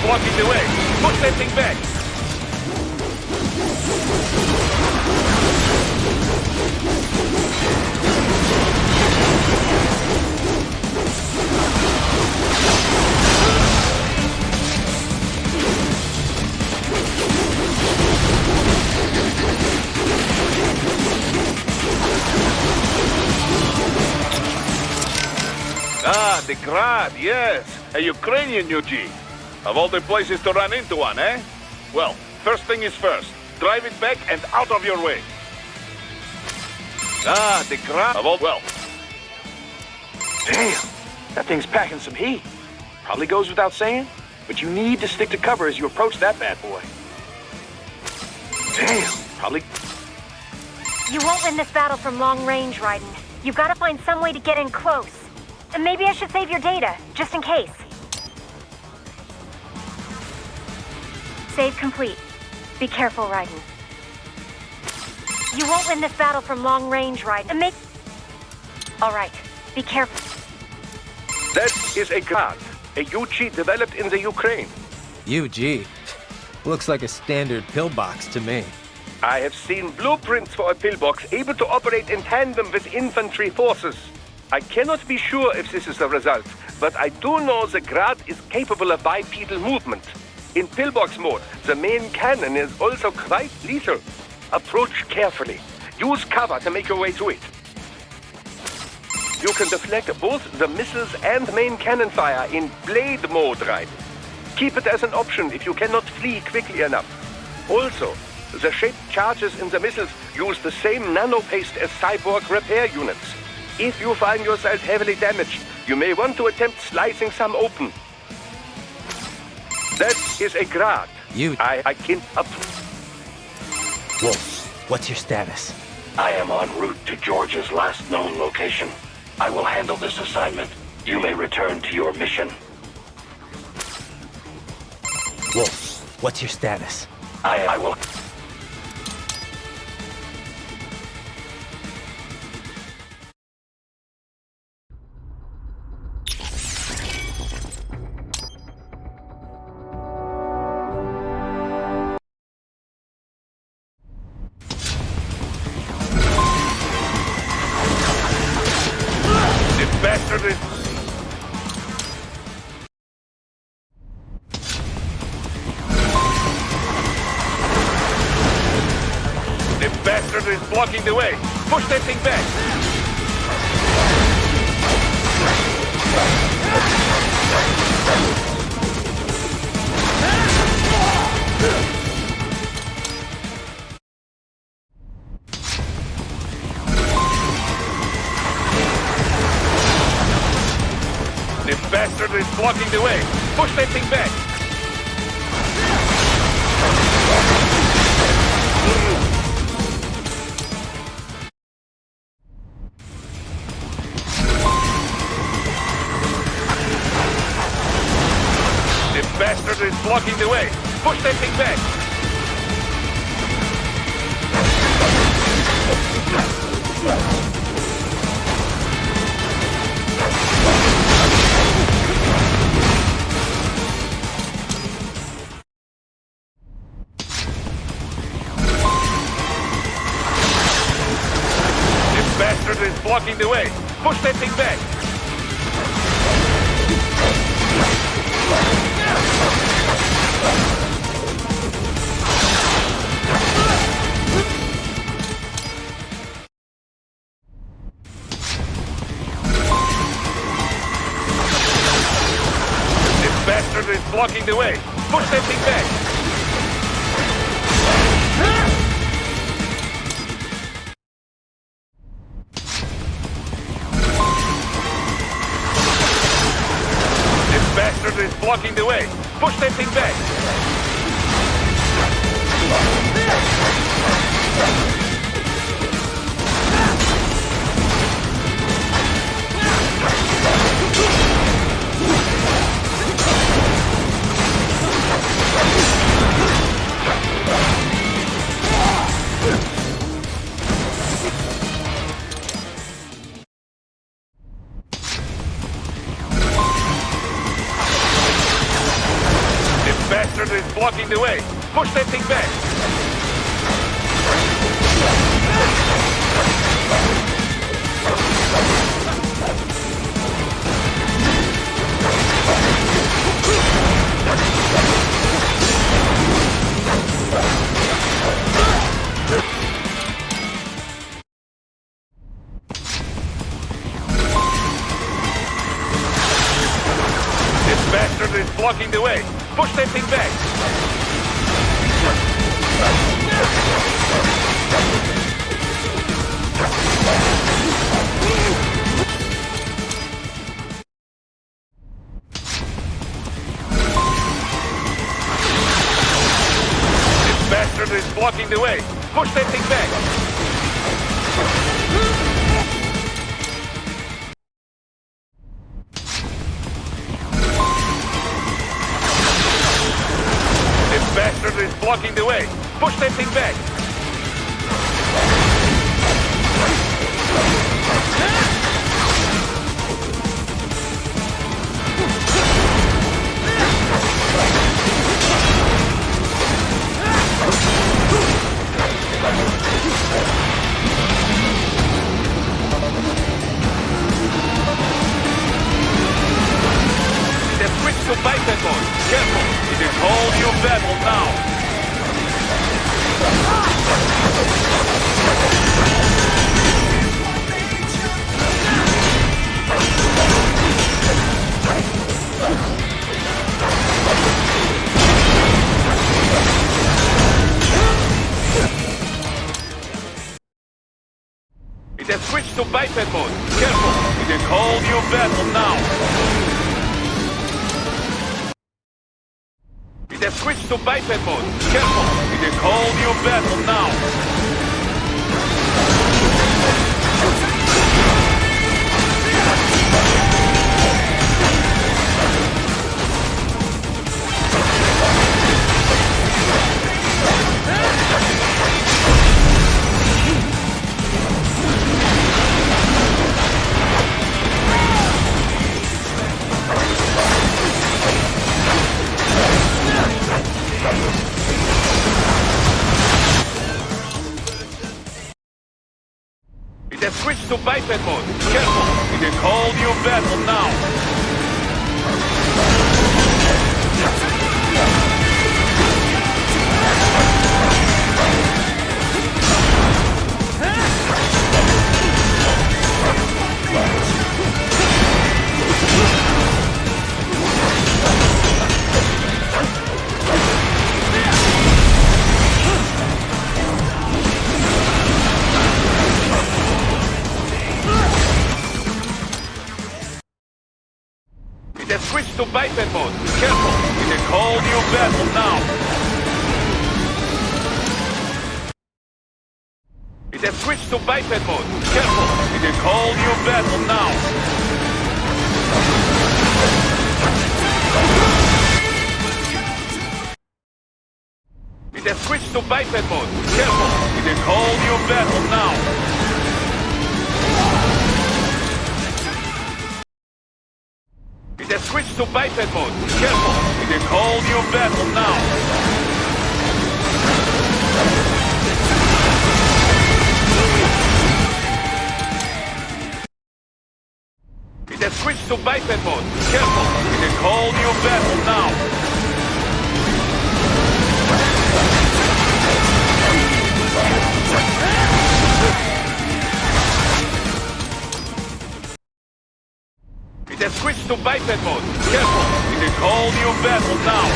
blocking the way. Push that thing back. Ah, the Grad, yes. A Ukrainian UG. Of all the places to run into one, eh? Well, first thing is first. Drive it back and out of your way. Ah, the Grad of all... Well. Damn, that thing's packing some heat. Probably goes without saying, but you need to stick to cover as you approach that bad boy. Damn, probably... You won't win this battle from long range, Raiden. You've got to find some way to get in close. And maybe I should save your data, just in case. Save complete. Be careful, Raiden. You won't win this battle from long range, Raiden. And all right, be careful. That is a Grad, a UG developed in the Ukraine. UG? Looks like a standard pillbox to me. I have seen blueprints for a pillbox able to operate in tandem with infantry forces. I cannot be sure if this is the result, but I do know the Grad is capable of bipedal movement. In pillbox mode, the main cannon is also quite lethal. Approach carefully. Use cover to make your way to it. You can deflect both the missiles and main cannon fire in blade mode, right? Keep it as an option if you cannot flee quickly enough. Also, the shaped charges in the missiles use the same nanopaste as cyborg repair units. If you find yourself heavily damaged, you may want to attempt slicing some open. That is a Grad. I can up. Wolf, what's your status? I am en route to George's last known location. I will handle this assignment. You may return to your mission. Wolf, what's your status? I will... Is blocking the way. Push that thing back. This bastard is blocking the way. Push that thing back. Bastard is blocking the way. Push that thing back. This bastard is blocking the way. Push that thing back. Bastard is blocking the way. Push that thing back. This bastard is blocking the way. Push that thing back. Bastard is blocking the way. Push that thing back. This bastard is blocking the way. Push that thing back. This bastard is blocking the way. Push that thing back. blocking the way. Push that thing back. They've switched to biped mode. Careful, it is whole new battle now. It has switched to biped mode. Careful, it is whole new battle now. It has switched to biped mode. Careful, it is whole new battle now. It has switched to biped mode. Careful, it is whole new battle now. It has switched to biped mode. Careful, it is whole new battle now. It has switched to biped mode. Careful, it is whole new battle now. It has switched to biped mode. Careful, it is whole new battle now. It has switched to biped mode. Careful, it is whole new battle now. It has switched to biped mode. Careful, it is whole new battle now. It has switched to biped mode. Careful, it is whole new battle now.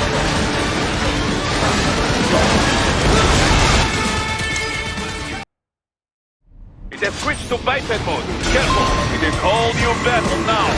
It has switched to biped mode. Careful, it is whole new battle now.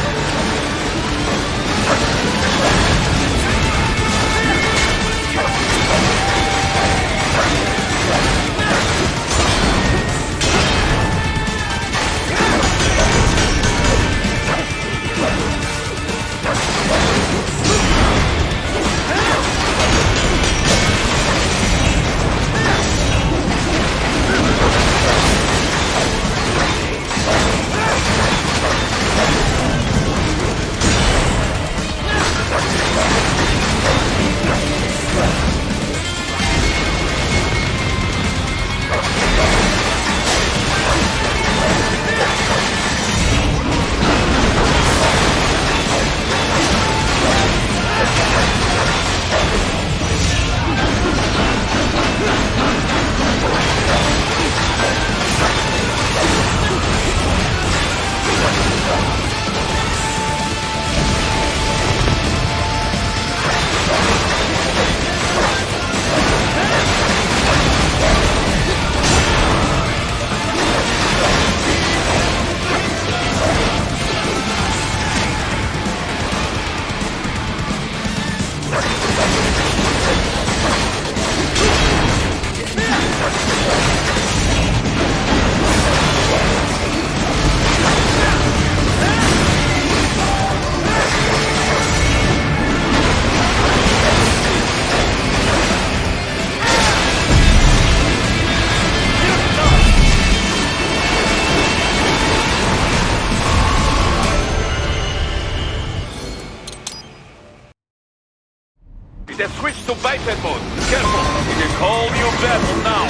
It has switched to biped mode. Careful, it is all new battle now.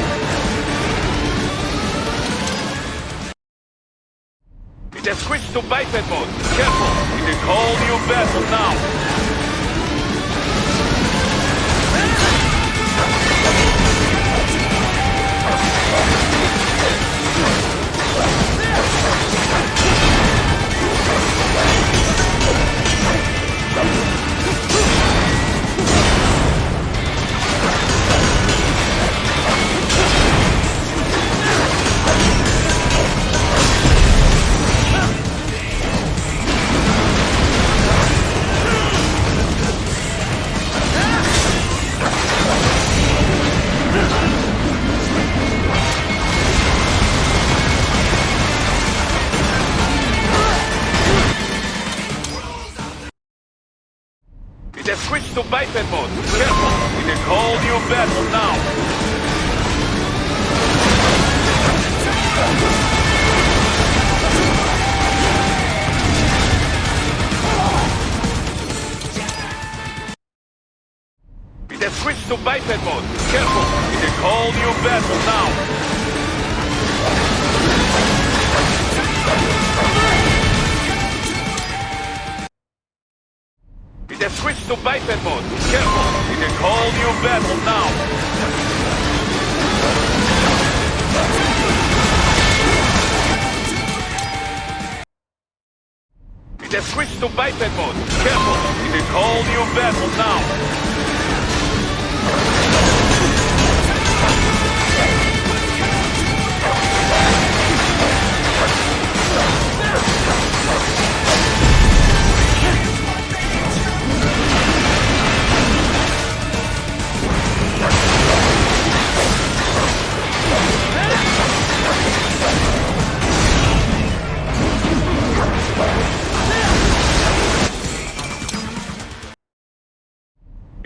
It has switched to biped mode. Careful, it is all new battle now. It has switched to biped mode. Careful, it is all new battle now. It has switched to biped mode. Careful, it is all new battle now. It has switched to biped mode. Careful, it is all new battle now. It has switched to biped mode. Careful, it is all new battle now.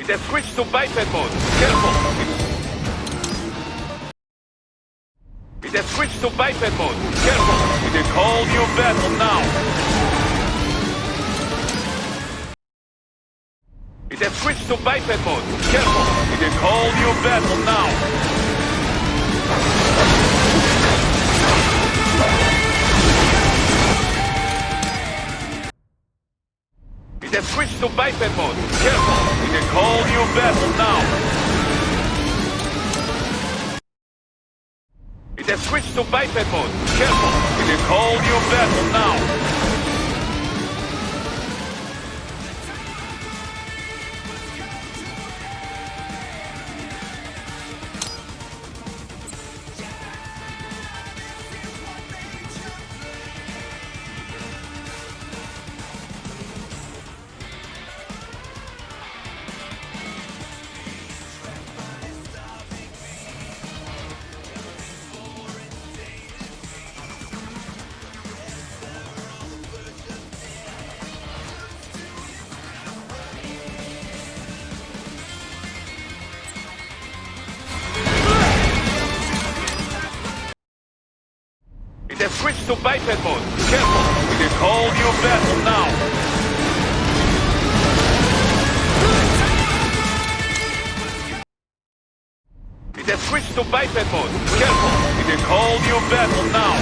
It has switched to biped mode. Careful. It has switched to biped mode. Careful. It is all new battle now. It has switched to biped mode. Careful. It is all new battle now. It has switched to biped mode. Careful, it is all new battle now. It has switched to biped mode. Careful, it is all new battle now. It has switched to biped mode. Careful, it is all new battle now. It has switched to biped mode. Careful, it is all new battle now.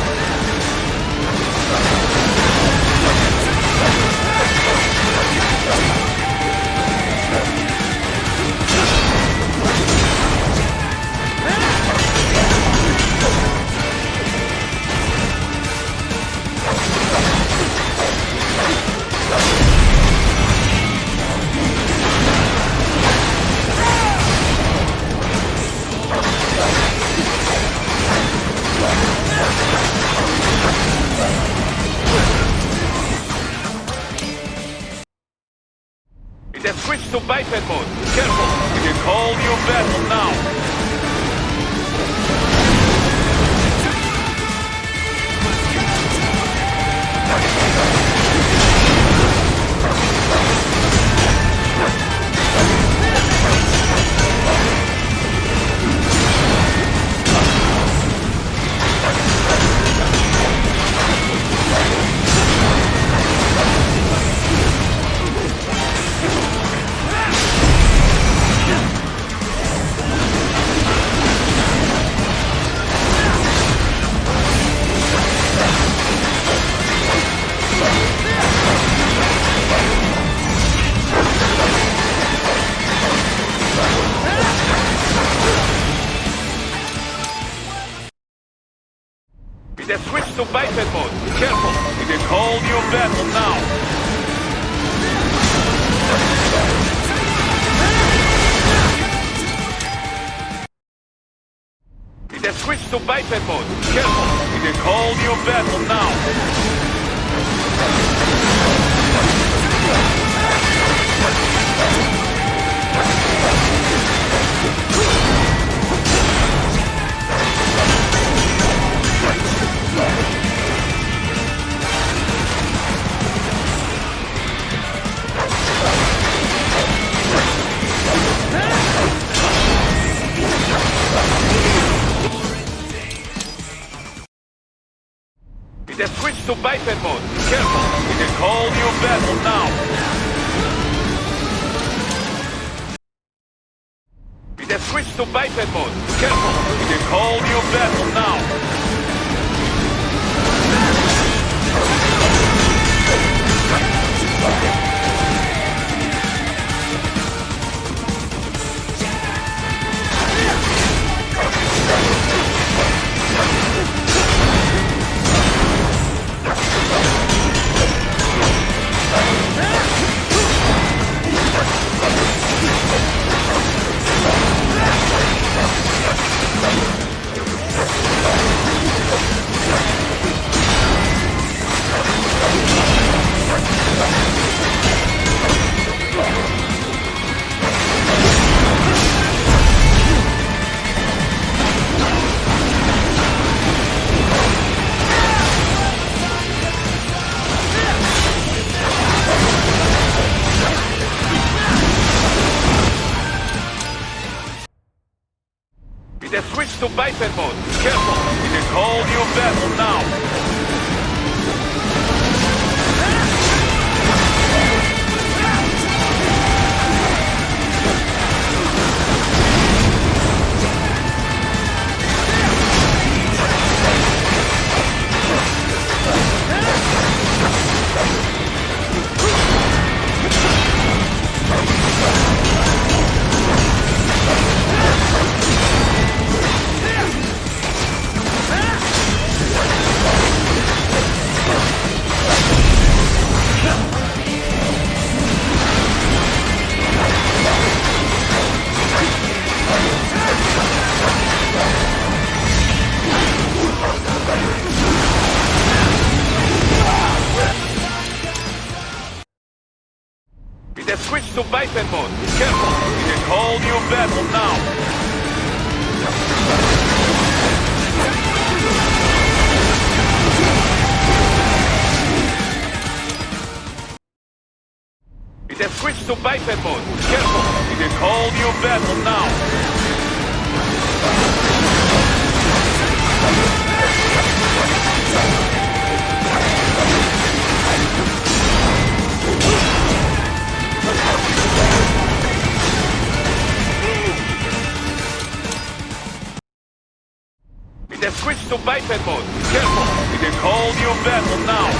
It has switched to biped mode. Careful, it is all new battle now. battle now! It has switched to biped mode. Careful! It is whole new battle now! It has switched to biped mode. Careful! It is whole new battle now! It has switched to biped mode. Careful! It is whole new battle now! It has switched to biped mode. Careful! It is whole new battle now! It has switched to biped mode. Careful! It is whole new battle now! It has switched to biped mode. Careful! It is whole new battle now! It has switched to biped mode. Careful! It is whole new battle now!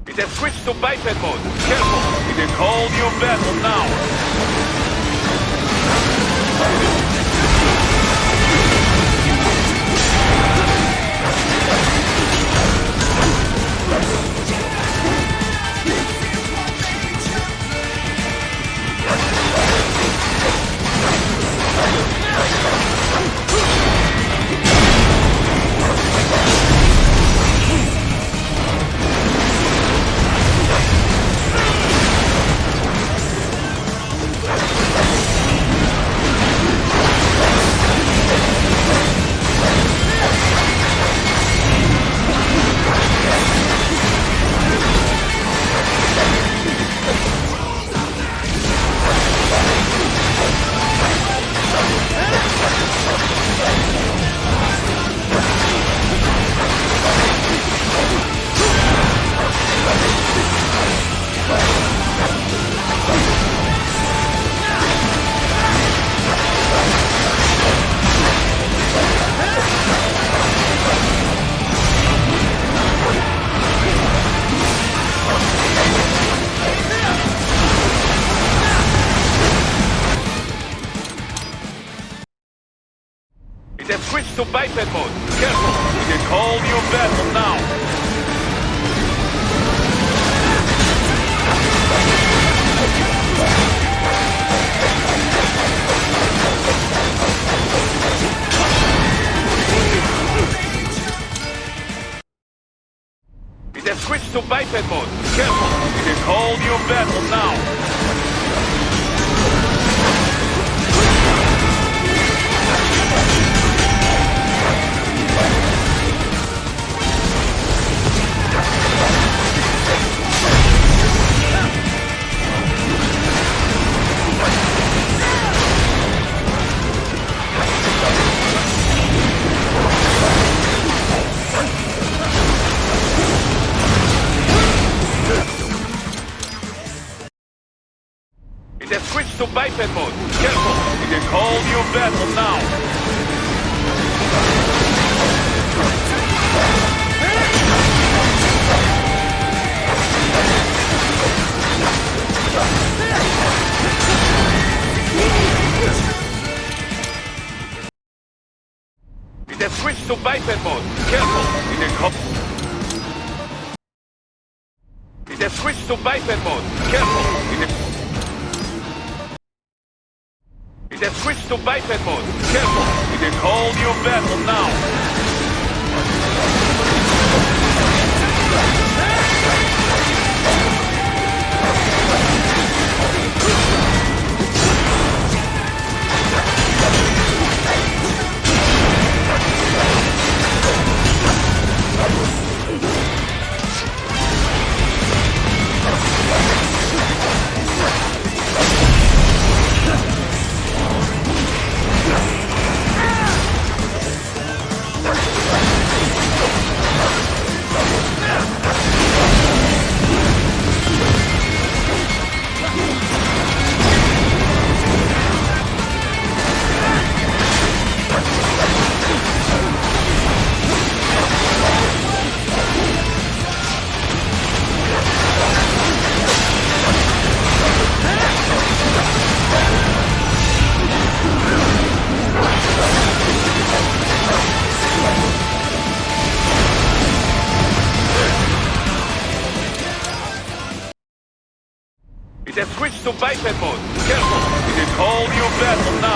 It has switched to biped mode. Careful! It is whole new battle now! biped mode. Careful. It is all new battle now. It has switched to biped mode. Careful. It is all new battle now. It has switched to biped mode. Careful. It is all new battle now. It has switched to biped mode. Careful. It is It has switched to biped mode. Careful. It has switched to biped mode. Careful. It is all new battle now. It has switched to biped mode. Careful. It is all new battle now.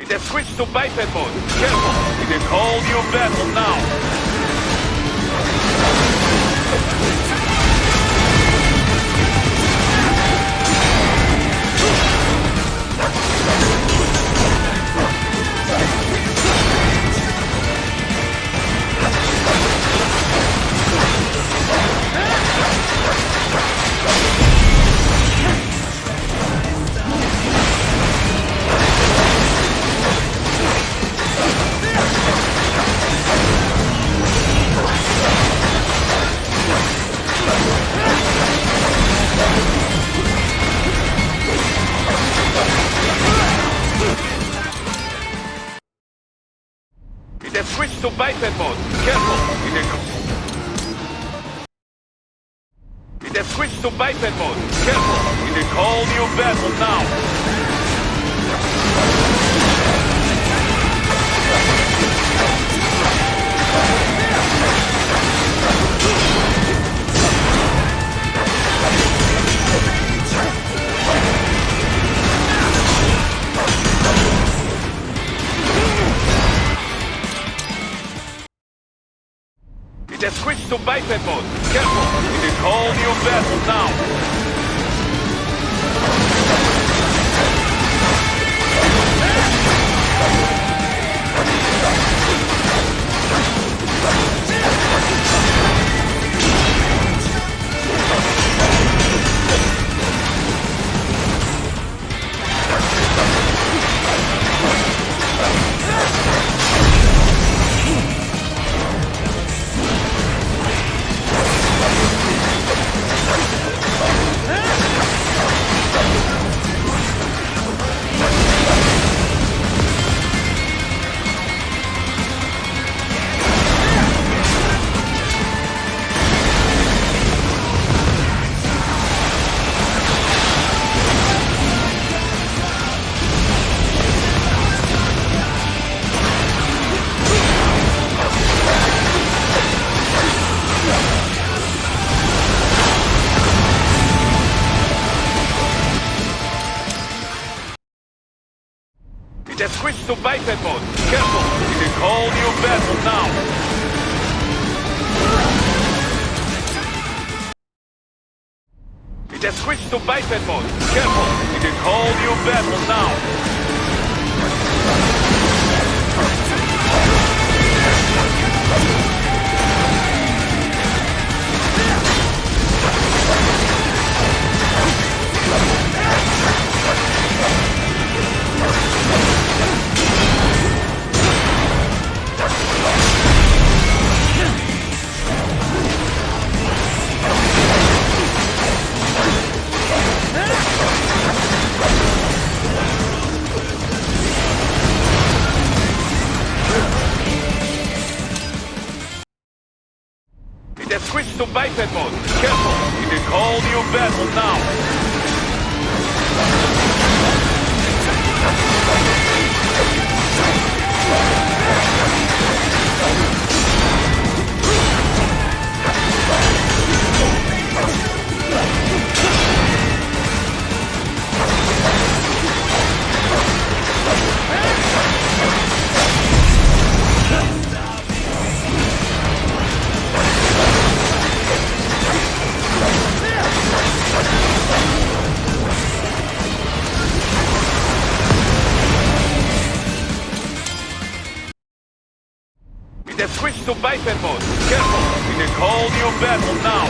It has switched to biped mode. Careful. It is all new battle now. It has switched to biped mode. Careful. It has switched to biped mode. Careful. It is all new battle now. It has switched to biped mode. Careful. It is all new battle now. It has switched to biped mode. Careful! It is all new battle now! It has switched to biped mode. Careful! It is all new battle now! It has switched to biped mode. Careful! It is all new battle now! It has switched to biped mode. Careful! It is all new battle now!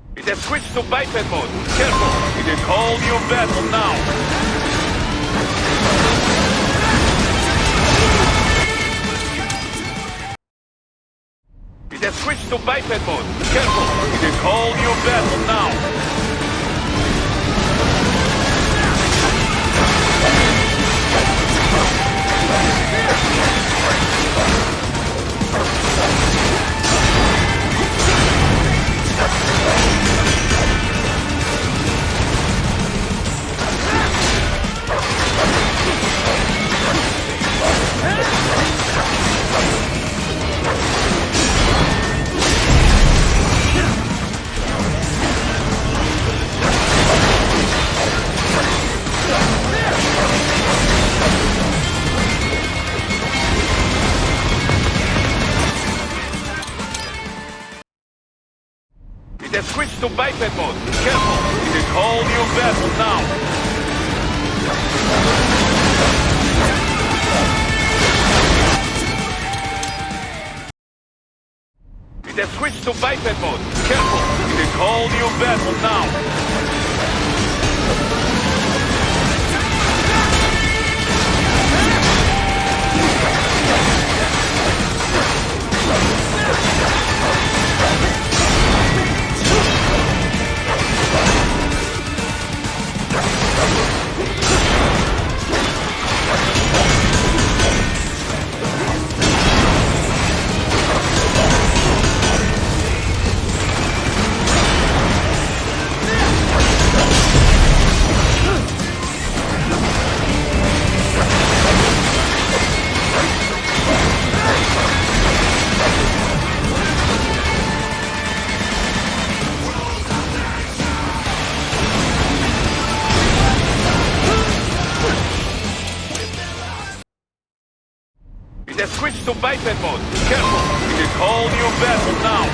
It has switched to biped mode. Careful! It is all new battle now! It has switched to biped mode. Careful! It is all new battle now! It has switched to biped mode. Careful! It is all new battle now! It has switched to biped mode. Careful! It is all new battle now! It has switched to biped mode. Careful! It is all new battle now!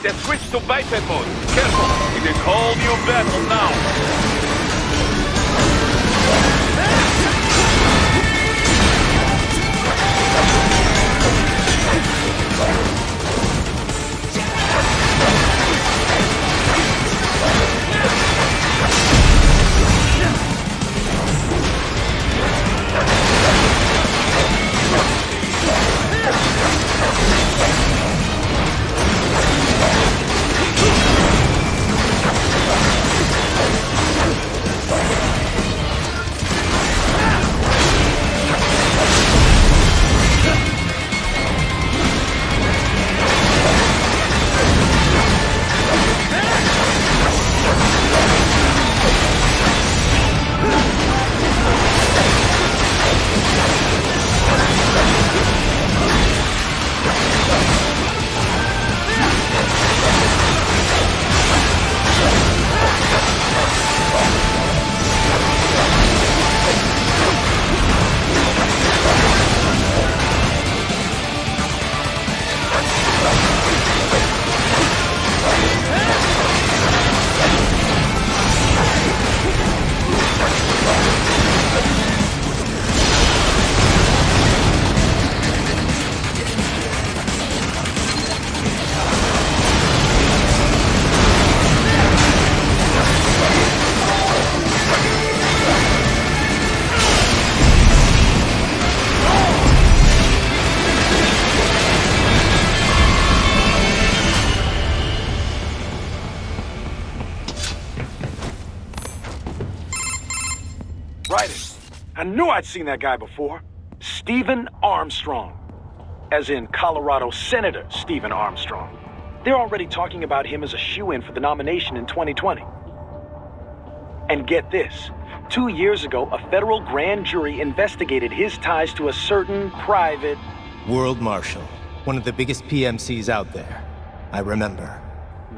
has switched to biped mode. Careful, it is whole new battle now. I knew I'd seen that guy before. Stephen Armstrong. As in Colorado Senator Stephen Armstrong. They're already talking about him as a shoo-in for the nomination in 2020. And get this. 2 years ago, a federal grand jury investigated his ties to a certain private... World Marshal. One of the biggest PMCs out there. I remember.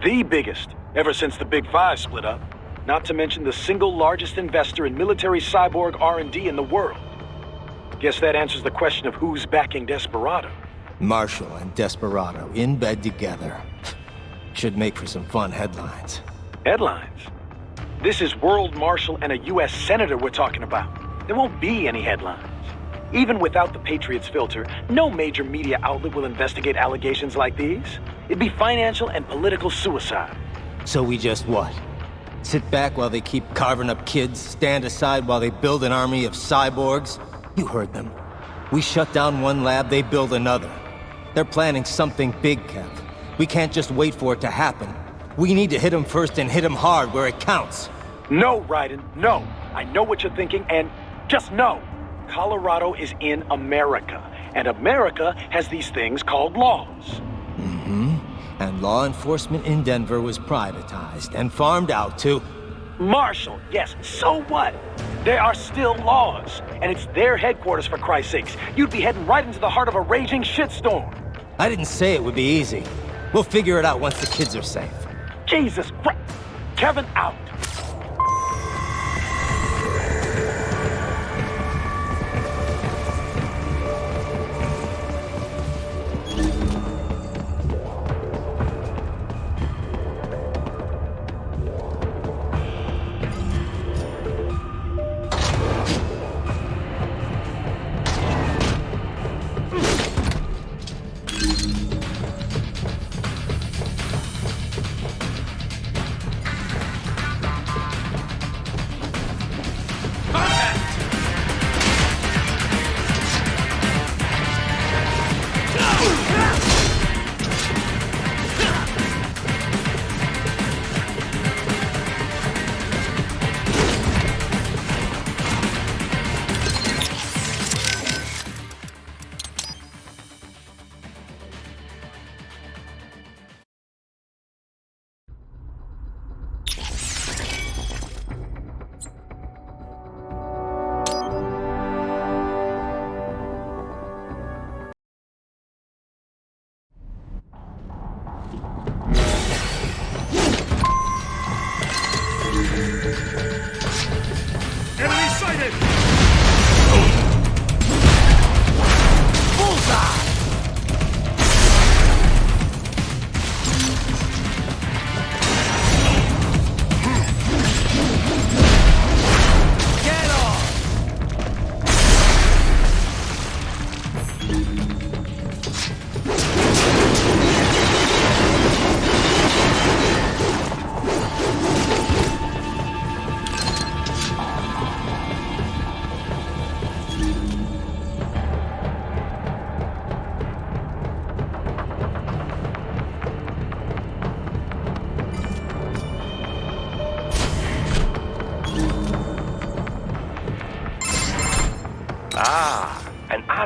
The biggest, ever since the Big Five split up. Not to mention the single largest investor in military cyborg R&D in the world. Guess that answers the question of who's backing Desperado. Marshall and Desperado in bed together. Should make for some fun headlines. Headlines? This is World Marshal and a U.S. Senator we're talking about. There won't be any headlines. Even without the Patriots filter, no major media outlet will investigate allegations like these. It'd be financial and political suicide. So we just what? Sit back while they keep carving up kids, stand aside while they build an army of cyborgs? You heard them. We shut down one lab, they build another. They're planning something big, Kev. We can't just wait for it to happen. We need to hit them first and hit them hard where it counts. No, Raiden, no. I know what you're thinking, and just know. Colorado is in America, and America has these things called laws. Mm-hmm. And law enforcement in Denver was privatized and farmed out to... Marshall, yes, so what? There are still laws, and it's their headquarters for Christ's sakes. You'd be heading right into the heart of a raging shitstorm. I didn't say it would be easy. We'll figure it out once the kids are safe. Jesus Christ. Kevin out.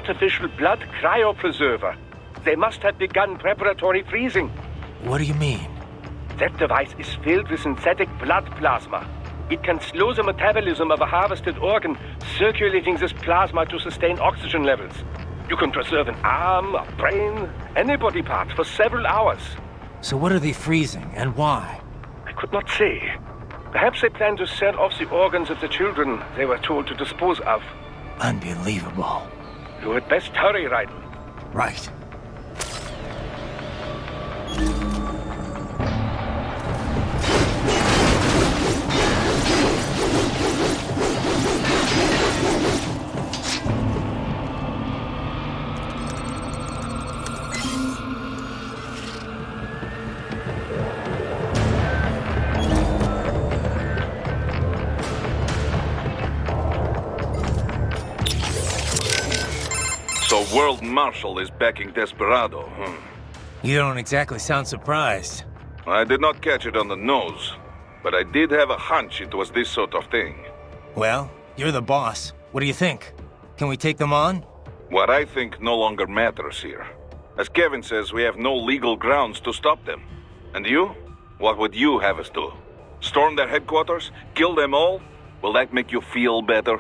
artificial blood cryopreserver. They must have begun preparatory freezing. What do you mean? That device is filled with synthetic blood plasma. It can slow the metabolism of a harvested organ, circulating this plasma to sustain oxygen levels. You can preserve an arm, a brain, any body part for several hours. So what are they freezing, and why? I could not say. Perhaps they plan to sell off the organs of the children they were told to dispose of. Unbelievable. You had best hurry, Raiden. Right. So World Marshal is backing Desperado, You don't exactly sound surprised. I did not catch it on the nose, but I did have a hunch it was this sort of thing. Well, you're the boss. What do you think? Can we take them on? What I think no longer matters here. As Kevin says, we have no legal grounds to stop them. And you? What would you have us do? Storm their headquarters? Kill them all? Will that make you feel better?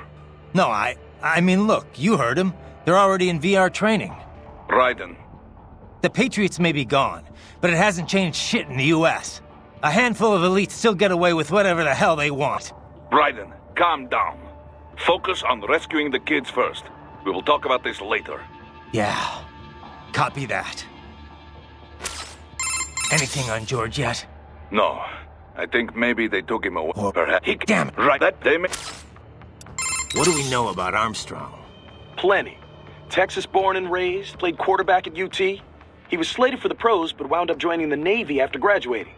No, I mean, look, you heard him. They're already in VR training. Raiden. The Patriots may be gone, but it hasn't changed shit in the US. A handful of elites still get away with whatever the hell they want. Raiden, calm down. Focus on rescuing the kids first. We will talk about this later. Yeah, copy that. Anything on George yet? No. I think maybe they took him away. Perhaps he... Damn it. Right, that they may... What do we know about Armstrong? Plenty. Texas born and raised, played quarterback at UT. He was slated for the pros, but wound up joining the Navy after graduating.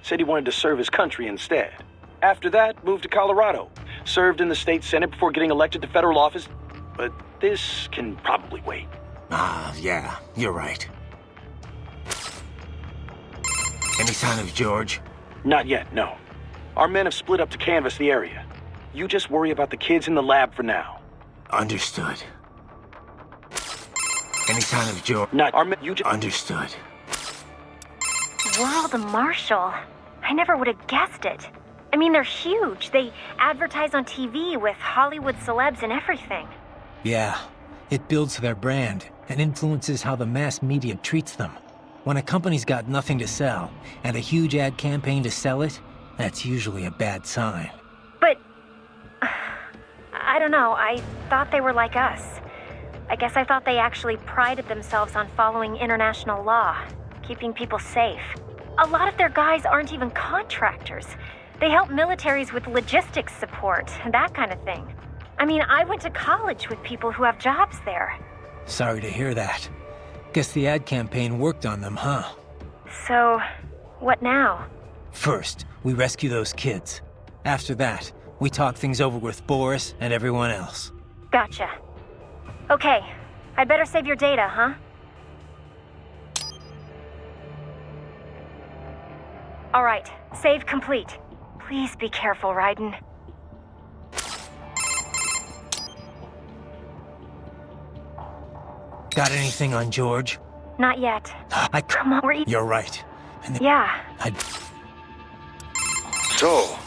Said he wanted to serve his country instead. After that, moved to Colorado. Served in the state senate before getting elected to federal office. But this can probably wait. Ah, yeah, you're right. Any sign of George? Not yet, no. Our men have split up to canvass the area. You just worry about the kids in the lab for now. Understood. Any sign of George? Not our men. You just understood. World Marshal. I never would have guessed it. I mean, they're huge. They advertise on TV with Hollywood celebs and everything. Yeah, it builds their brand and influences how the mass media treats them. When a company's got nothing to sell and a huge ad campaign to sell it, that's usually a bad sign. But I don't know. I thought they were like us. I guess I thought they actually prided themselves on following international law, keeping people safe. A lot of their guys aren't even contractors. They help militaries with logistics support, that kind of thing. I mean, I went to college with people who have jobs there. Sorry to hear that. Guess the ad campaign worked on them, huh? So, what now? First, we rescue those kids. After that, we talk things over with Boris and everyone else. Gotcha. Okay, I'd better save your data, huh? All right, save complete. Please be careful, Raiden. Got anything on George? Not yet. Come on, we're You're right. Yeah. So,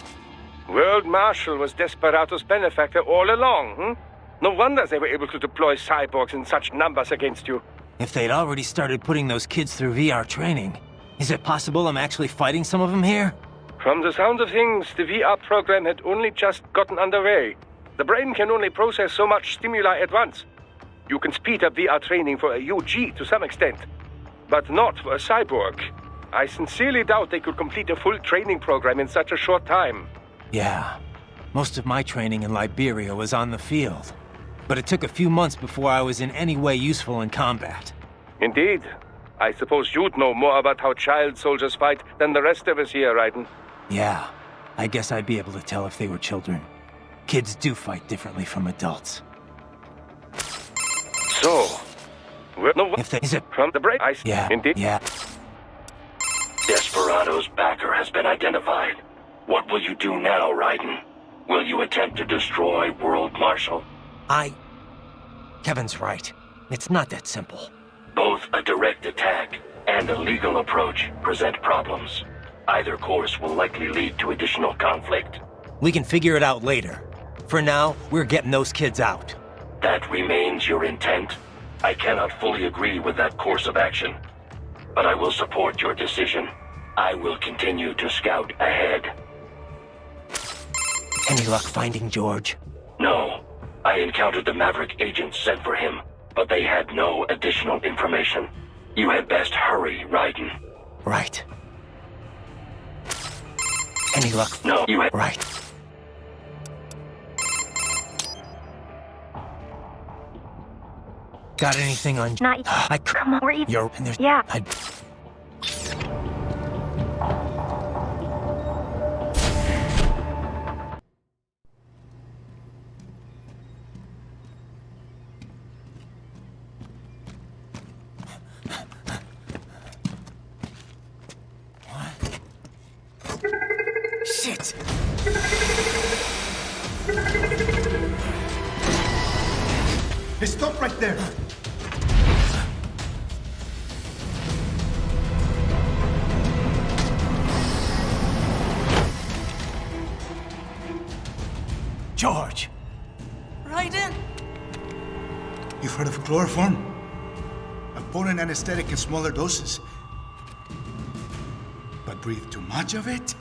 World Marshal was Desperado's benefactor all along, No wonder they were able to deploy cyborgs in such numbers against you. If they'd already started putting those kids through VR training, is it possible I'm actually fighting some of them here? From the sound of things, the VR program had only just gotten underway. The brain can only process so much stimuli at once. You can speed up VR training for a UG to some extent, but not for a cyborg. I sincerely doubt they could complete a full training program in such a short time. Yeah. Most of my training in Liberia was on the field. But it took a few months before I was in any way useful in combat. Indeed. I suppose you'd know more about how child soldiers fight than the rest of us here, Raiden. Yeah. I guess I'd be able to tell if they were children. Kids do fight differently from adults. So, if they, is it from the break? Yeah, indeed. Yeah. Desperado's backer has been identified. What will you do now, Raiden? Will you attempt to destroy World Marshal? Kevin's right. It's not that simple. Both a direct attack and a legal approach present problems. Either course will likely lead to additional conflict. We can figure it out later. For now, we're getting those kids out. That remains your intent? I cannot fully agree with that course of action, but I will support your decision. I will continue to scout ahead. Any luck finding George? No. I encountered the Maverick agents sent for him, but they had no additional information. You had best hurry, Raiden. Right. Any luck? No, you had... Right. Got anything on... Not yet. Come on, we're even... You're... And there's... Yeah. Shit! Hey, stop right there! George! Raiden! You've heard of chloroform? A potent anesthetic in smaller doses. But breathe too much of it?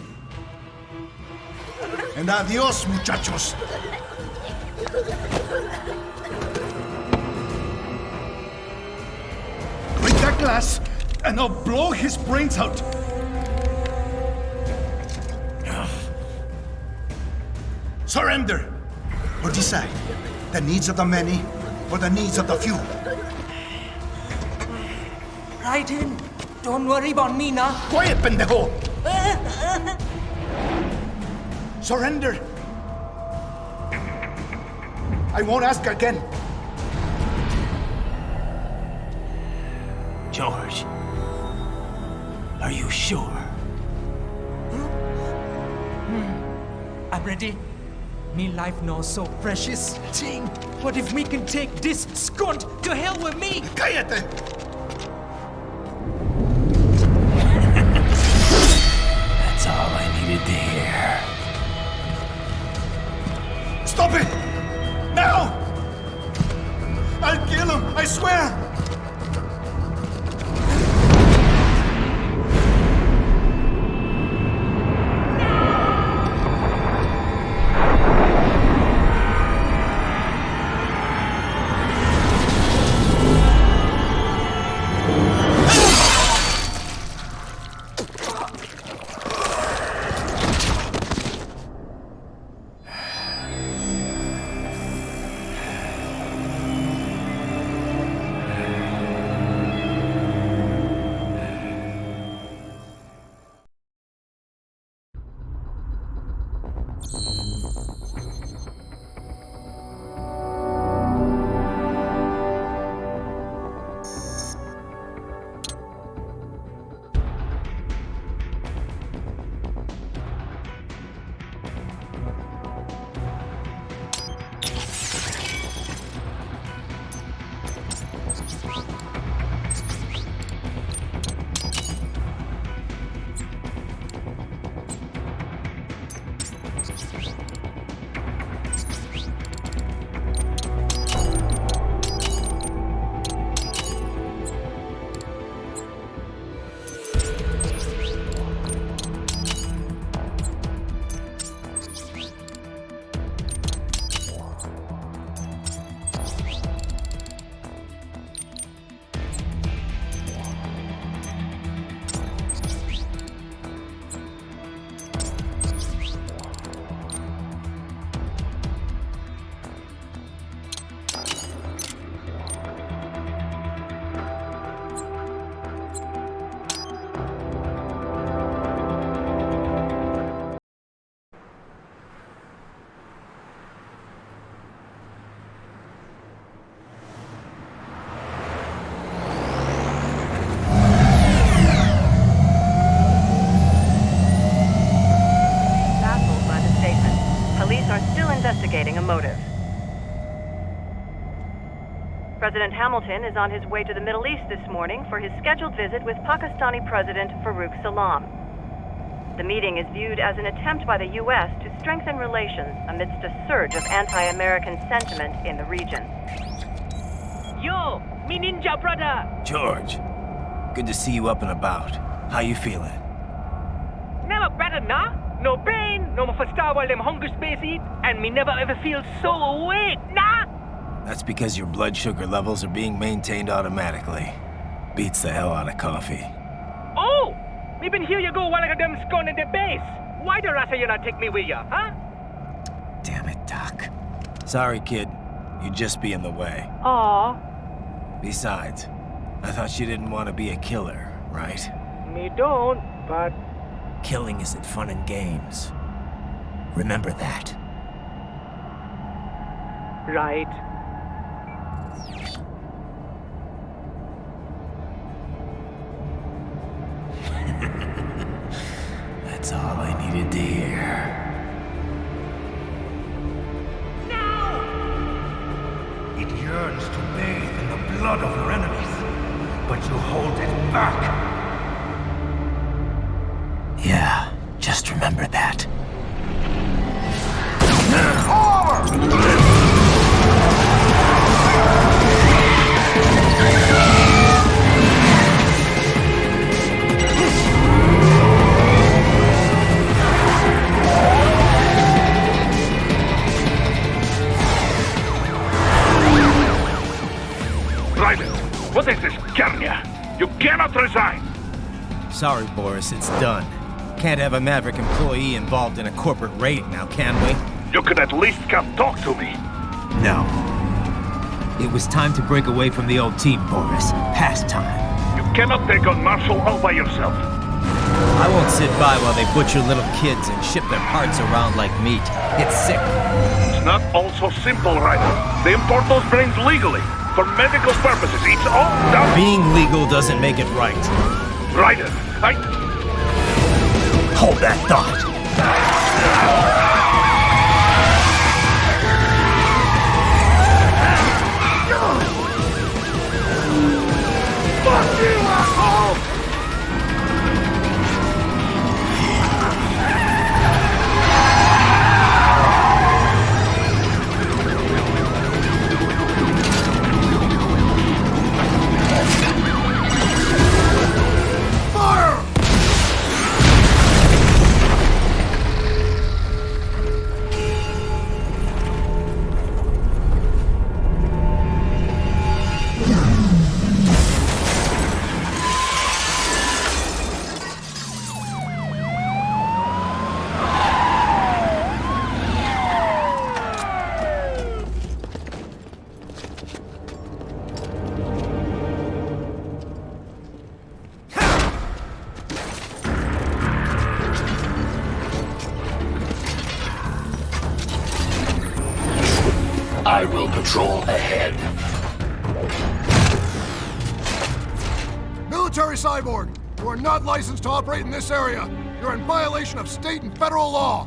And adios, muchachos! Break that glass, and I'll blow his brains out! Surrender! Or decide, the needs of the many, or the needs of the few. Raiden, don't worry about me now. Quiet, pendejo! Surrender! I won't ask again. George, are you sure? I'm ready. Me life now so precious. Ting, what if we can take this skunt to hell with me? Cállate! That's all I needed to hear. Stop it! Now! I'll kill him, I swear! Investigating a motive. President Hamilton is on his way to the Middle East this morning for his scheduled visit with Pakistani President Farooq Salam. The meeting is viewed as an attempt by the U.S. to strengthen relations amidst a surge of anti-American sentiment in the region. Yo, me ninja brother! George, good to see you up and about. How you feeling? Never better, nah? No pain, no more for star while them hunger space eat, and me never ever feel so awake, nah? That's because your blood sugar levels are being maintained automatically. Beats the hell out of coffee. Oh! Me been here you go while I got them scone in the base. Why the rasa you not take me with ya, huh? Damn it, Doc. Sorry, kid. You'd just be in the way. Aw. Besides, I thought you didn't want to be a killer, right? Me don't, but... Killing isn't fun and games. Remember that. Right. That's all I needed to hear. It yearns to bathe in the blood of your enemies, but you hold it back. Yeah, just remember that. Raiden, what is this, Garnia? You cannot resign! Sorry, Boris, it's done. Can't have a Maverick employee involved in a corporate raid now, can we? You could at least come talk to me. No. It was time to break away from the old team, Boris. Past time. You cannot take on Marshall all by yourself. I won't sit by while they butcher little kids and ship their parts around like meat. It's sick. It's not all so simple, Raiden. They import those brains legally. For medical purposes, it's all done. Being legal doesn't make it right. Raiden, Hold that thought. Fuck you, asshole! I will patrol ahead. Military Cyborg, you are not licensed to operate in this area. You're in violation of state and federal law.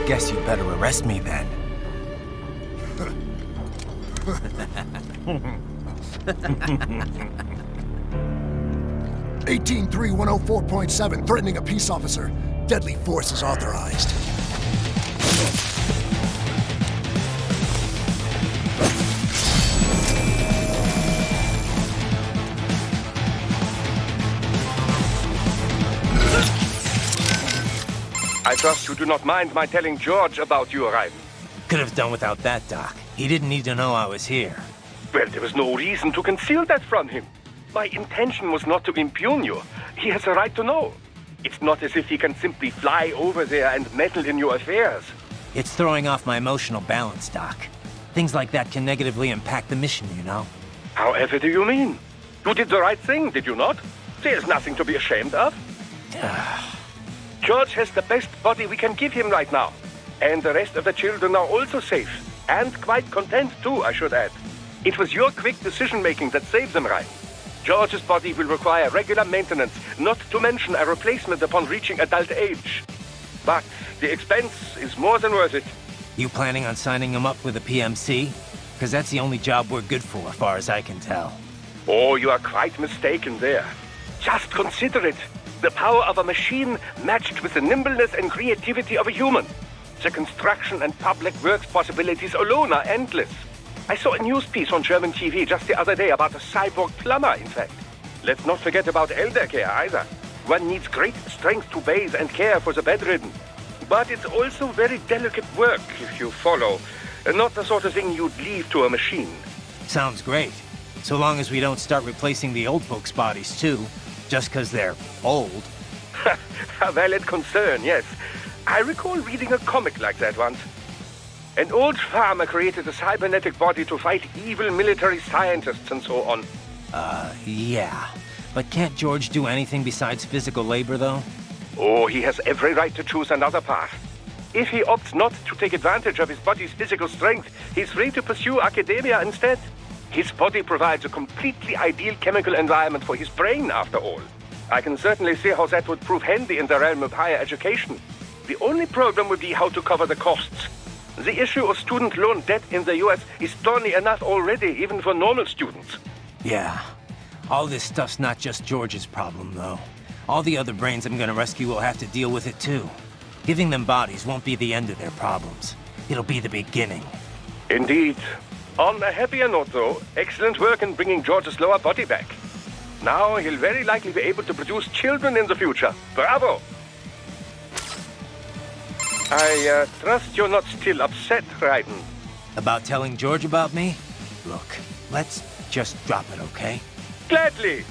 Guess you'd better arrest me then. 183-104.7, threatening a peace officer. Deadly force is authorized. I trust you do not mind my telling George about you arriving. Could have done without that, Doc. He didn't need to know I was here. Well, there was no reason to conceal that from him. My intention was not to impugn you. He has a right to know. It's not as if he can simply fly over there and meddle in your affairs. It's throwing off my emotional balance, Doc. Things like that can negatively impact the mission, you know? However do you mean? You did the right thing, did you not? There's nothing to be ashamed of. George has the best body we can give him right now. And the rest of the children are also safe. And quite content too, I should add. It was your quick decision-making that saved them, Ryan. George's body will require regular maintenance, not to mention a replacement upon reaching adult age. But the expense is more than worth it. You planning on signing him up with a PMC? Because that's the only job we're good for, as far as I can tell. Oh, you are quite mistaken there. Just consider it. The power of a machine matched with the nimbleness and creativity of a human. The construction and public works possibilities alone are endless. I saw a news piece on German TV just the other day about a cyborg plumber, in fact. Let's not forget about elder care either. One needs great strength to bathe and care for the bedridden. But it's also very delicate work, if you follow. Not the sort of thing you'd leave to a machine. Sounds great. So long as we don't start replacing the old folks' bodies, too. Just because they're old. A valid concern, yes. I recall reading a comic like that once. An old farmer created a cybernetic body to fight evil military scientists and so on. Yeah. But can't George do anything besides physical labor, though? Oh, he has every right to choose another path. If he opts not to take advantage of his body's physical strength, he's free to pursue academia instead. His body provides a completely ideal chemical environment for his brain, after all. I can certainly see how that would prove handy in the realm of higher education. The only problem would be how to cover the costs. The issue of student loan debt in the US is thorny enough already, even for normal students. Yeah. All this stuff's not just George's problem, though. All the other brains I'm gonna rescue will have to deal with it, too. Giving them bodies won't be the end of their problems. It'll be the beginning. Indeed. On a happier note, though, excellent work in bringing George's lower body back. Now he'll very likely be able to produce children in the future. Bravo! I trust you're not still upset, Raiden. About telling George about me? Look, let's just drop it, okay? Gladly.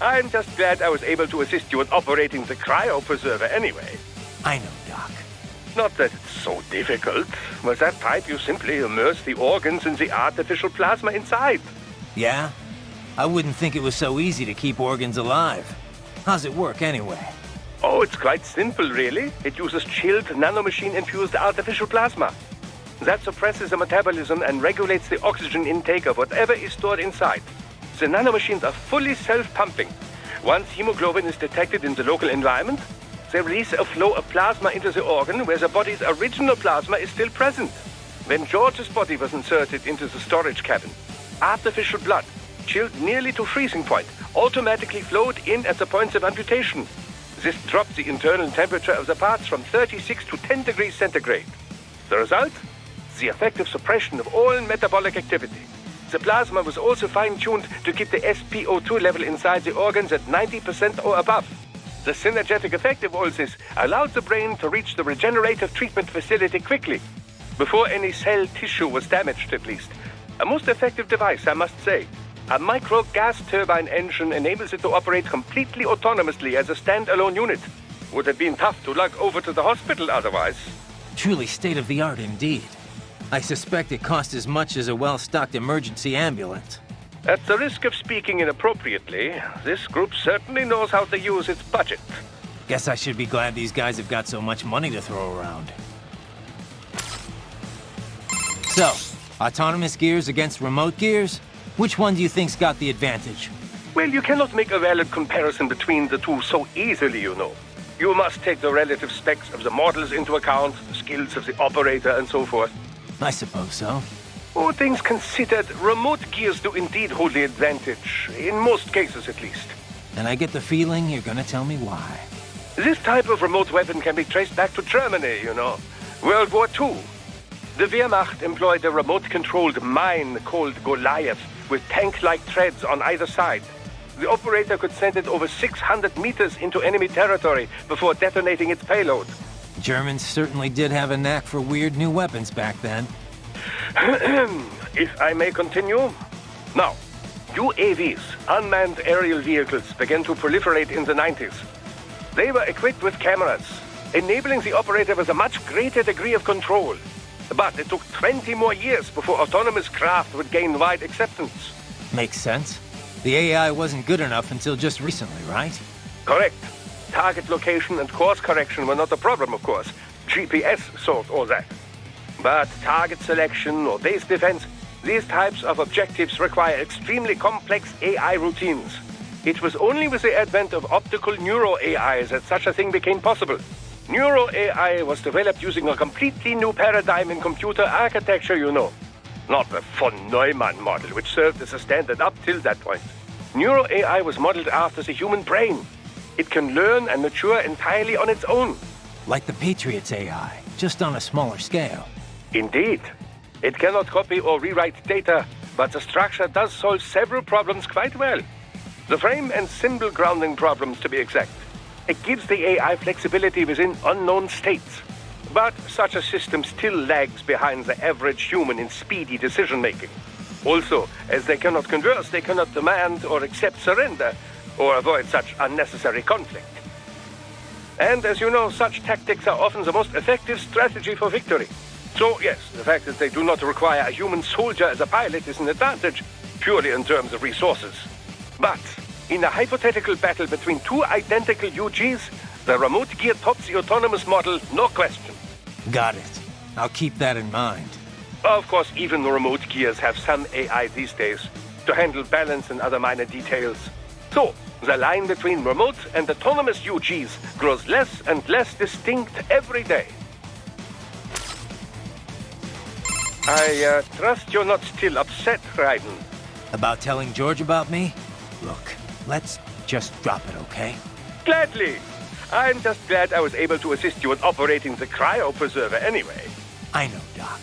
I'm just glad I was able to assist you in operating the cryopreserver anyway. I know, Doc. Not that it's so difficult. With that pipe, you simply immerse the organs in the artificial plasma inside. Yeah? I wouldn't think it was so easy to keep organs alive. How's it work, anyway? Oh, it's quite simple, really. It uses chilled nanomachine-infused artificial plasma. That suppresses the metabolism and regulates the oxygen intake of whatever is stored inside. The nanomachines are fully self-pumping. Once hemoglobin is detected in the local environment, they release a flow of plasma into the organ where the body's original plasma is still present. When George's body was inserted into the storage cabin, artificial blood, chilled nearly to freezing point, automatically flowed in at the points of amputation. This dropped the internal temperature of the parts from 36 to 10 degrees centigrade. The result? The effective suppression of all metabolic activity. The plasma was also fine-tuned to keep the SpO2 level inside the organs at 90% or above. The synergetic effect of all this allowed the brain to reach the regenerative treatment facility quickly, before any cell tissue was damaged at least. A most effective device, I must say. A micro gas turbine engine enables it to operate completely autonomously as a standalone unit. Would have been tough to lug over to the hospital otherwise. Truly state-of-the-art indeed. I suspect it cost as much as a well-stocked emergency ambulance. At the risk of speaking inappropriately, this group certainly knows how to use its budget. Guess I should be glad these guys have got so much money to throw around. So, autonomous gears against remote gears? Which one do you think's got the advantage? Well, you cannot make a valid comparison between the two so easily, you know. You must take the relative specs of the models into account, the skills of the operator, and so forth. I suppose so. All things considered, remote gears do indeed hold the advantage, in most cases at least. And I get the feeling you're gonna tell me why. This type of remote weapon can be traced back to Germany, you know. World War II. The Wehrmacht employed a remote-controlled mine called Goliath, with tank-like treads on either side. The operator could send it over 600 meters into enemy territory before detonating its payload. Germans certainly did have a knack for weird new weapons back then. If I may continue. Now, UAVs, unmanned aerial vehicles, began to proliferate in the 90s. They were equipped with cameras, enabling the operator with a much greater degree of control. But it took 20 more years before autonomous craft would gain wide acceptance. Makes sense. The AI wasn't good enough until just recently, right? Correct. Target location and course correction were not a problem, of course. GPS solved all that. But target selection or base defense, these types of objectives require extremely complex AI routines. It was only with the advent of optical neuro-AI that such a thing became possible. Neuro AI was developed using a completely new paradigm in computer architecture, you know. Not the von Neumann model, which served as a standard up till that point. Neuro AI was modeled after the human brain. It can learn and mature entirely on its own. Like the Patriots AI, just on a smaller scale. Indeed. It cannot copy or rewrite data, but the structure does solve several problems quite well. The frame and symbol grounding problems, to be exact. It gives the AI flexibility within unknown states. But such a system still lags behind the average human in speedy decision-making. Also, as they cannot converse, they cannot demand or accept surrender, or avoid such unnecessary conflict. And as you know, such tactics are often the most effective strategy for victory. So yes, the fact that they do not require a human soldier as a pilot is an advantage, purely in terms of resources. But in a hypothetical battle between two identical UGs, the remote gear tops the autonomous model, no question. Got it. I'll keep that in mind. Of course, even the remote gears have some AI these days to handle balance and other minor details. So, the line between remote and autonomous UGs grows less and less distinct every day. I trust you're not still upset, Raiden. About telling George about me? Look, let's just drop it, okay? Gladly. I'm just glad I was able to assist you in operating the cryopreserver anyway. I know, Doc.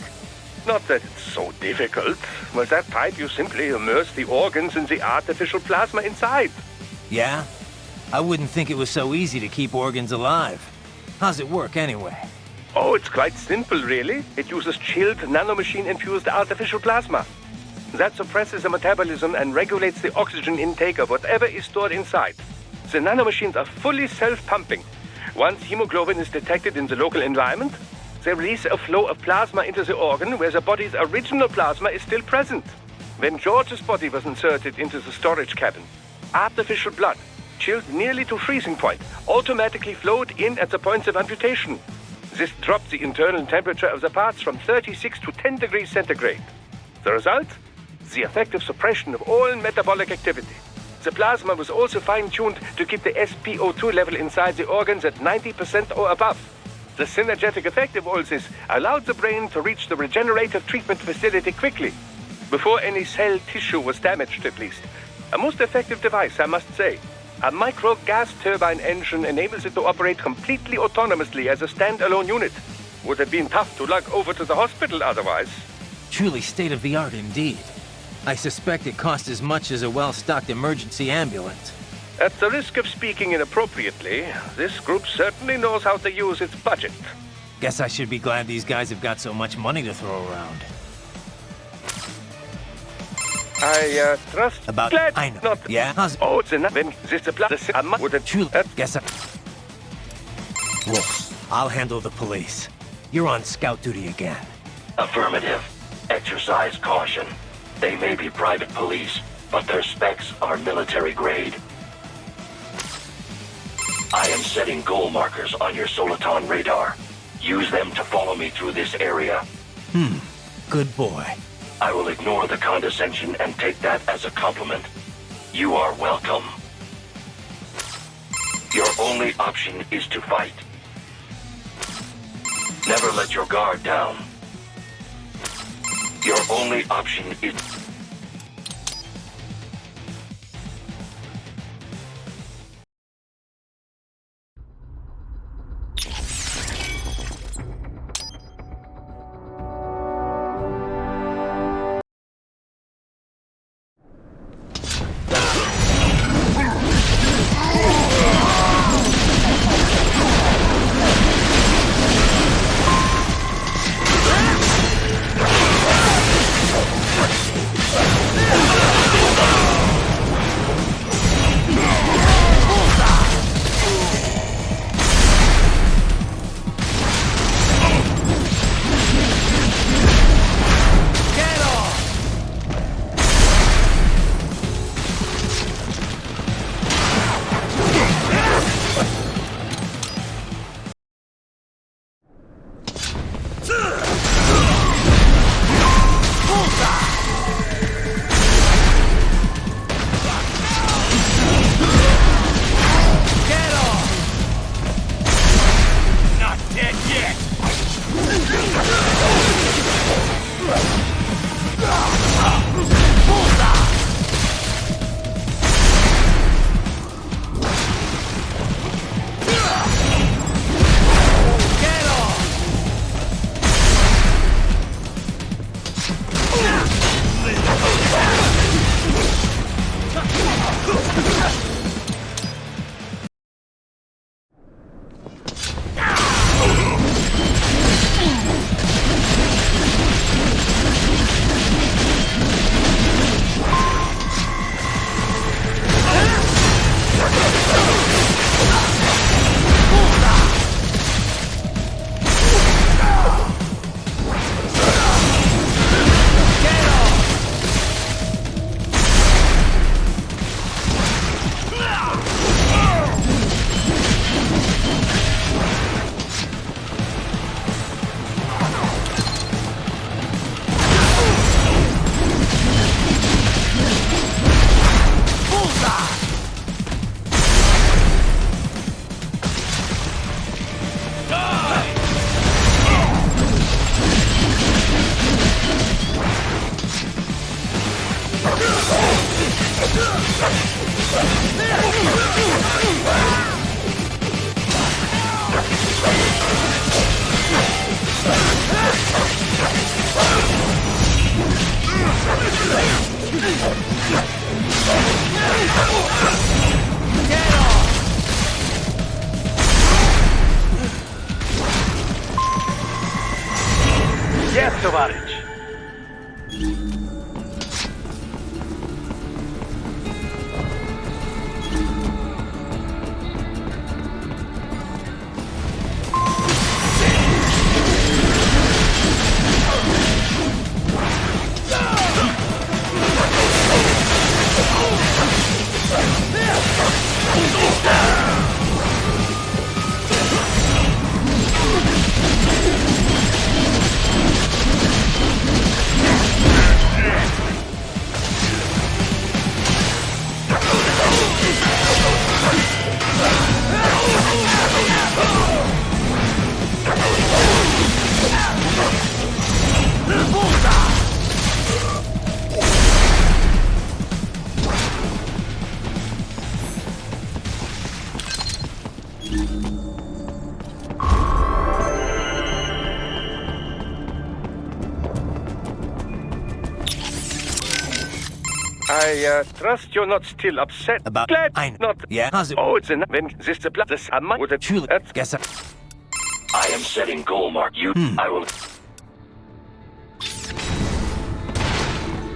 Not that it's so difficult. With that pipe, you simply immerse the organs in the artificial plasma inside. Yeah? I wouldn't think it was so easy to keep organs alive. How's it work, anyway? Oh, it's quite simple, really. It uses chilled nanomachine-infused artificial plasma. That suppresses the metabolism and regulates the oxygen intake of whatever is stored inside. The nanomachines are fully self-pumping. Once hemoglobin is detected in the local environment, they release a flow of plasma into the organ where the body's original plasma is still present. When George's body was inserted into the storage cabin, artificial blood, chilled nearly to freezing point, automatically flowed in at the points of amputation. This dropped the internal temperature of the parts from 36 to 10 degrees centigrade. The result? The effective suppression of all metabolic activity. The plasma was also fine-tuned to keep the SpO2 level inside the organs at 90% or above. The synergetic effect of all this allowed the brain to reach the regenerative treatment facility quickly, before any cell tissue was damaged at least. A most effective device, I must say. A micro gas turbine engine enables it to operate completely autonomously as a standalone unit. Would have been tough to lug over to the hospital otherwise. Truly state-of-the-art indeed. I suspect it cost as much as a well-stocked emergency ambulance. At the risk of speaking inappropriately, this group certainly knows how to use its budget. Guess I should be glad these guys have got so much money to throw around. I trust about glad I know. Not yeah. Oh, it's enough. Then this would have truly. Guess I. Look, I'll handle the police. You're on scout duty again. Affirmative. Exercise caution. They may be private police, but their specs are military grade. I am setting goal markers on your Soliton radar. Use them to follow me through this area. Good boy. I will ignore the condescension and take that as a compliment. You are welcome. Your only option is to fight. Never let your guard down. Your only option is... Yes, Tovarich. I trust you're not still upset. About Glad I know. not. Yeah. How's it? Oh, it's enough. When this the blood, the summer would Truly. Guess I am setting goal mark. I will.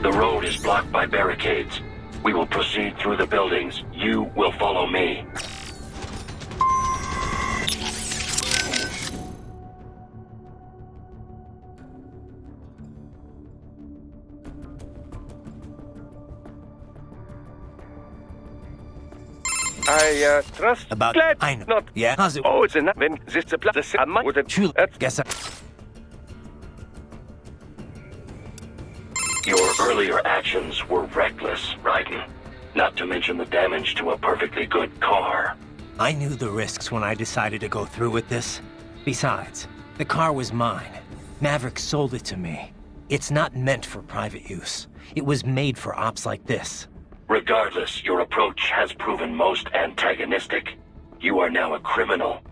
The road is blocked by barricades. We will proceed through the buildings. You will follow me. I trust. About Glad I know. not. Yeah. How's it? Oh, it's enough. When this the blood, the summer would Truly. Guess Your earlier actions were reckless, Raiden. Not to mention the damage to a perfectly good car. I knew the risks when I decided to go through with this. Besides, the car was mine. Maverick sold it to me. It's not meant for private use. It was made for ops like this. Regardless, your approach has proven most antagonistic. You are now a criminal,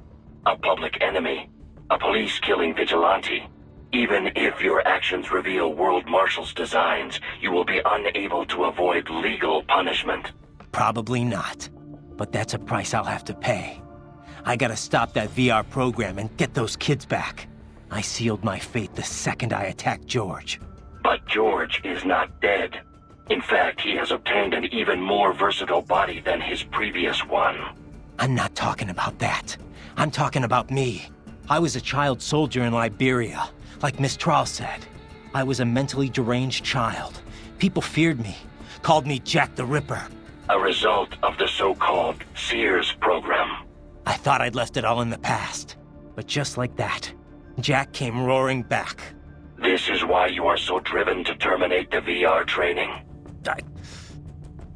a public enemy, a police-killing vigilante. Even if your actions reveal World Marshal's designs, you will be unable to avoid legal punishment. Probably not. But that's a price I'll have to pay. I gotta stop that VR program and get those kids back. I sealed my fate the second I attacked George. But George is not dead. In fact, he has obtained an even more versatile body than his previous one. I'm not talking about that. I'm talking about me. I was a child soldier in Liberia, like Miss Trawl said. I was a mentally deranged child. People feared me, called me Jack the Ripper. A result of the so-called Sears program. I thought I'd left it all in the past. But just like that, Jack came roaring back. This is why you are so driven to terminate the VR training.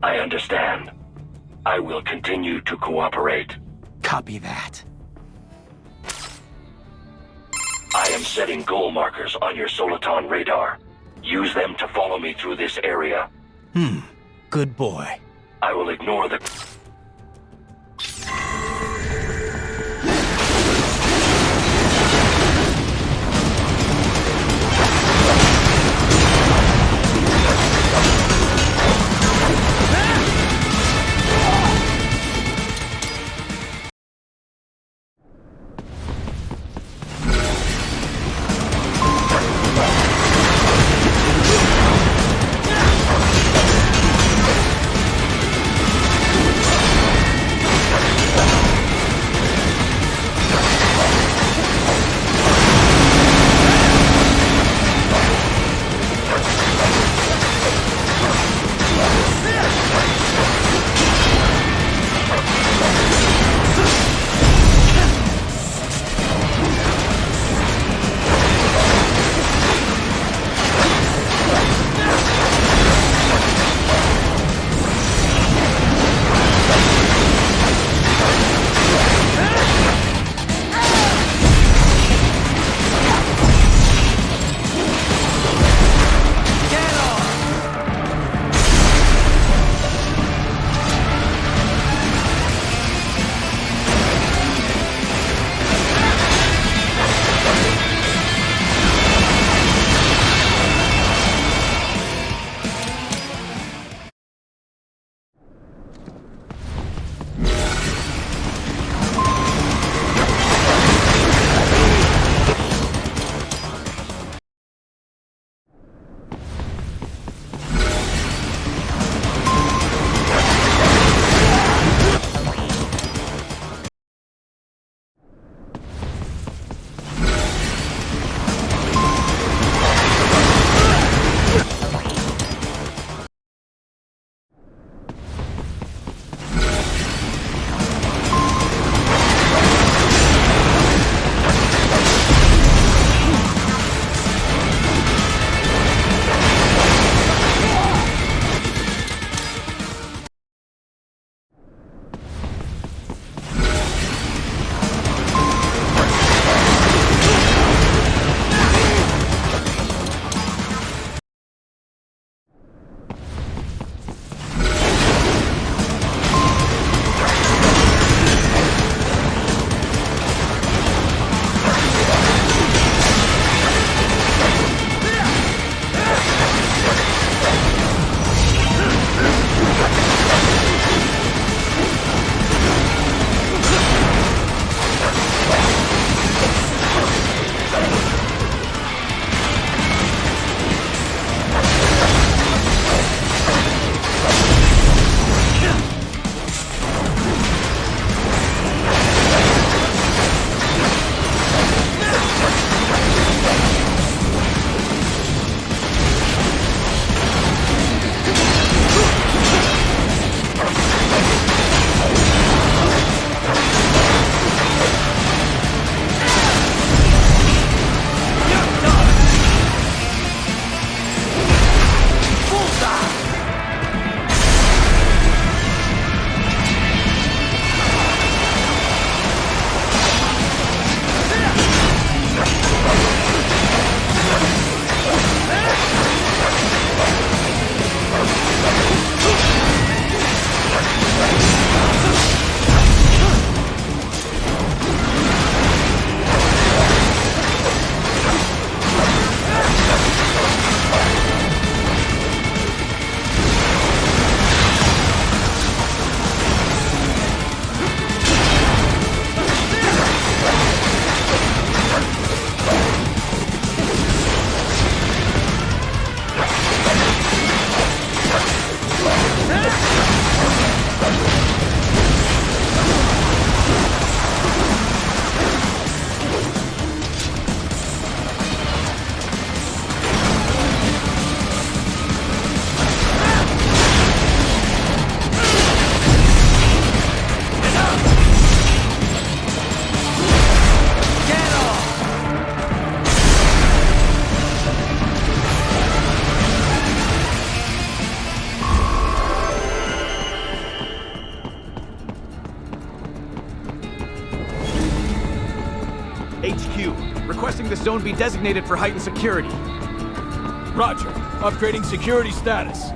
I understand. I will continue to cooperate. Copy that. I am setting goal markers on your Soliton radar. Use them to follow me through this area. Good boy. I will ignore the... HQ, requesting the zone be designated for heightened security. Roger. Upgrading security status.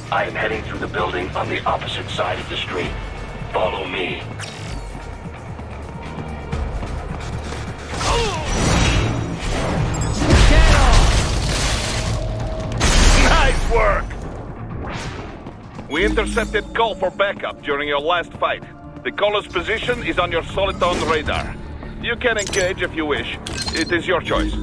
I am heading through the building on the opposite side of the street. Follow me. Nice work! We intercepted call for backup during your last fight. The caller's position is on your Soliton radar. You can engage if you wish. It is your choice.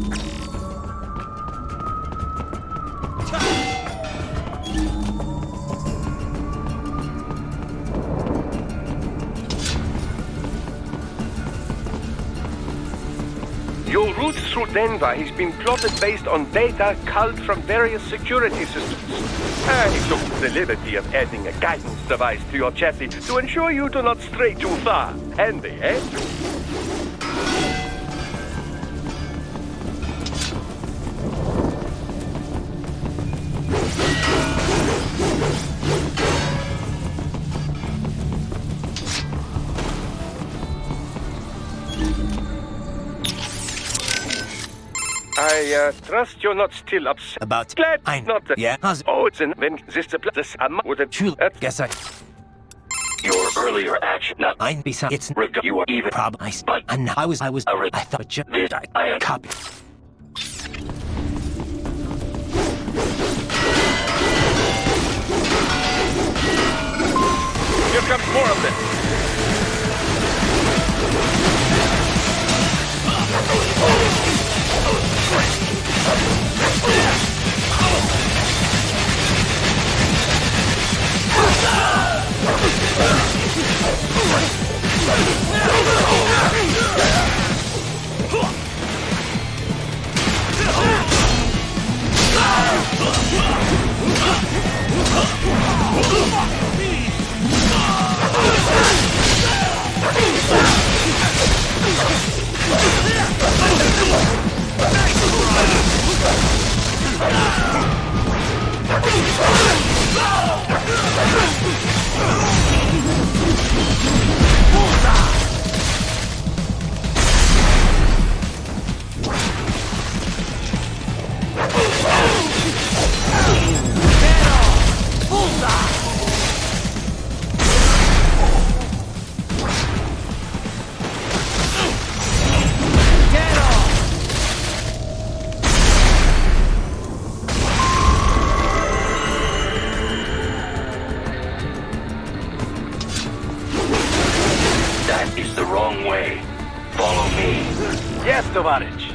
Your route through Denver has been plotted based on data culled from various security systems. I took the liberty of adding a guidance device to your chassis to ensure you do not stray too far. Handy, eh? I trust you're not still upset. About Glad I not. Yeah. How's Oh, it's an event. This would have. Guess I. Your earlier action. Not I besides it's you are even. Prob. But I'm not. I thought just this I am copy. Here comes more of this. tovarich.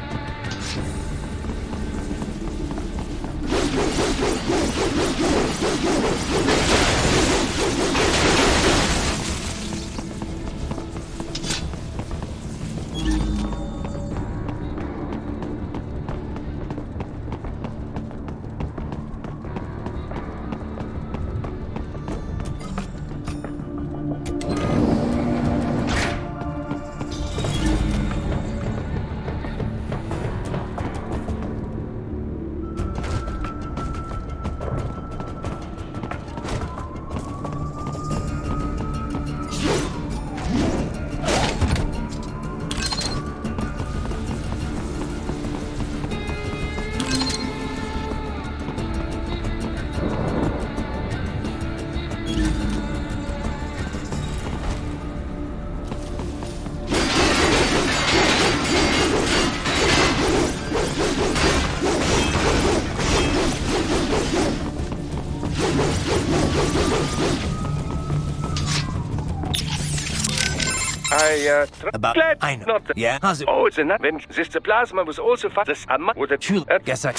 I know. Not Yeah? How's it? Oh, it's enough. When this plasma was also fast. This with a True. Guess I...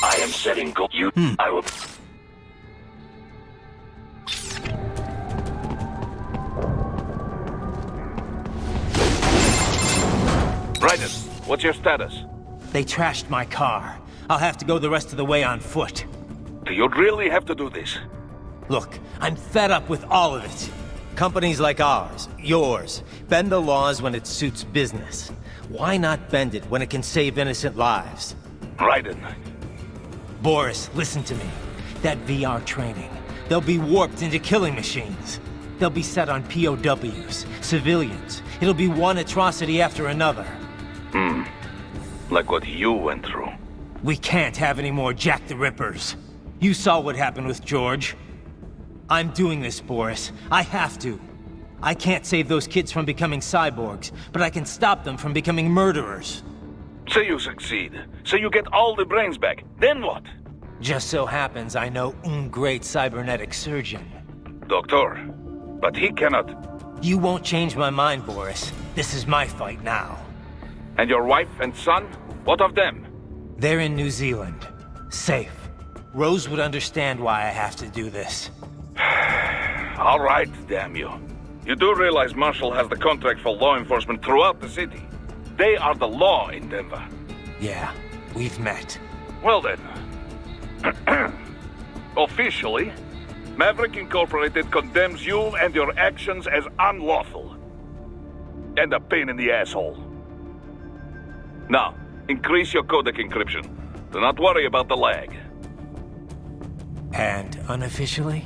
I am setting goal. I will... Raiden, what's your status? They trashed my car. I'll have to go the rest of the way on foot. Do you really have to do this? Look, I'm fed up with all of it. Companies like ours, yours, bend the laws when it suits business. Why not bend it when it can save innocent lives? Raiden. Boris, listen to me. That VR training, they'll be warped into killing machines. They'll be set on POWs, civilians. It'll be one atrocity after another. Like what you went through. We can't have any more Jack the Rippers. You saw what happened with George. I'm doing this, Boris. I have to. I can't save those kids from becoming cyborgs, but I can stop them from becoming murderers. Say you succeed. Say you get all the brains back. Then what? Just so happens I know un great cybernetic surgeon. Doctor. But he cannot... You won't change my mind, Boris. This is my fight now. And your wife and son? What of them? They're in New Zealand. Safe. Rose would understand why I have to do this. All right, damn you. You do realize Marshall has the contract for law enforcement throughout the city. They are the law in Denver. Yeah, we've met. Well then. Officially, Maverick Incorporated condemns you and your actions as unlawful. And a pain in the asshole. Now, increase your codec encryption. Do not worry about the lag. And unofficially?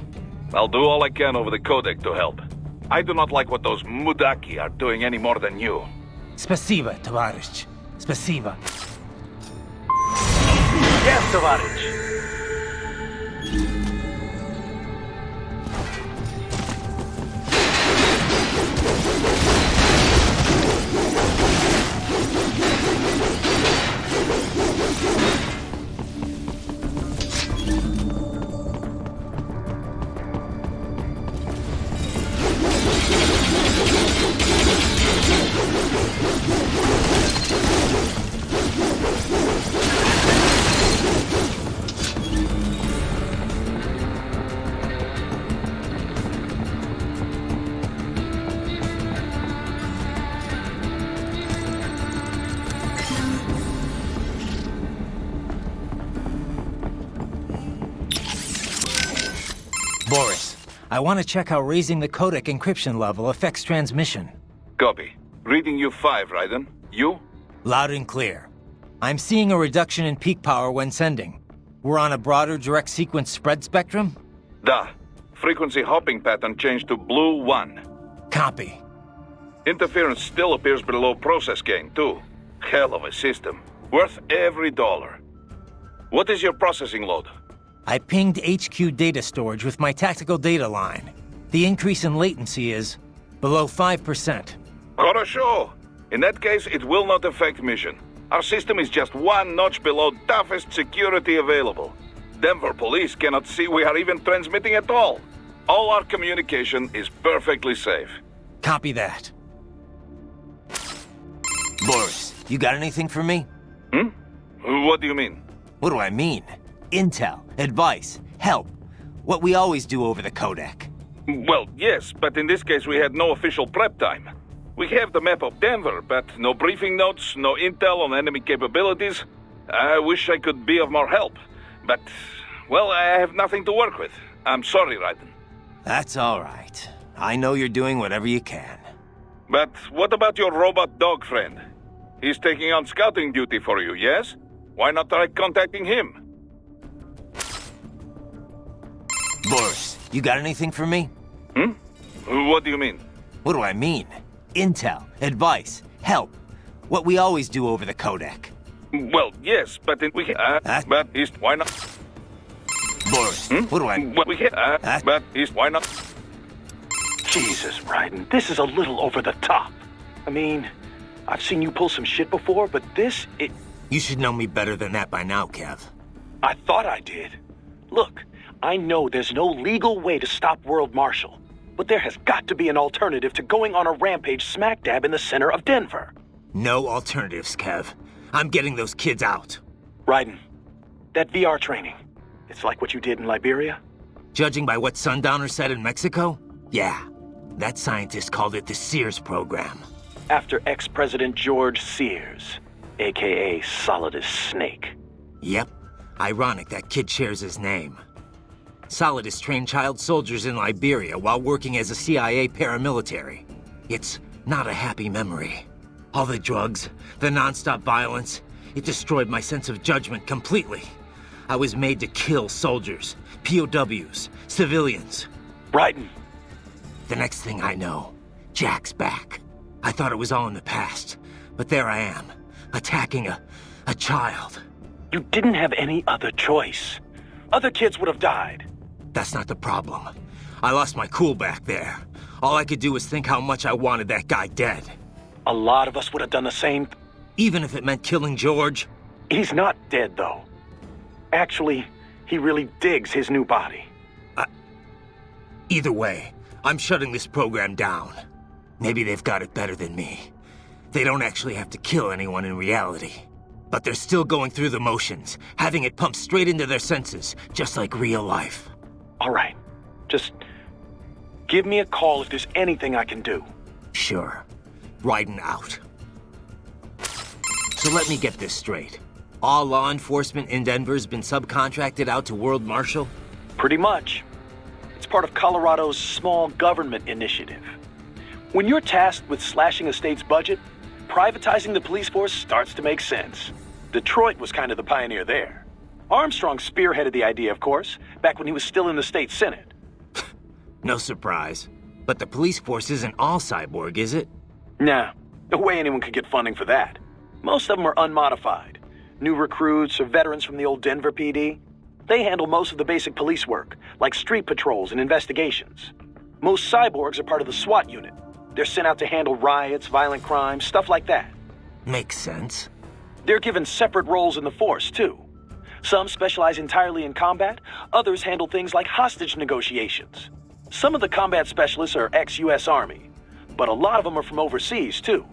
I'll do all I can over the codec to help. I do not like what those Mudaki are doing any more than you. Spasiba, tovarich. Spasiba. Yes, tovarich. Boris, I want to check how raising the codec encryption level affects transmission. Copy. Reading you 5, Raiden. You? Loud and clear. I'm seeing a reduction in peak power when sending. We're on a broader direct sequence spread spectrum? Da. Frequency hopping pattern changed to blue 1. Copy. Interference still appears below process gain, too. Hell of a system. Worth every dollar. What is your processing load? I pinged HQ data storage with my tactical data line. The increase in latency is below 5%. Хорошо. In that case, it will not affect mission. Our system is just one notch below toughest security available. Denver police cannot see we are even transmitting at all. All our communication is perfectly safe. Copy that. Boris, you got anything for me? What do you mean? What do I mean? Intel, advice, help. What we always do over the codec. Well, yes, but in this case we had no official prep time. We have the map of Denver, but no briefing notes, no intel on enemy capabilities. I wish I could be of more help, but, well, I have nothing to work with. I'm sorry, Raiden. That's all right. I know you're doing whatever you can. But what about your robot dog friend? He's taking on scouting duty for you, yes? Why not try contacting him? Boris, you got anything for me? What do you mean? What do I mean? Intel, advice, help. What we always do over the codec. Well, yes, but but why not? Boris, what do I... why not? Jesus, Raiden, this is a little over the top. I mean, I've seen you pull some shit before, but this, You should know me better than that by now, Kev. I thought I did. Look, I know there's no legal way to stop World Marshal, but there has got to be an alternative to going on a rampage smack dab in the center of Denver. No alternatives, Kev. I'm getting those kids out. Raiden, that VR training, it's like what you did in Liberia? Judging by what Sundowner said in Mexico, yeah. That scientist called it the Sears program. After ex-President George Sears, a.k.a. Solidus Snake. Yep. Ironic that kid shares his name. Solidus trained child soldiers in Liberia while working as a CIA paramilitary. It's not a happy memory. All the drugs, the non-stop violence, it destroyed my sense of judgment completely. I was made to kill soldiers, POWs, civilians. Raiden. The next thing I know, Jack's back. I thought it was all in the past, but there I am, attacking a child. You didn't have any other choice. Other kids would have died. That's not the problem. I lost my cool back there. All I could do was think how much I wanted that guy dead. A lot of us would have done the same. Even if it meant killing George? He's not dead, though. Actually, he really digs his new body. Either way, I'm shutting this program down. Maybe they've got it better than me. They don't actually have to kill anyone in reality. But they're still going through the motions, having it pumped straight into their senses, just like real life. All right. Just give me a call if there's anything I can do. Sure. Raiden out. So let me get this straight. All law enforcement in Denver's been subcontracted out to World Marshal? Pretty much. It's part of Colorado's small government initiative. When you're tasked with slashing a state's budget, privatizing the police force starts to make sense. Detroit was kind of the pioneer there. Armstrong spearheaded the idea, of course, back when he was still in the state senate. No surprise. But the police force isn't all cyborg, is it? Nah, no way anyone could get funding for that. Most of them are unmodified. New recruits or veterans from the old Denver PD. They handle most of the basic police work, like street patrols and investigations. Most cyborgs are part of the SWAT unit. They're sent out to handle riots, violent crimes, stuff like that. Makes sense. They're given separate roles in the force, too. Some specialize entirely in combat, others handle things like hostage negotiations. Some of the combat specialists are ex-US Army, but a lot of them are from overseas, too.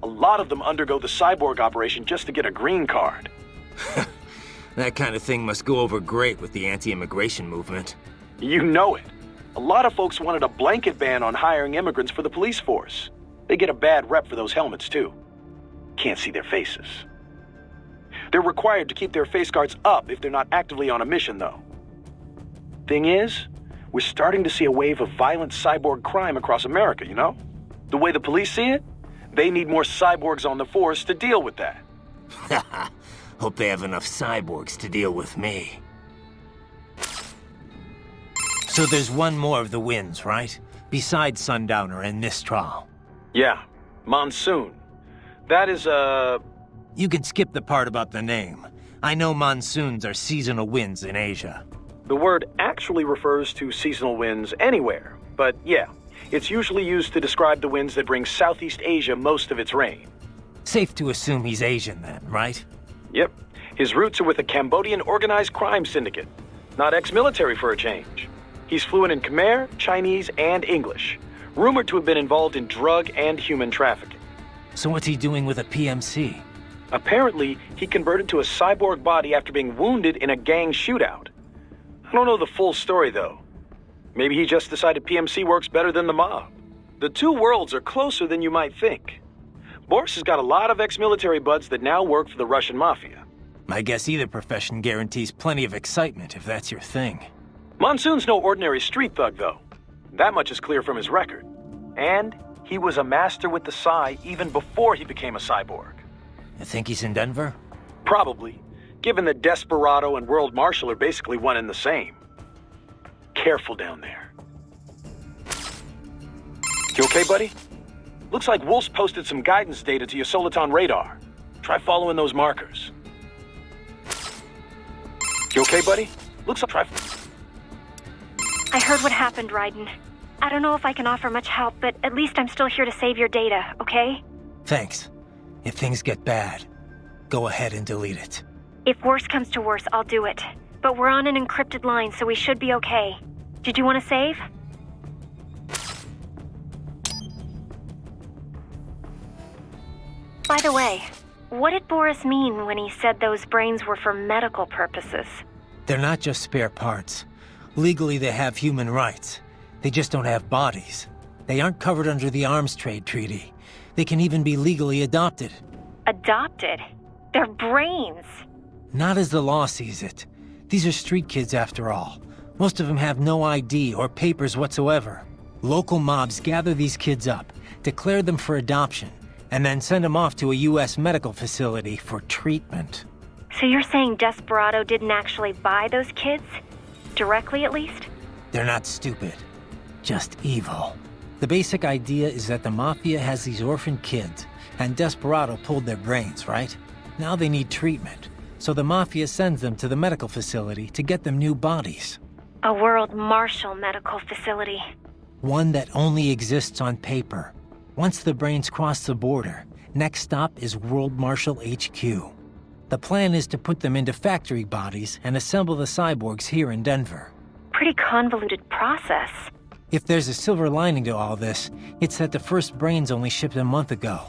A lot of them undergo the cyborg operation just to get a green card. That kind of thing must go over great with the anti-immigration movement. You know it. A lot of folks wanted a blanket ban on hiring immigrants for the police force. They get a bad rep for those helmets, too. Can't see their faces. They're required to keep their face guards up if they're not actively on a mission, though. Thing is, we're starting to see a wave of violent cyborg crime across America, you know? The way the police see it, they need more cyborgs on the force to deal with that. Hope they have enough cyborgs to deal with me. So there's one more of the wins, right? Besides Sundowner and Mistral. Yeah, Monsoon. That is, You can skip the part about the name. I know monsoons are seasonal winds in Asia. The word actually refers to seasonal winds anywhere, but yeah, it's usually used to describe the winds that bring Southeast Asia most of its rain. Safe to assume he's Asian then, right? Yep. His roots are with a Cambodian organized crime syndicate. Not ex-military for a change. He's fluent in Khmer, Chinese, and English. Rumored to have been involved in drug and human trafficking. So what's he doing with a PMC? Apparently, he converted to a cyborg body after being wounded in a gang shootout. I don't know the full story, though. Maybe he just decided PMC works better than the mob. The two worlds are closer than you might think. Boris has got a lot of ex-military buds that now work for the Russian mafia. I guess either profession guarantees plenty of excitement, if that's your thing. Monsoon's no ordinary street thug, though. That much is clear from his record. And he was a master with the Psi even before he became a cyborg. You think he's in Denver? Probably, given that Desperado and World Marshal are basically one and the same. Careful down there. You okay, buddy? Looks like Wolf's posted some guidance data to your Soliton radar. Try following those markers. You okay, buddy? Looks like I heard what happened, Raiden. I don't know if I can offer much help, but at least I'm still here to save your data, okay? Thanks. If things get bad, go ahead and delete it. If worse comes to worse, I'll do it. But we're on an encrypted line, so we should be okay. Did you want to save? By the way, what did Boris mean when he said those brains were for medical purposes? They're not just spare parts. Legally, they have human rights. They just don't have bodies. They aren't covered under the Arms Trade Treaty. They can even be legally adopted. Adopted? They're brains. Not as the law sees it. These are street kids after all. Most of them have no ID or papers whatsoever. Local mobs gather these kids up, declare them for adoption, and then send them off to a U.S. medical facility for treatment. So you're saying Desperado didn't actually buy those kids? Directly, at least? They're not stupid. Just evil. The basic idea is that the Mafia has these orphan kids, and Desperado pulled their brains, right? Now they need treatment, so the Mafia sends them to the medical facility to get them new bodies. A World Marshal medical facility. One that only exists on paper. Once the brains cross the border, next stop is World Marshal HQ. The plan is to put them into factory bodies and assemble the cyborgs here in Denver. Pretty convoluted process. If there's a silver lining to all this, it's that the first brains only shipped a month ago.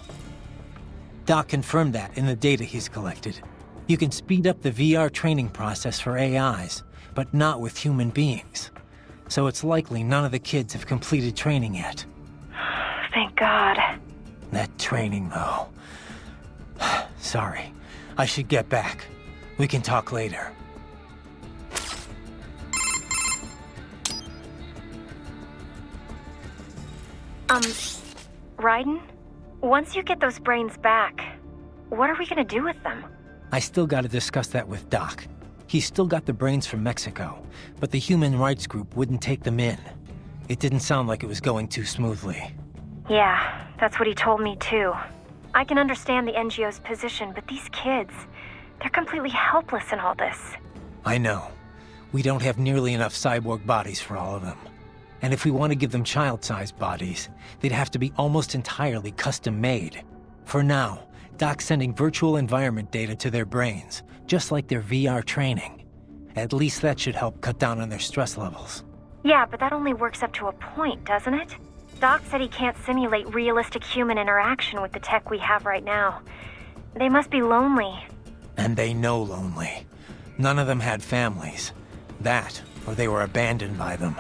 Doc confirmed that in the data he's collected. You can speed up the VR training process for AIs, but not with human beings. So it's likely none of the kids have completed training yet. Thank God. That training, though. Sorry. I should get back. We can talk later. Raiden? Once you get those brains back, what are we gonna do with them? I still gotta discuss that with Doc. He's still got the brains from Mexico, but the human rights group wouldn't take them in. It didn't sound like it was going too smoothly. Yeah, that's what he told me too. I can understand the NGO's position, but these kids, they're completely helpless in all this. I know. We don't have nearly enough cyborg bodies for all of them. And if we want to give them child-sized bodies, they'd have to be almost entirely custom-made. For now, Doc's sending virtual environment data to their brains, just like their VR training. At least that should help cut down on their stress levels. Yeah, but that only works up to a point, doesn't it? Doc said he can't simulate realistic human interaction with the tech we have right now. They must be lonely. And they know lonely. None of them had families. That, or they were abandoned by them.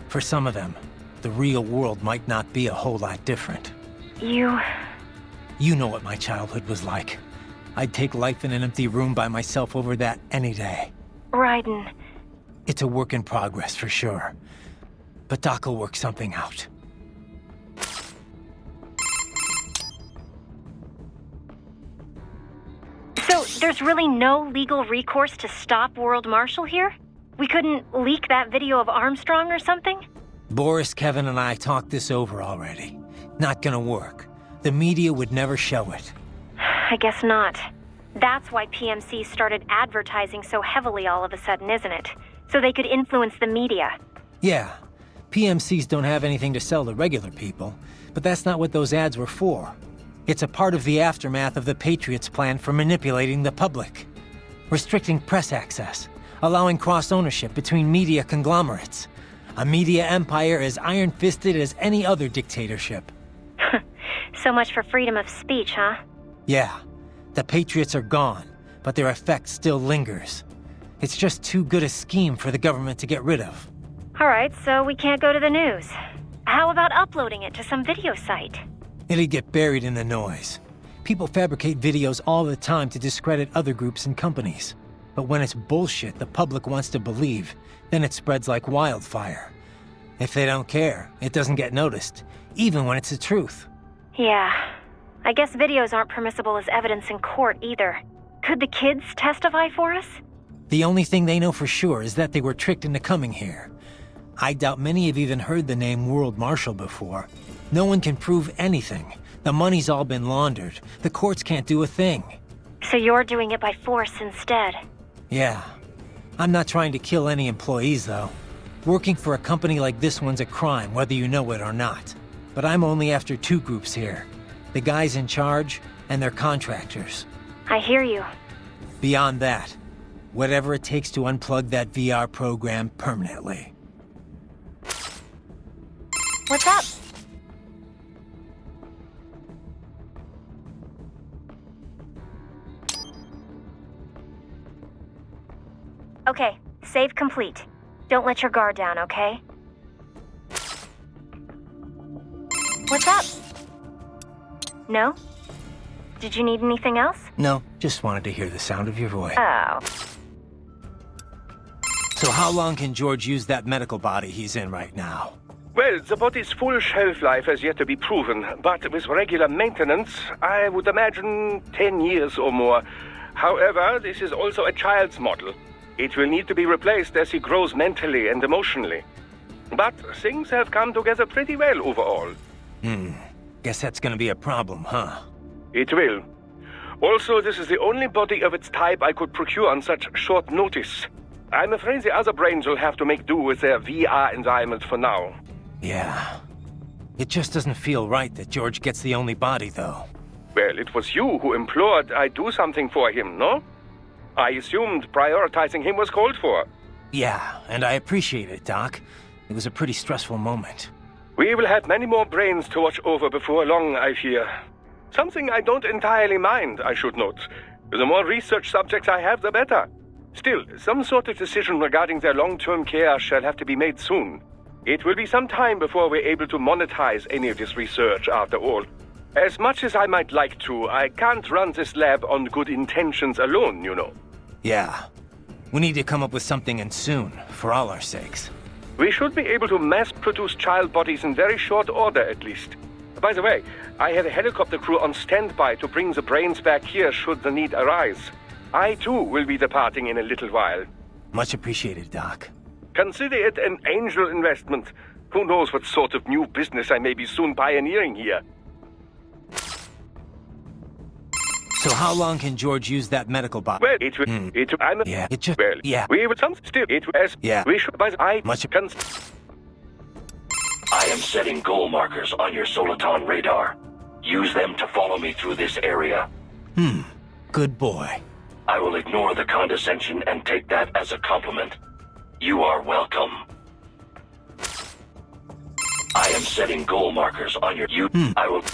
For some of them, the real world might not be a whole lot different. You know what my childhood was like. I'd take life in an empty room by myself over that any day. Raiden. It's a work in progress, for sure. But Doc will work something out. So, there's really no legal recourse to stop World Marshal here? We couldn't leak that video of Armstrong or something? Boris, Kevin, and I talked this over already. Not gonna work. The media would never show it. I guess not. That's why PMC started advertising so heavily all of a sudden, isn't it? So they could influence the media. Yeah. PMCs don't have anything to sell to regular people, but that's not what those ads were for. It's a part of the aftermath of the Patriots' plan for manipulating the public. Restricting press access, allowing cross-ownership between media conglomerates. A media empire as iron-fisted as any other dictatorship. So much for freedom of speech, huh? Yeah. The Patriots are gone, but their effect still lingers. It's just too good a scheme for the government to get rid of. Alright, so we can't go to the news. How about uploading it to some video site? It'd get buried in the noise. People fabricate videos all the time to discredit other groups and companies. But when it's bullshit the public wants to believe, then it spreads like wildfire. If they don't care, it doesn't get noticed, even when it's the truth. Yeah. I guess videos aren't permissible as evidence in court either. Could the kids testify for us? The only thing they know for sure is that they were tricked into coming here. I doubt many have even heard the name World Marshal before. No one can prove anything. The money's all been laundered. The courts can't do a thing. So you're doing it by force instead? Yeah. I'm not trying to kill any employees, though. Working for a company like this one's a crime, whether you know it or not. But I'm only after two groups here. The guys in charge and their contractors. I hear you. Beyond that, whatever it takes to unplug that VR program permanently. What's up? Okay, save complete. Don't let your guard down, okay? What's up? No? Did you need anything else? No, just wanted to hear the sound of your voice. Oh. So how long can George use that medical body he's in right now? Well, the body's full shelf life has yet to be proven, but with regular maintenance, I would imagine 10 years or more. However, this is also a child's model. It will need to be replaced as he grows mentally and emotionally. But things have come together pretty well overall. Guess that's gonna be a problem, huh? It will. Also, this is the only body of its type I could procure on such short notice. I'm afraid the other brains will have to make do with their VR environment for now. Yeah. It just doesn't feel right that George gets the only body, though. Well, it was you who implored I do something for him, no? I assumed prioritizing him was called for. Yeah, and I appreciate it, Doc. It was a pretty stressful moment. We will have many more brains to watch over before long, I fear. Something I don't entirely mind, I should note. The more research subjects I have, the better. Still, some sort of decision regarding their long-term care shall have to be made soon. It will be some time before we're able to monetize any of this research, after all. As much as I might like to, I can't run this lab on good intentions alone, you know. Yeah. We need to come up with something, and soon, for all our sakes. We should be able to mass-produce child bodies in very short order, at least. By the way, I have a helicopter crew on standby to bring the brains back here should the need arise. I, too, will be departing in a little while. Much appreciated, Doc. Consider it an angel investment. Who knows what sort of new business I may be soon pioneering here. So how long can George use that medical body? Well, it will, yeah, it just, well, yeah. We would still, it as, yeah. We should, but I, I am setting goal markers on your Soliton radar. Use them to follow me through this area. Good boy. I will ignore the condescension and take that as a compliment. You are welcome. I am setting goal markers on your... I will...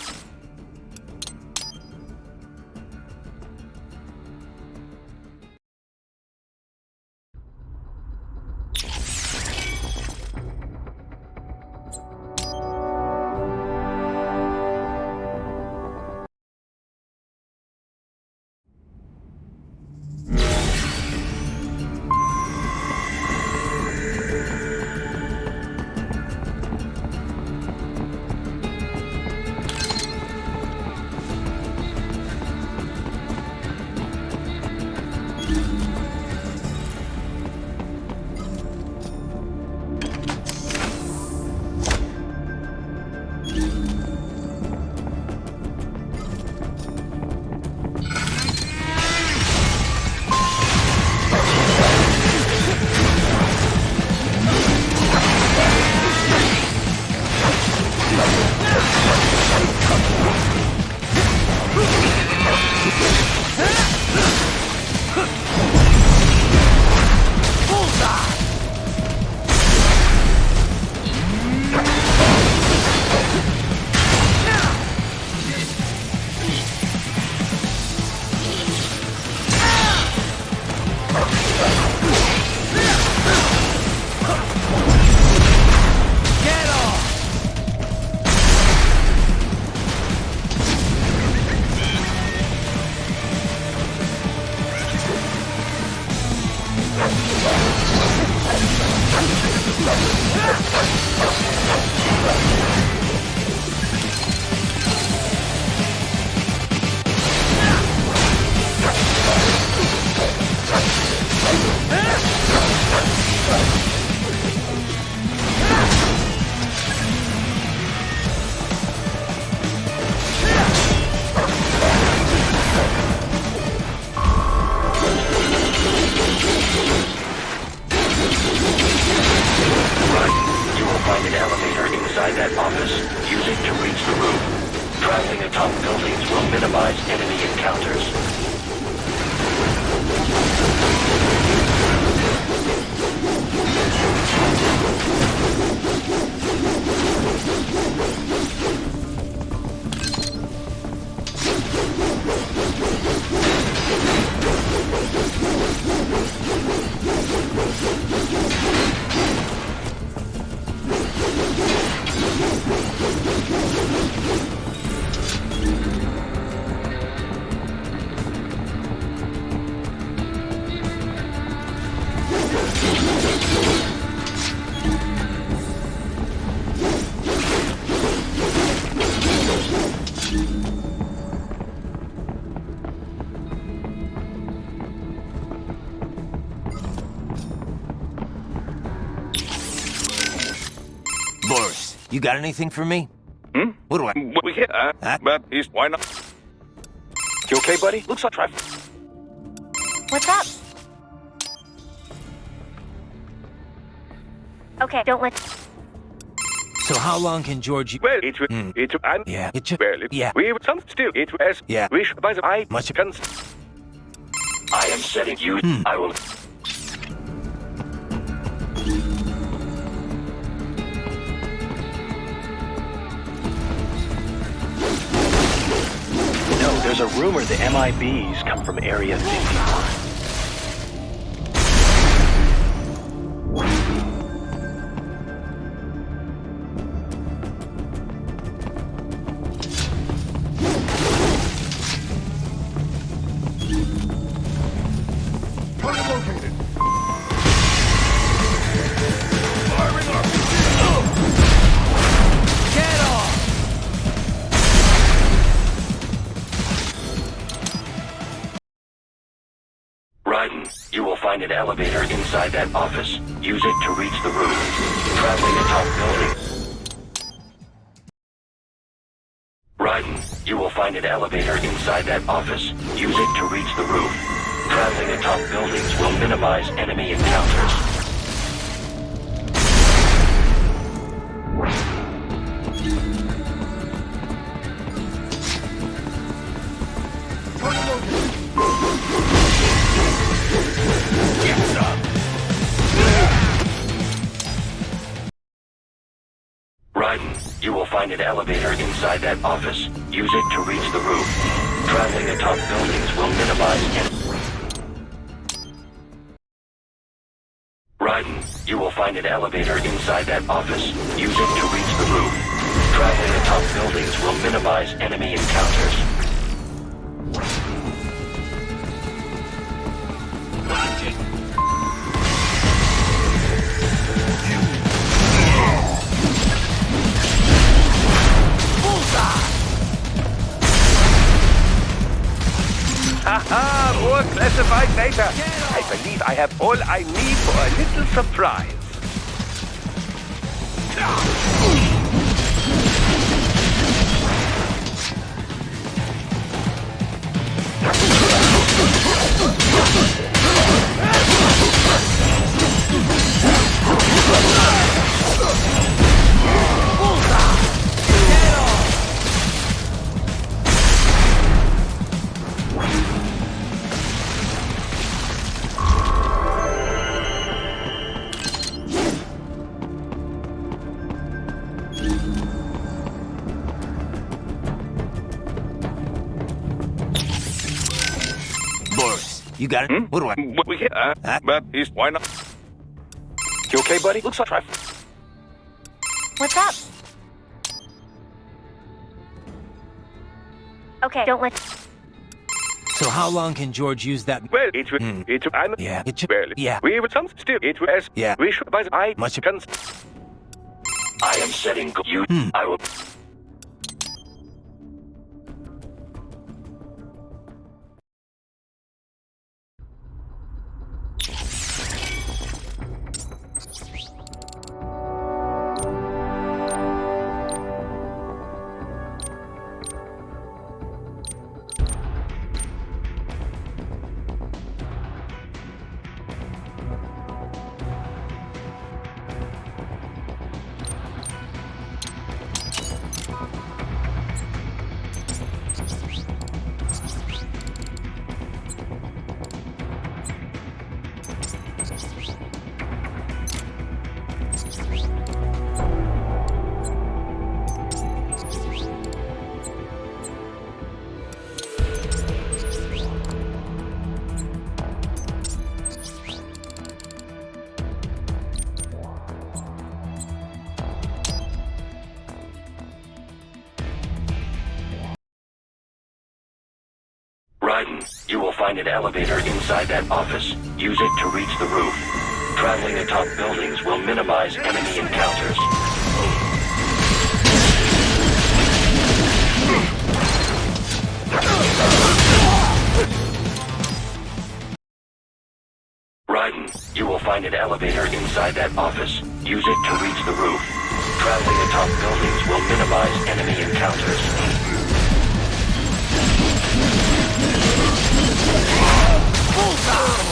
You got anything for me? Hmm? What do I... We can't, but why not? You okay, buddy? Looks like What's up? Okay, don't let... So how long can George... Well, Yeah, it should... Well, Yeah. we have some still. It was... Yeah. Wish by the eye. Much... I am setting you. I will. No, there's a rumor the MIBs come from Area 51. Target located. Get off! Raiden, you will find an elevator inside that office. Use it to reach the roof. Traveling atop buildings. Raiden, you will find an elevator inside that office. Use it to reach the roof. Traveling atop buildings will minimize enemy encounters. Raiden, you will find an elevator inside that office. Use it to reach the roof. Traveling atop buildings will minimize Raiden, you will find an elevator inside that office. Use it to reach the roof. Traveling atop buildings will minimize enemy encounters. Haha, more classified data. I believe I have all I need for a little surprise. Boris, you got it? What do I... We can't, but why not? You okay, buddy? Looks like... What's up? Okay, don't let... So how long can George use that... Well, it will... Yeah, it should... Well, Yeah. we have some still. It was... Yeah. We should by the eye. Much... I am setting you. I will. Raiden, you will find an elevator inside that office. Use it to reach the roof. Traveling atop buildings will minimize enemy encounters. Raiden, you will find an elevator inside that office. Use it to reach the roof. traveling atop buildings will minimize enemy encounters. Bullseye!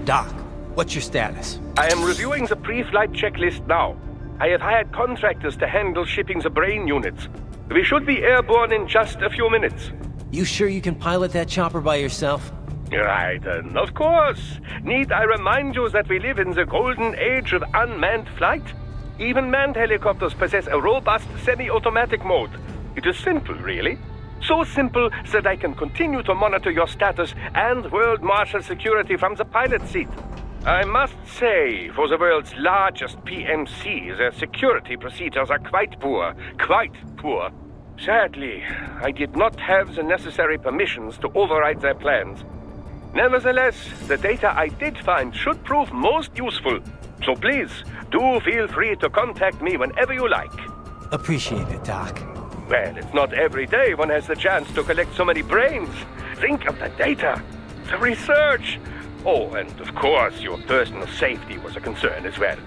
Doc, what's your status? I am reviewing the pre-flight checklist now. I have hired contractors to handle shipping the brain units. We should be airborne in just a few minutes. You sure you can pilot that chopper by yourself? Right, of course. Need I remind you that we live in the golden age of unmanned flight? Even manned helicopters possess a robust semi-automatic mode. It is simple, really. So simple that I can continue to monitor your status and world marshal security from the pilot seat. I must say, for the world's largest PMC, their security procedures are quite poor. Quite poor. Sadly, I did not have the necessary permissions to override their plans. Nevertheless, the data I did find should prove most useful. So please, do feel free to contact me whenever you like. Appreciate it, Doc. Well, it's not every day one has the chance to collect so many brains. Think of the data, the research. Oh, and of course, your personal safety was a concern as well.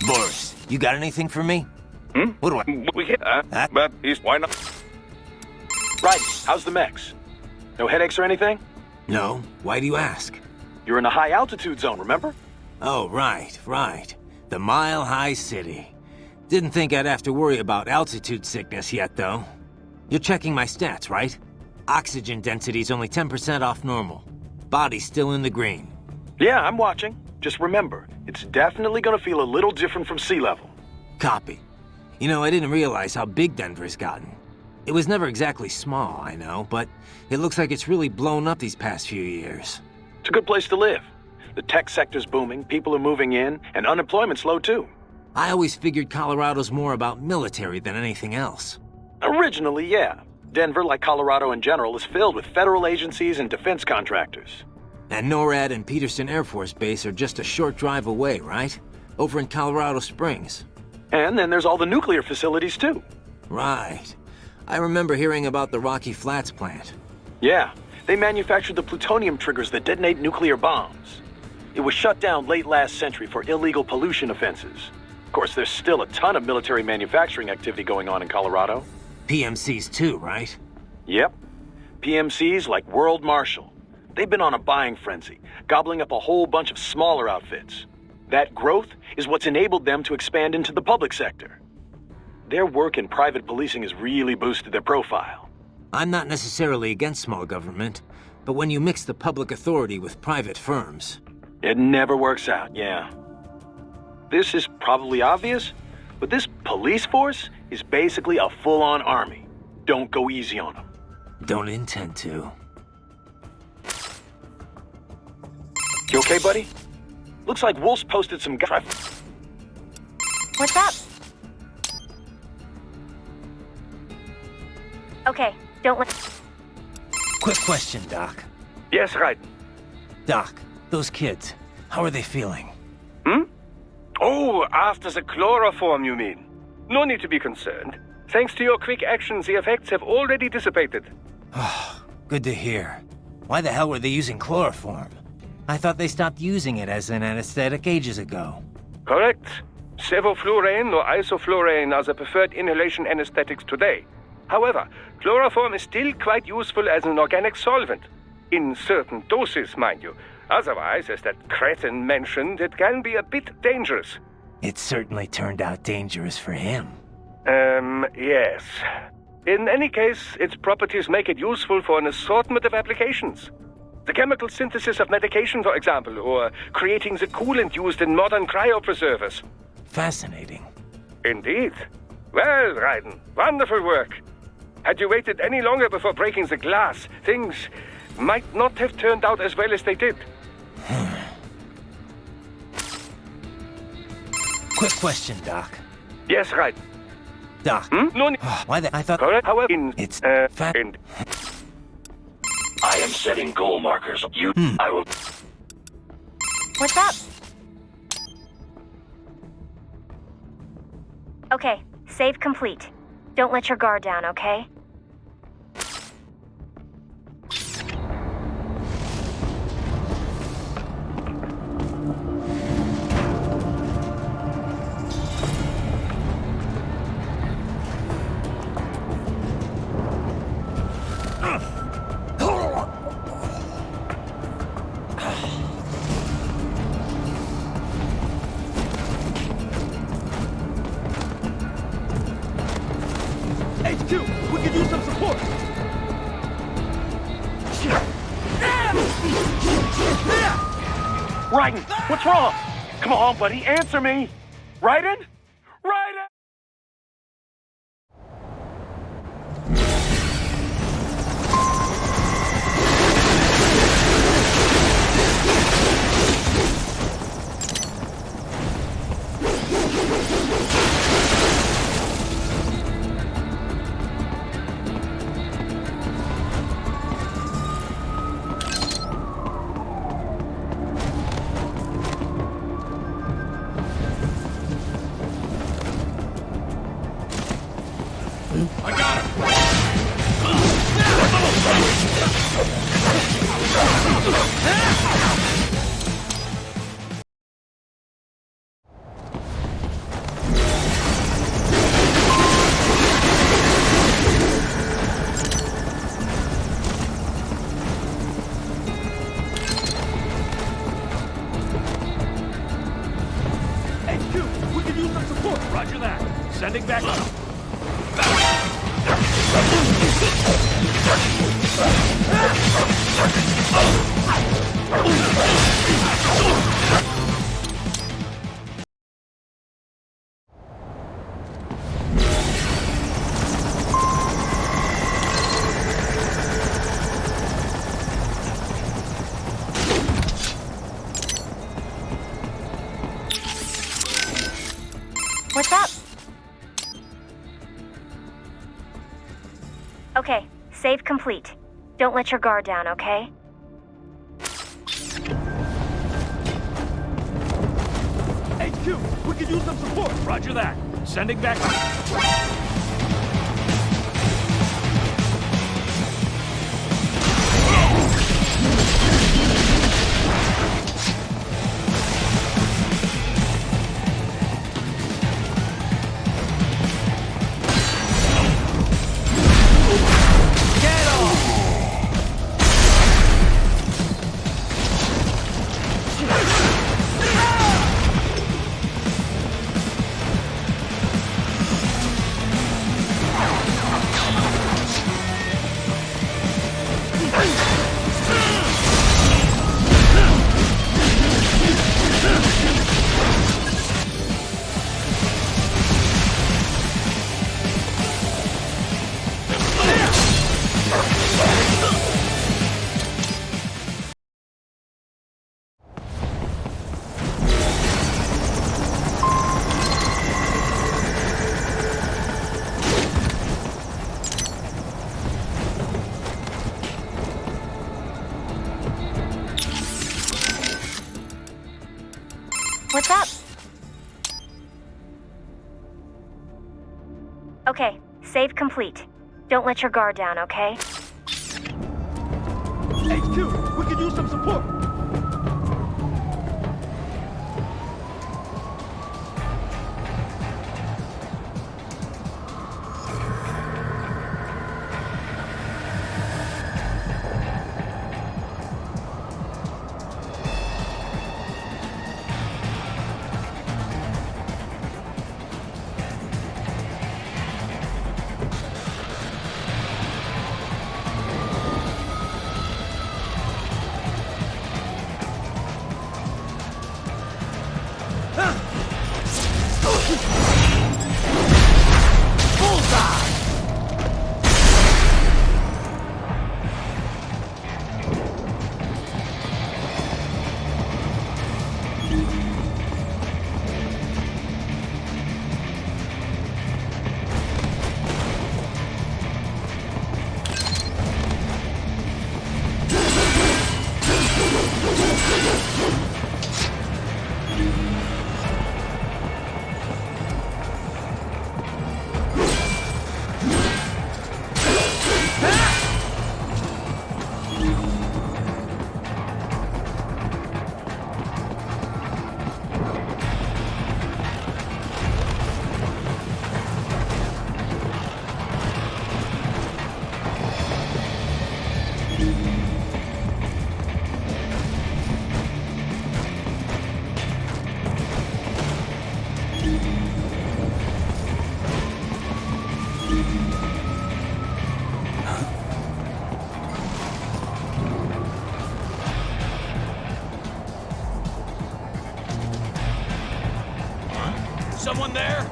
Boris, you got anything for me? What do I... We can't, but why not? Right, how's the mechs? No headaches or anything? No. Why do you ask? You're in a high altitude zone, remember? Oh, right. The Mile High City. Didn't think I'd have to worry about altitude sickness yet, though. You're checking my stats, right? Oxygen density's only 10% off normal. Body's still in the green. Yeah, I'm watching. Just remember, it's definitely gonna feel a little different from sea level. Copy. You know, I didn't realize how big Denver's gotten. It was never exactly small, I know, but it looks like it's really blown up these past few years. It's a good place to live. The tech sector's booming, people are moving in, and unemployment's low too. I always figured Colorado's more about military than anything else. Originally, yeah. Denver, like Colorado in general, is filled with federal agencies and defense contractors. And NORAD and Peterson Air Force Base are just a short drive away, right? Over in Colorado Springs. And then there's all the nuclear facilities too. Right. I remember hearing about the Rocky Flats plant. Yeah, they manufactured the plutonium triggers that detonate nuclear bombs. It was shut down late last century for illegal pollution offenses. Of course, there's still a ton of military manufacturing activity going on in Colorado. PMCs too, right? Yep. PMCs like World Marshal. They've been on a buying frenzy, gobbling up a whole bunch of smaller outfits. That growth is what's enabled them to expand into the public sector. Their work in private policing has really boosted their profile. I'm not necessarily against small government, but when you mix the public authority with private firms... It never works out, yeah. This is probably obvious, but this police force is basically a full-on army. Don't go easy on them. Don't intend to. You okay, buddy? Looks like Wolf's posted some guy... What's up? Okay, don't let... Quick question, Doc. Yes, right. Doc, those kids, how are they feeling? Oh, after the chloroform, you mean? No need to be concerned. Thanks to your quick actions, the effects have already dissipated. Good to hear. Why the hell were they using chloroform? I thought they stopped using it as an anesthetic ages ago. Correct. Sevoflurane or isoflurane are the preferred inhalation anesthetics today. However, chloroform is still quite useful as an organic solvent. In certain doses, mind you. Otherwise, as that cretin mentioned, it can be a bit dangerous. It certainly turned out dangerous for him. Yes. In any case, its properties make it useful for an assortment of applications. The chemical synthesis of medication, for example, or creating the coolant used in modern cryopreservers. Fascinating. Indeed. Well, Raiden, wonderful work. Had you waited any longer before breaking the glass, things might not have turned out as well as they did. Quick question, Doc. Yes, Raiden. Doc. No, why the... I thought... Correct. However, It's... I am setting goal markers. I will... What's up? Okay, save complete. Don't let your guard down, okay? HQ, we could use some support. Raiden, what's wrong? Come on, buddy, answer me. Raiden? Raiden! I got him! HQ, we can use some support. Roger that. Sending back up. What's up? Okay, save complete. Don't let your guard down, okay? HQ, we could use some support. Roger that. Sending back up. What's up? Okay, save complete. Don't let your guard down, okay? H2, we could use some support. Someone there?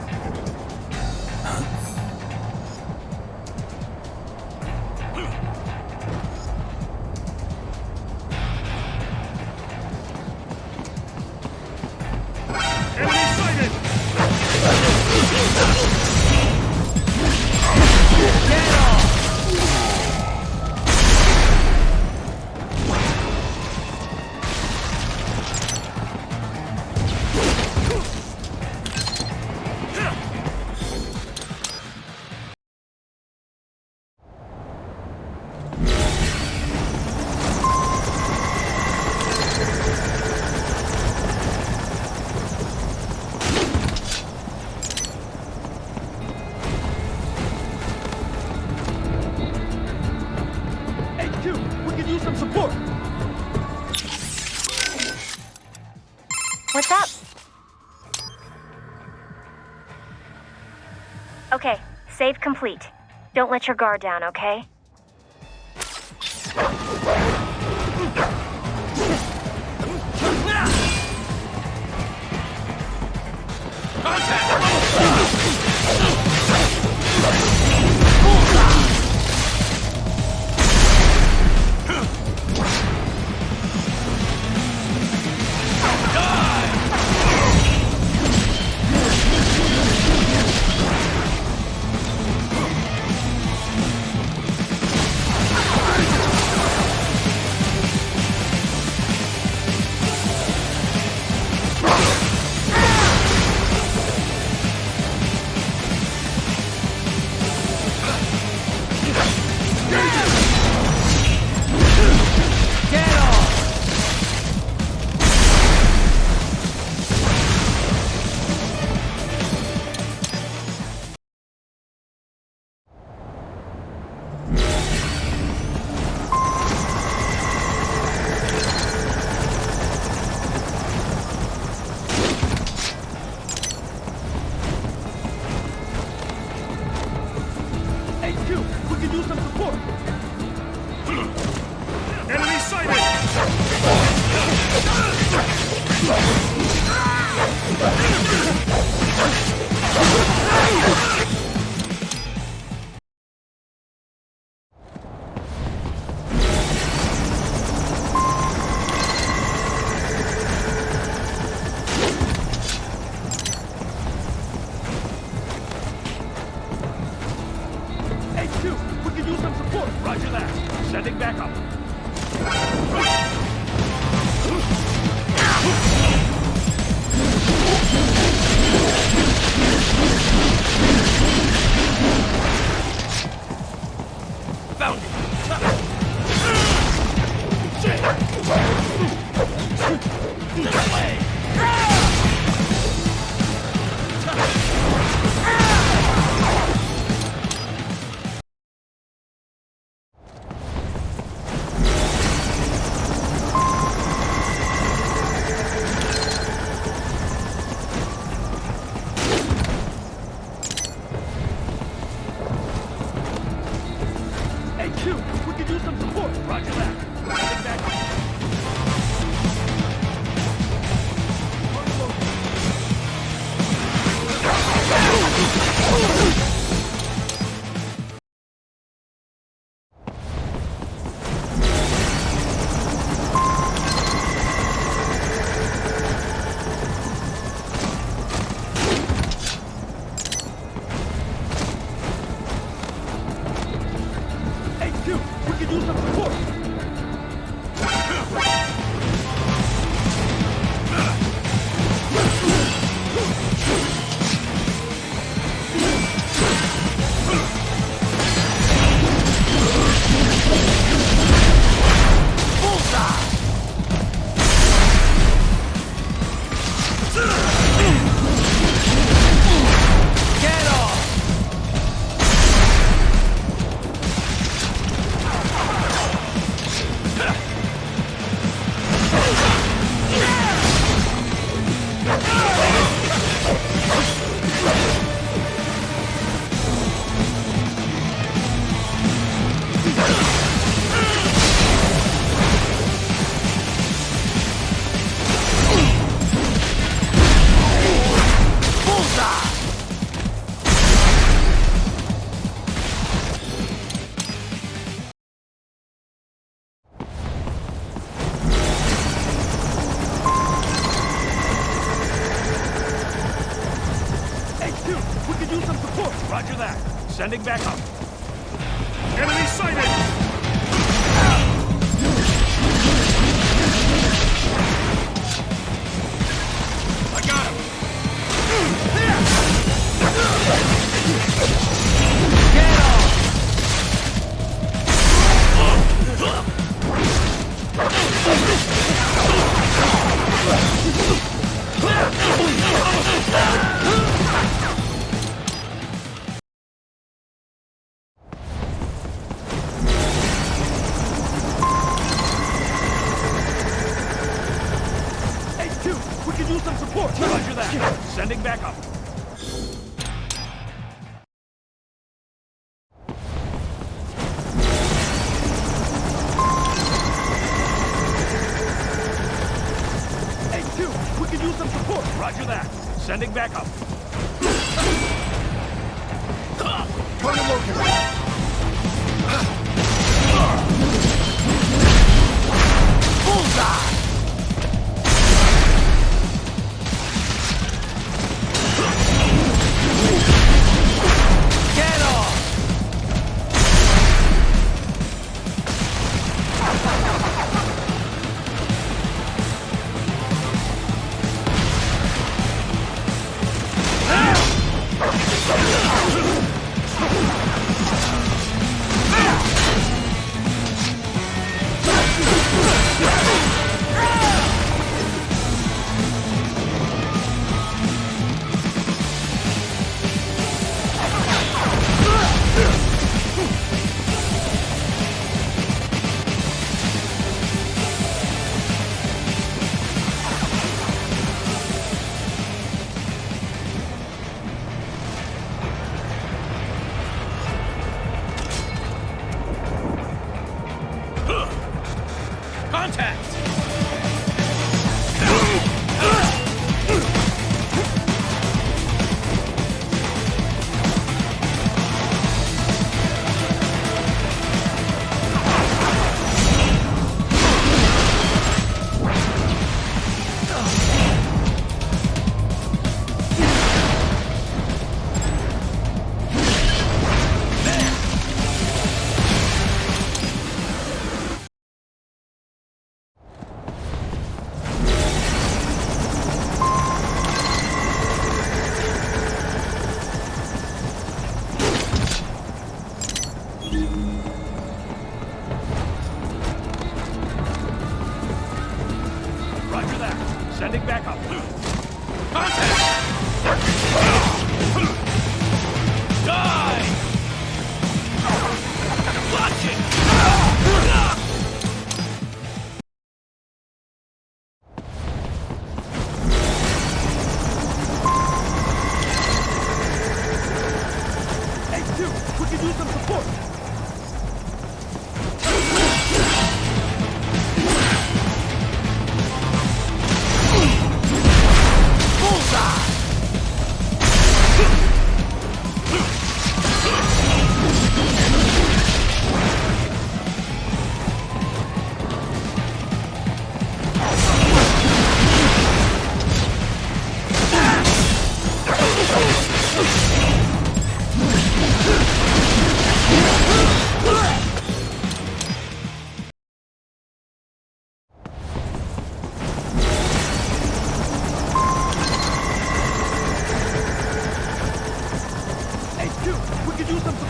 What's up? Okay, save complete. Don't let your guard down, okay? Roger that. Heading back up. Hey, Q, we could use some support. Roger that. Sending back up. Enemy sighted! I got him! Get off! We could use some support. Roger that. Sending back up. Hey, Q, we could use some support. Roger that. Sending back up. Target located. Bullseye! Get off!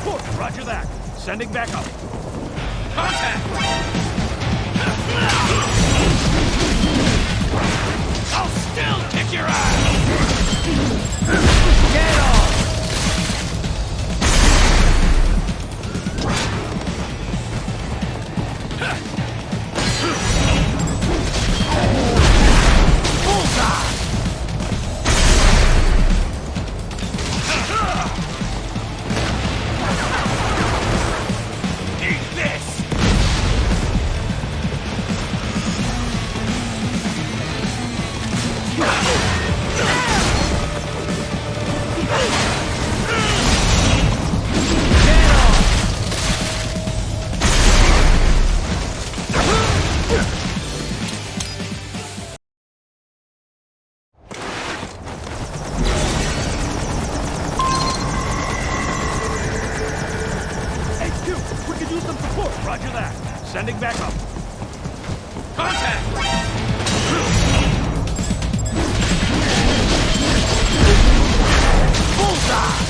support. Roger that. Sending back up. Contact! I'll still kick your ass! Get off! Roger that. Sending back up. Contact! Bullseye!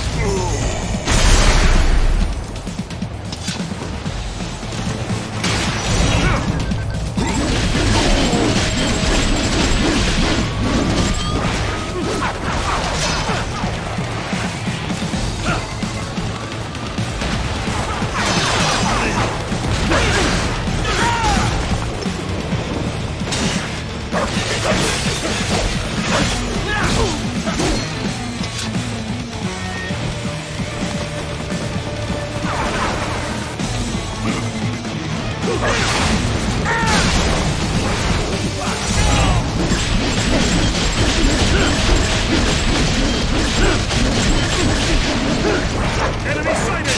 Enemy sighted!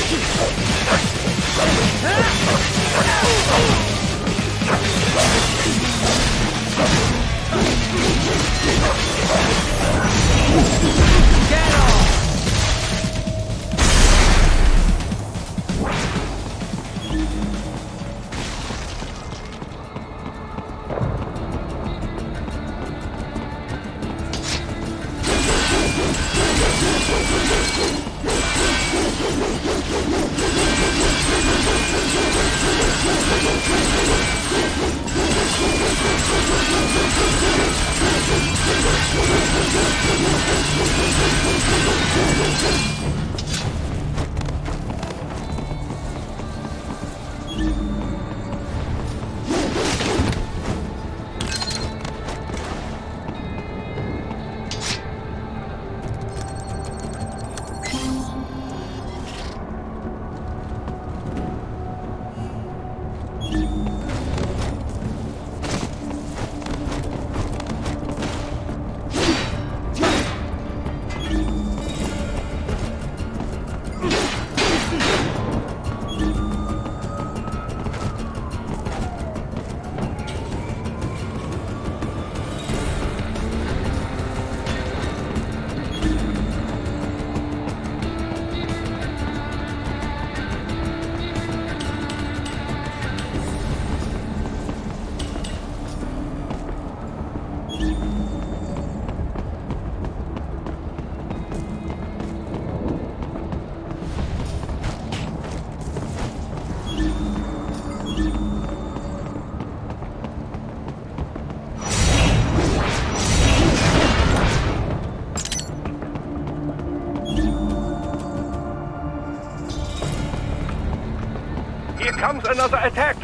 Get off! Here comes another attack.